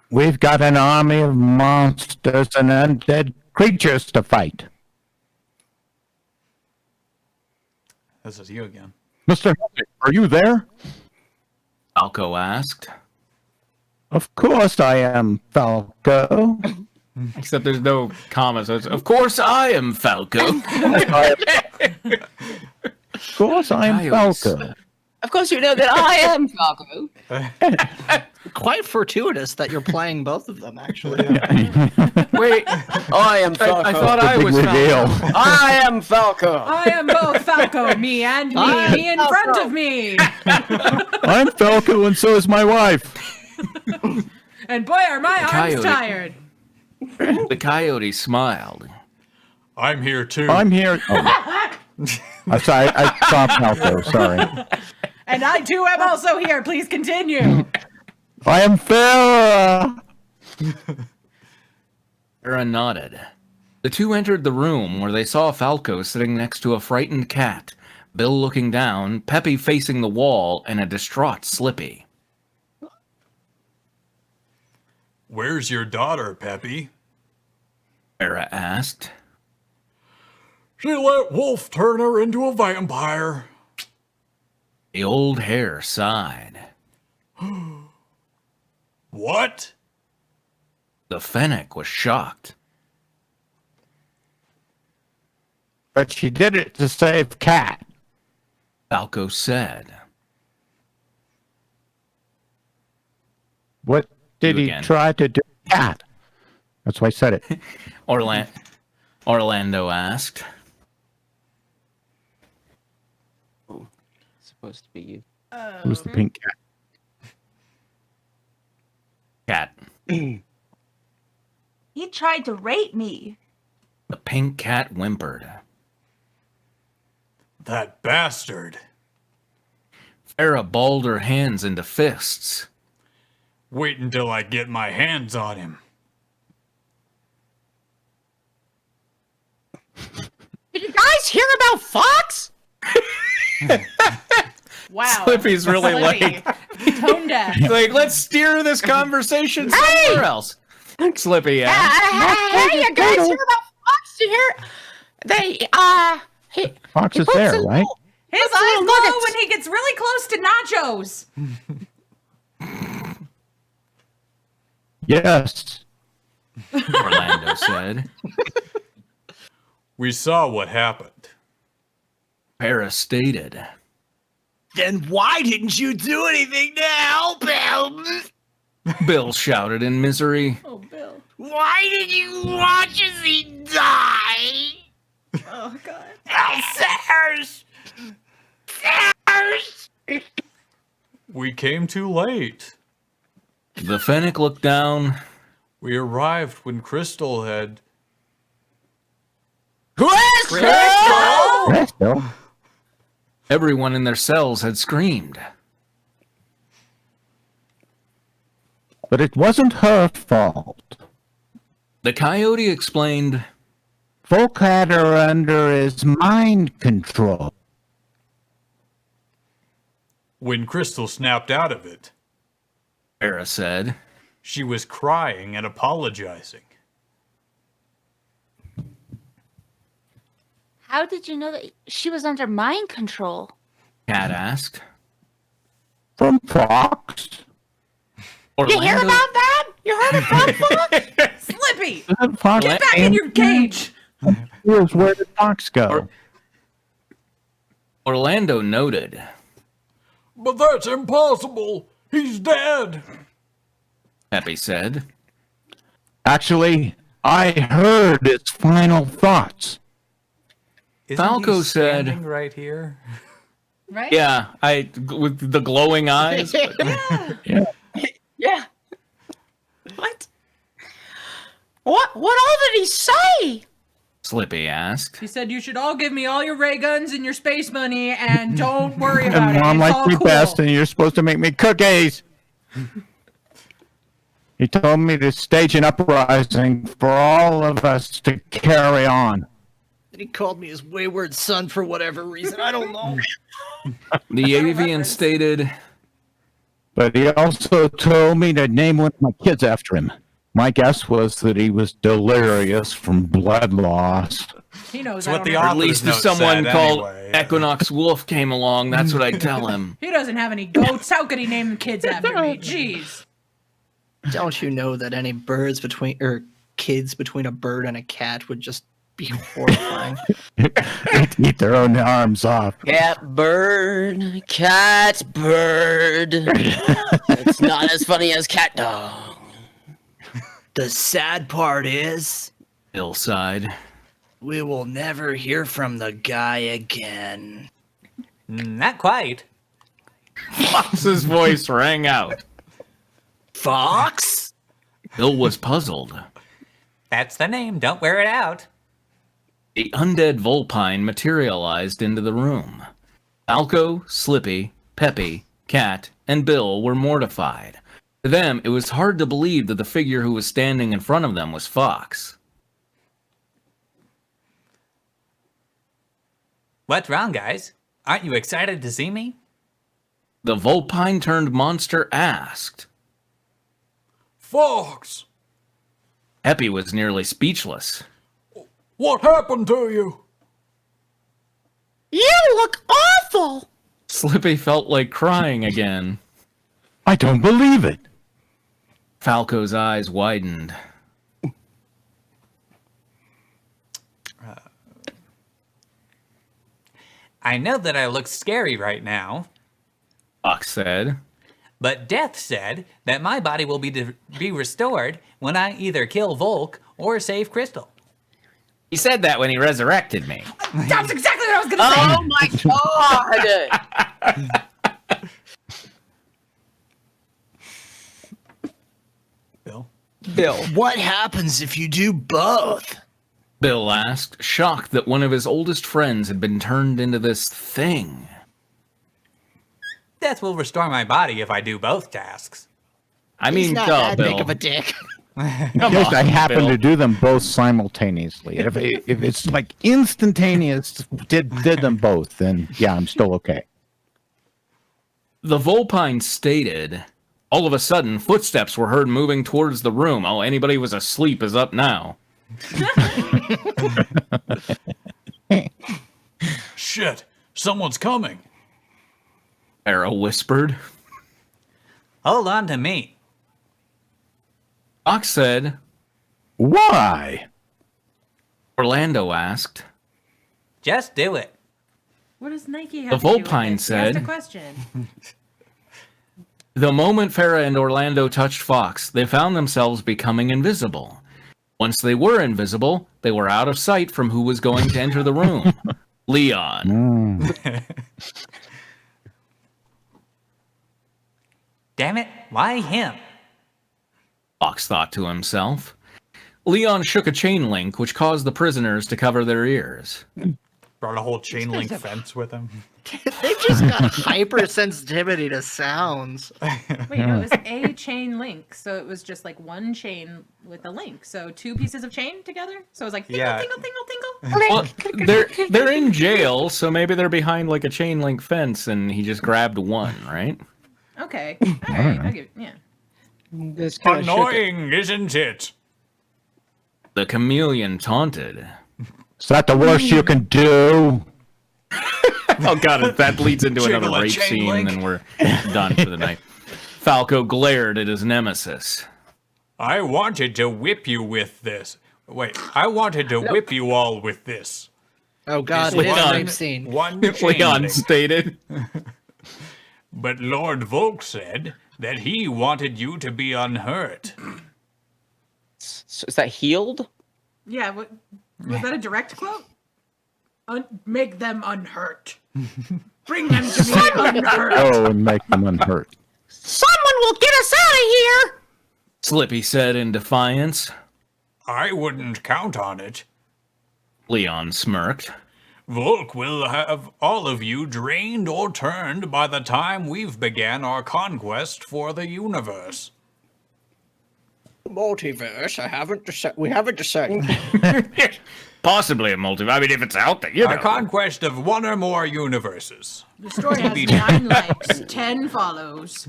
We've got an army of monsters and undead creatures to fight. This is you again. Mr. Helmet, are you there? Falco asked. Of course I am, Falco. Except there's no comma, so it's, of course I am Falco. Of course I am Coyotes. Falco. Of course you know that I am Falco. Quite fortuitous that you're playing both of them, actually. Wait, I am Falco. I thought I was reveal. Falco. I am Falco. I am both Falco, me and me in front of me. I'm Falco, and so is my wife. And boy, are my arms coyote. tired. The coyote smiled. I'm here too. I'm here. Oh. I'm sorry, I saw Falco. Sorry. And I too am also here. Please continue. I am Farah. Farah nodded. The two entered the room where they saw Falco sitting next to a frightened cat, Bill looking down, Peppy facing the wall, and a distraught Slippy. Where's your daughter, Peppy? Farah asked. She let Wolf turn her into a vampire. The old hare sighed. What? The Fennec was shocked. But she did it to save Cat. Falco said. What did You he again. try to do? Cat. That's why I said it. Orlando asked. Supposed to be you. Who's the pink cat? Cat. He tried to rape me. The pink cat whimpered. That bastard. Farah balled her hands into fists. Wait until I get my hands on him. Did you guys hear about Fox? Wow. Slippy's really Slippy. Tone deaf. Like, let's steer this conversation somewhere else. Slippy asked. Hey, you guys hear about Fox? You hear? Fox he is puts there, his right? little- His Those eyes little glow nuggets. when he gets really close to nachos. Yes. Orlando said. We saw what happened. Farah stated. Then why didn't you do anything to help him? Bill shouted in misery. Oh, Bill. Why did you watch as he die? Oh, God. Elsers! Elsers! We came too late. The Fennec looked down. We arrived when Crystal had... Crystal? Everyone in their cells had screamed. But it wasn't her fault. The coyote explained. Folk had her under his mind control. When Crystal snapped out of it, Farah said. she was crying and apologizing. How did you know that she was under mind control? Cat asked. From Fox. You hear about that? You heard about Fox? Slippy! Fox Get back in your cage! Here's where did Fox go? Orlando noted. But that's impossible. He's dead. Peppy said. Actually, I heard its final thoughts. Isn't Falco he said- standing right here? Right? Yeah, with the glowing eyes. Yeah. Yeah. What? What all did he say? Slippy asked. He said you should all give me all your ray guns and your space money and don't worry about And it. Mom It's likes all me cool. best, and you're supposed to make me cookies. He told me to stage an uprising for all of us to carry on. He called me his wayward son for whatever reason. I don't know. The avian stated. But he also told me to name one of my kids after him. My guess was that he was delirious from blood loss. He knows It's I what don't the know. Or at author's least if note someone said called anyway. Equinox Wolf came along, that's what I'd tell him. He doesn't have any goats. How could he name the kids after me? Jeez. Don't you know that any kids between a bird and a cat would just be horrifying? They'd eat their own arms off. Cat bird, cat bird. It's not as funny as cat dog. The sad part is, Bill sighed. We will never hear from the guy again. Not quite. Fox's voice rang out. Fox? Bill was puzzled. That's the name. Don't wear it out. The undead Vulpine materialized into the room. Falco, Slippy, Peppy, Cat, and Bill were mortified. To them, it was hard to believe that the figure who was standing in front of them was Fox. What's wrong, guys? Aren't you excited to see me? The Vulpine turned monster asked. Fox, Peppy was nearly speechless. what happened to you? You look awful. Slippy felt like crying again. I don't believe it. Falco's eyes widened. I know that I look scary right now, Fox said. but Death said that my body will be restored when I either kill Volk or save Crystal. He said that when he resurrected me. That's exactly what I was gonna say. Oh my god. Bill? What happens if you do both? Bill asked, shocked that one of his oldest friends had been turned into this thing. Death will restore my body if I do both tasks. I mean, He's not duh, that Bill. big of a dick. Yes, I happen Bill. to do them both simultaneously. If it's like instantaneous, did them both, then yeah, I'm still okay. The Vulpine stated, all of a sudden, footsteps were heard moving towards the room. Oh, anybody who was asleep is up now. Shit, someone's coming. Arrow whispered. Hold on to me. Fox said. Why? Orlando asked. Just do it. What does Nike have The to do with Vulpine this? He asked said- a question. The moment Farah and Orlando touched Fox, they found themselves becoming invisible. Once they were invisible, they were out of sight from who was going to enter the room. Leon. Damn it, why him? Fox thought to himself. Leon shook a chain link, which caused the prisoners to cover their ears. Brought a whole chain link fence with him. They've just got hypersensitivity to sounds. Wait, no, it was a chain link. So it was just like one chain with a link. So two pieces of chain together. So it was like tingle, Yeah. tingle, tingle, tingle. Well, they're in jail, so maybe they're behind like a chain link fence, and he just grabbed one, right? Okay. All right. I'll give, yeah. This kind of Annoying, isn't it? The chameleon taunted. Is that the worst you can do? Oh god, if that leads into Jiggle another a rape chain scene, link. then we're done for the night. Falco glared at his nemesis. I wanted to whip you with this. Wait, I wanted to whip you all with this. Oh god, It's it is a Leon. rape scene. One chain Leon link. stated. But Lord Volk said that he wanted you to be unhurt. So is that healed? Yeah. What, was that a direct quote? Make them unhurt. Bring them to me unhurt. Oh, and make them unhurt. Someone will get us out of here. Slippy said in defiance. I wouldn't count on it. Leon smirked. Volk will have all of you drained or turned by the time we've began our conquest for the universe. Multiverse, we haven't decided. Possibly a multiverse. I mean, if it's out there, you Our know. conquest of one or more universes. The story has 9 likes, 10 follows.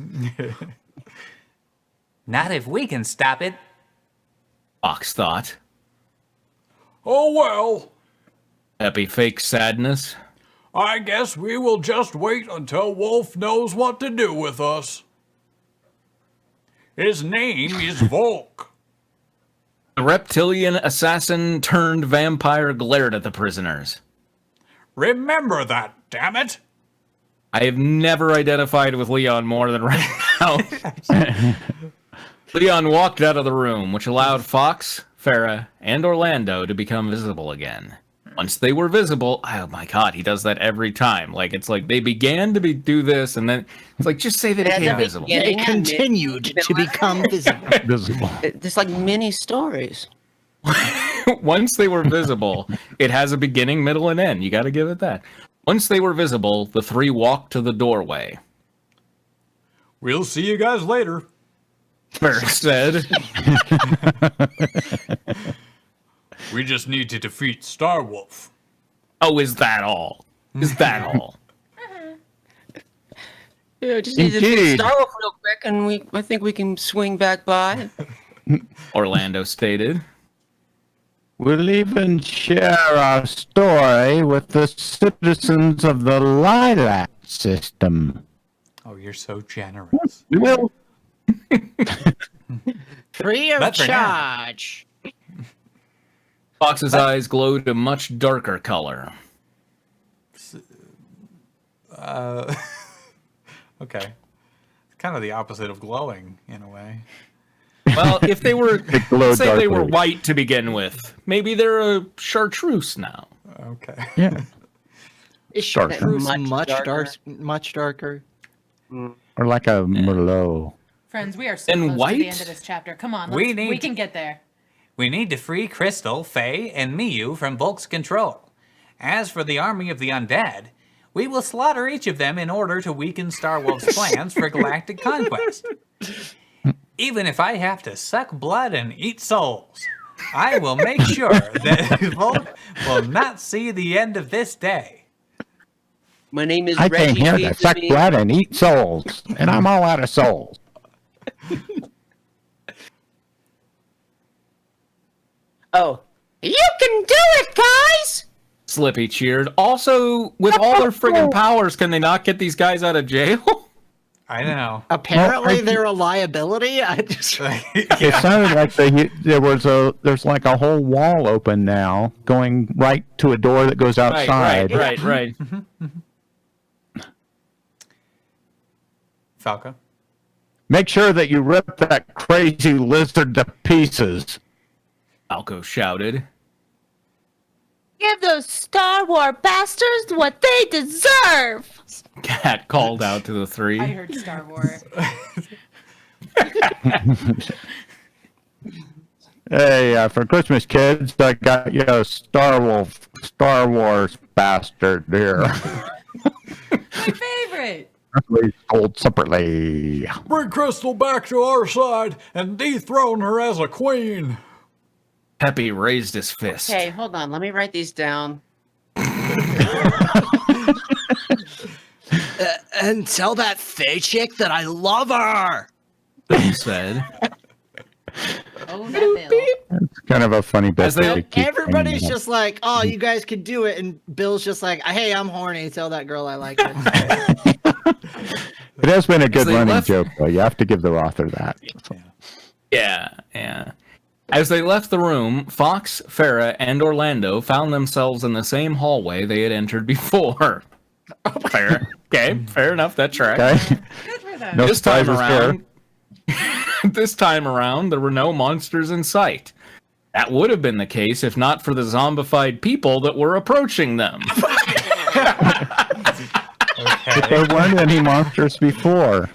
Not if we can stop it. Fox thought. Oh well, Peppy faked sadness. I guess we will just wait until Wolf knows what to do with us. His name is Volk. The reptilian assassin turned vampire glared at the prisoners. Remember that, damn it! I have never identified with Leon more than right now. Leon walked out of the room, which allowed Fox, Farah, and Orlando to become visible again. Once they were visible, oh my god, he does that every time. Like, it's like they began to do this, and then it's like, just say they became visible. They continued to become visible. Visible. Just like mini stories. Once they were visible, it has a beginning, middle, and end. You got to give it that. Once they were visible, the three walked to the doorway. We'll see you guys later. Farah said. We just need to defeat Starwolf. Oh, is that all? Is that all? Yeah, just need to Indeed. start off real quick, and I think we can swing back by. Orlando stated. We'll even share our story with the citizens of the Lilac system. Oh, you're so generous. We will. Free of But for now. charge. Fox's eyes glowed a much darker color. Okay. It's kind of the opposite of glowing, in a way. Well, if they were, glowed say they were darkly. white to begin with, maybe they're a chartreuse now. Okay. Yeah. Is Darker. chartreuse Much darker. much darker? Or like a Merlot. Friends, we are so And close to white? the end of this chapter. Come on, We we need- can get there. We need to free Crystal, Faye, and Miyu from Volk's control. As for the army of the undead, we will slaughter each of them in order to weaken Starwolf's plans for galactic conquest. Even if I have to suck blood and eat souls, I will make sure that Volk will not see the end of this day. My name is I Reggie. came here to Pizza suck Meat. blood and eat souls, and I'm all out of souls. Oh, you can do it, guys! Slippy cheered. Also, with all their friggin' powers, can they not get these guys out of jail? I don't know. Apparently, Well, they're a liability. I just It sounded like there's like a whole wall open now, going right to a door that goes outside. Right. Falco? Make sure that you rip that crazy lizard to pieces. Falco shouted. Give those Star Wars bastards what they deserve. Cat called out to the three. I heard Star Wars. Hey, for Christmas, kids, I got you a Star Wars bastard here. My favorite. Sold separately. Bring Crystal back to our side and dethrone her as a queen. Peppy raised his fist. Okay, hold on. Let me write these down. And tell that Faye chick that I love her. He said. Oh, that Bill. It's kind of a funny bit. As they- that they keep everybody's bringing up. just like, "Oh, you guys can do it," and Bill's just like, "Hey, I'm horny. Tell that girl I like her." It has been a good they running left- joke, though. You have to give the author that. Yeah. As they left the room, Fox, Farah, and Orlando found themselves in the same hallway they had entered before. Fair. Okay, fair enough. That tracks. Okay. Good for them. No This time surprises here. around, this time around, there were no monsters in sight. That would have been the case if not for the zombified people that were approaching them. But there weren't any monsters before.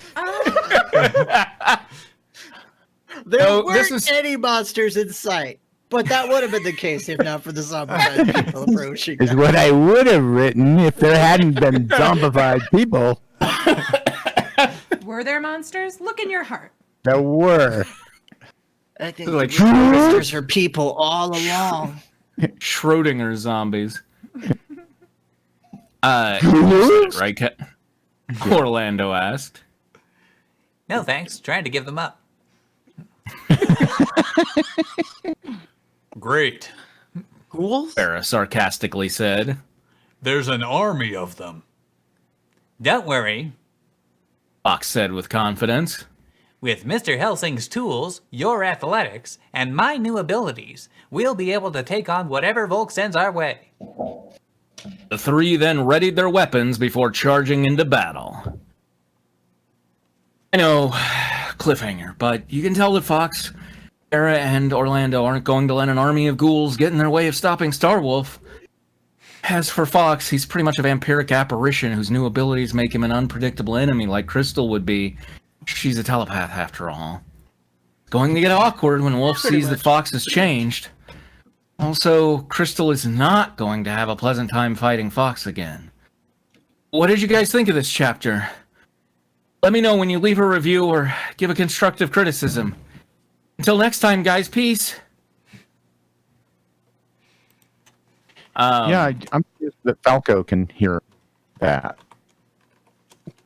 There No, weren't this is- any monsters in sight, but that would have been the case if not for the zombified people approaching. Is what I would have written if there hadn't been zombified people. Were there monsters? Look in your heart. There were. I think Like- the monsters are people all along. Schrodinger zombies. Right, Cat? Orlando asked. No thanks, trying to give them up. Great. Ghouls? Farah sarcastically said. There's an army of them. Don't worry. Fox said with confidence. With Mr. Helsing's tools, your athletics, and my new abilities, we'll be able to take on whatever Volk sends our way. The three then readied their weapons before charging into battle. I know, cliffhanger, but you can tell that Fox Era and Orlando aren't going to let an army of ghouls get in their way of stopping Starwolf. As for Fox, he's pretty much a vampiric apparition whose new abilities make him an unpredictable enemy like Crystal would be. She's a telepath after all. Going to get awkward when Wolf sees that Fox has changed. Also, Crystal is not going to have a pleasant time fighting Fox again. What did you guys think of this chapter? Let me know when you leave a review or give a constructive criticism. Until next time, guys, peace. Yeah, I'm curious that Falco can hear that.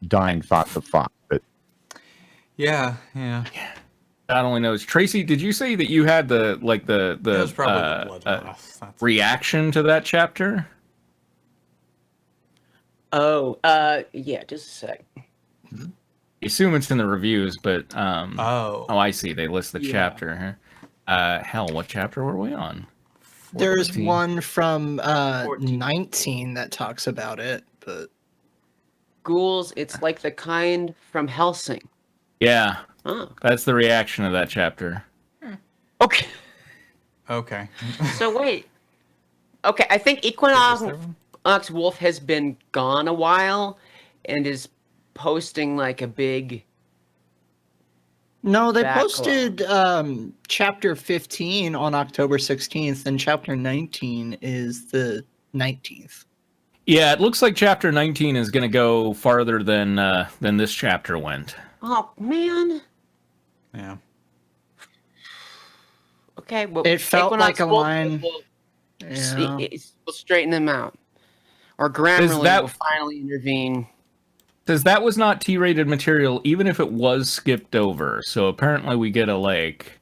Dying thoughts of Fox, but Yeah. God only knows. Tracy, did you say that you had the That was probably the blood moth. That's- reaction to that chapter? Oh, yeah, just a sec. I assume it's in the reviews, but Oh. I see. They list the Yeah. chapter. Hell, what chapter were we on? There's 14. one from 14. 19 that talks about it, but Ghouls, it's like the kind from Helsing. Yeah, Oh, that's the reaction of that chapter. okay. Okay. So wait. Okay, I think Is Equinox there one? Wolf has been gone a while and is posting like a big. no, they Backlog. posted chapter 15 on October 16th, and chapter 19 is the 19th. Yeah, it looks like chapter 19 is going to go farther than this chapter went. Oh man. Yeah. Okay, well, It felt Equinox like a Wolf line. will Yeah. we'll straighten them out, or Grammarly that- will finally intervene. Says that was not T-rated material, even if it was skipped over. So apparently we get a, like,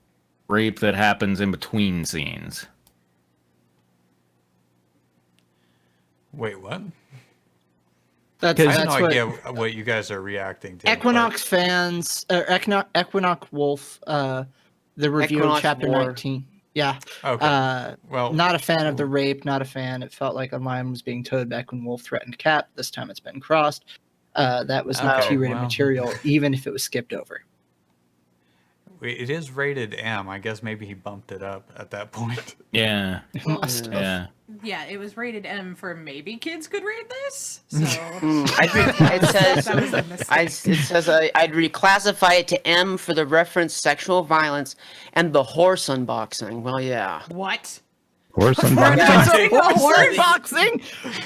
rape that happens in between scenes. Wait, what? That's, I that's have no what idea what you guys are reacting to. Equinox fans, Equinox Wolf, the review Equinox of chapter War. 19. Yeah. but- Okay. Well, Not a fan of the rape, not a fan. It felt like a line was being towed back when Wolf threatened Cap. This time it's been crossed. That was not Okay, T-rated well. material, even if it was skipped over. it is rated M. I guess maybe he bumped it up at that point. Yeah, Must have. yeah. Yeah, it was rated M for maybe kids could read this. So It says that was a mistake. I'd reclassify it to M for the reference sexual violence and the horse unboxing. Well, yeah. What? horse and Unboxing a horse? Boxing?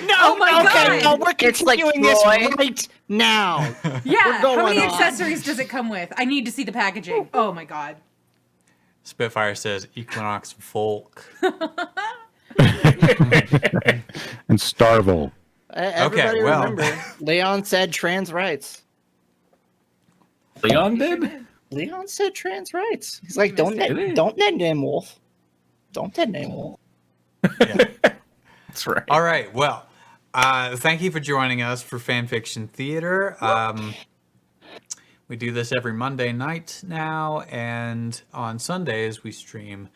No, Oh my okay, God. no, we're It's like continuing this Troy. right now. Yeah. going How many on. accessories does it come with? I need to see the packaging. Oh my god. Spitfire says Equinox Volk. and Starville. Everybody well. remember, Leon said trans rights. Leon did? Leon said trans rights. He's like, Did he? don't dead name Wolf. Don't dead name Wolf. Yeah. That's right. All right. Well, thank you for joining us for Fanfiction Theater. We do this every Monday night now, and on Sundays we stream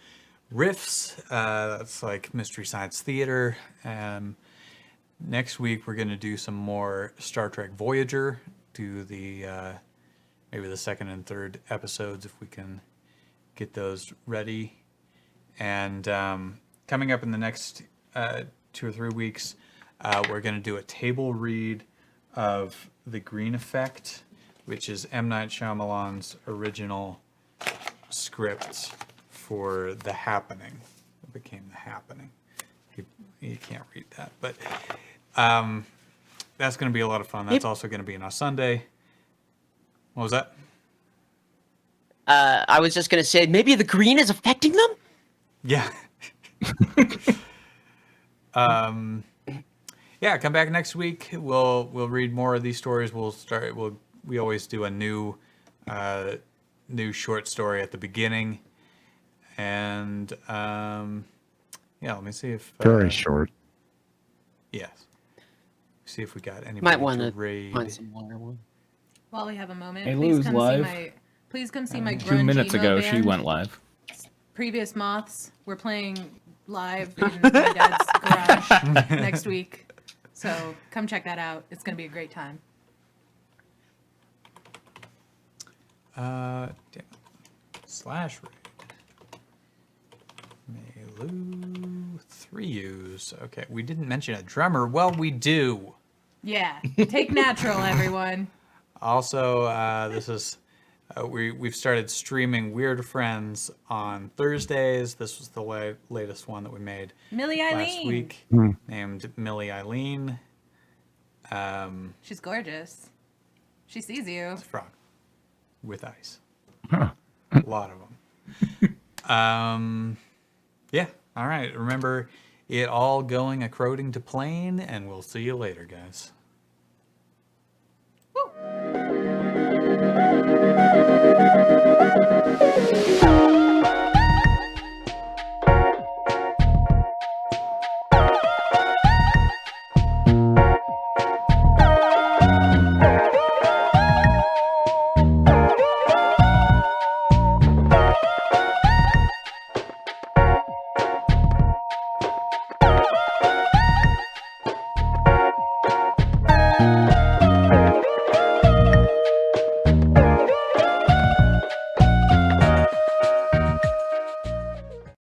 Riffs. That's like Mystery Science Theater. Next week we're going to do some more Star Trek Voyager. Do the maybe the second and third episodes if we can get those ready. And coming up in the next 2 or 3 weeks, we're going to do a table read of The Green Effect, which is M. Night Shyamalan's original script for The Happening. It became The Happening. You can't read that, but that's going to be a lot of fun. That's also going to be on a Sunday. What was that? I was just gonna say maybe the green is affecting them. Yeah. Yeah, come back next week. We'll read more of these stories. We always do a new short story at the beginning. And yeah, let me see if Very short. yes. See if we got any Might want to raid. find some longer one. While we have a moment, Hey, please Lou's come live. see my please come see my grunge 2 minutes emo ago, she band. went live. Previous Moths. We're playing live in my dad's garage next week. So come check that out. It's gonna be a great time. Damn. Slash raid. Melu, 3 U's. Okay, we didn't mention a drummer. Well, we do. Yeah. Take natural, everyone. Also, this is we've started streaming Weird Friends on Thursdays. This was the latest one that we made Millie last Eileen. week, named Millie Eileen. She's gorgeous. She sees you. Frog with ice. A lot of them. Yeah. All right. Remember, it all going according to plan, and we'll see you later, guys. Woo.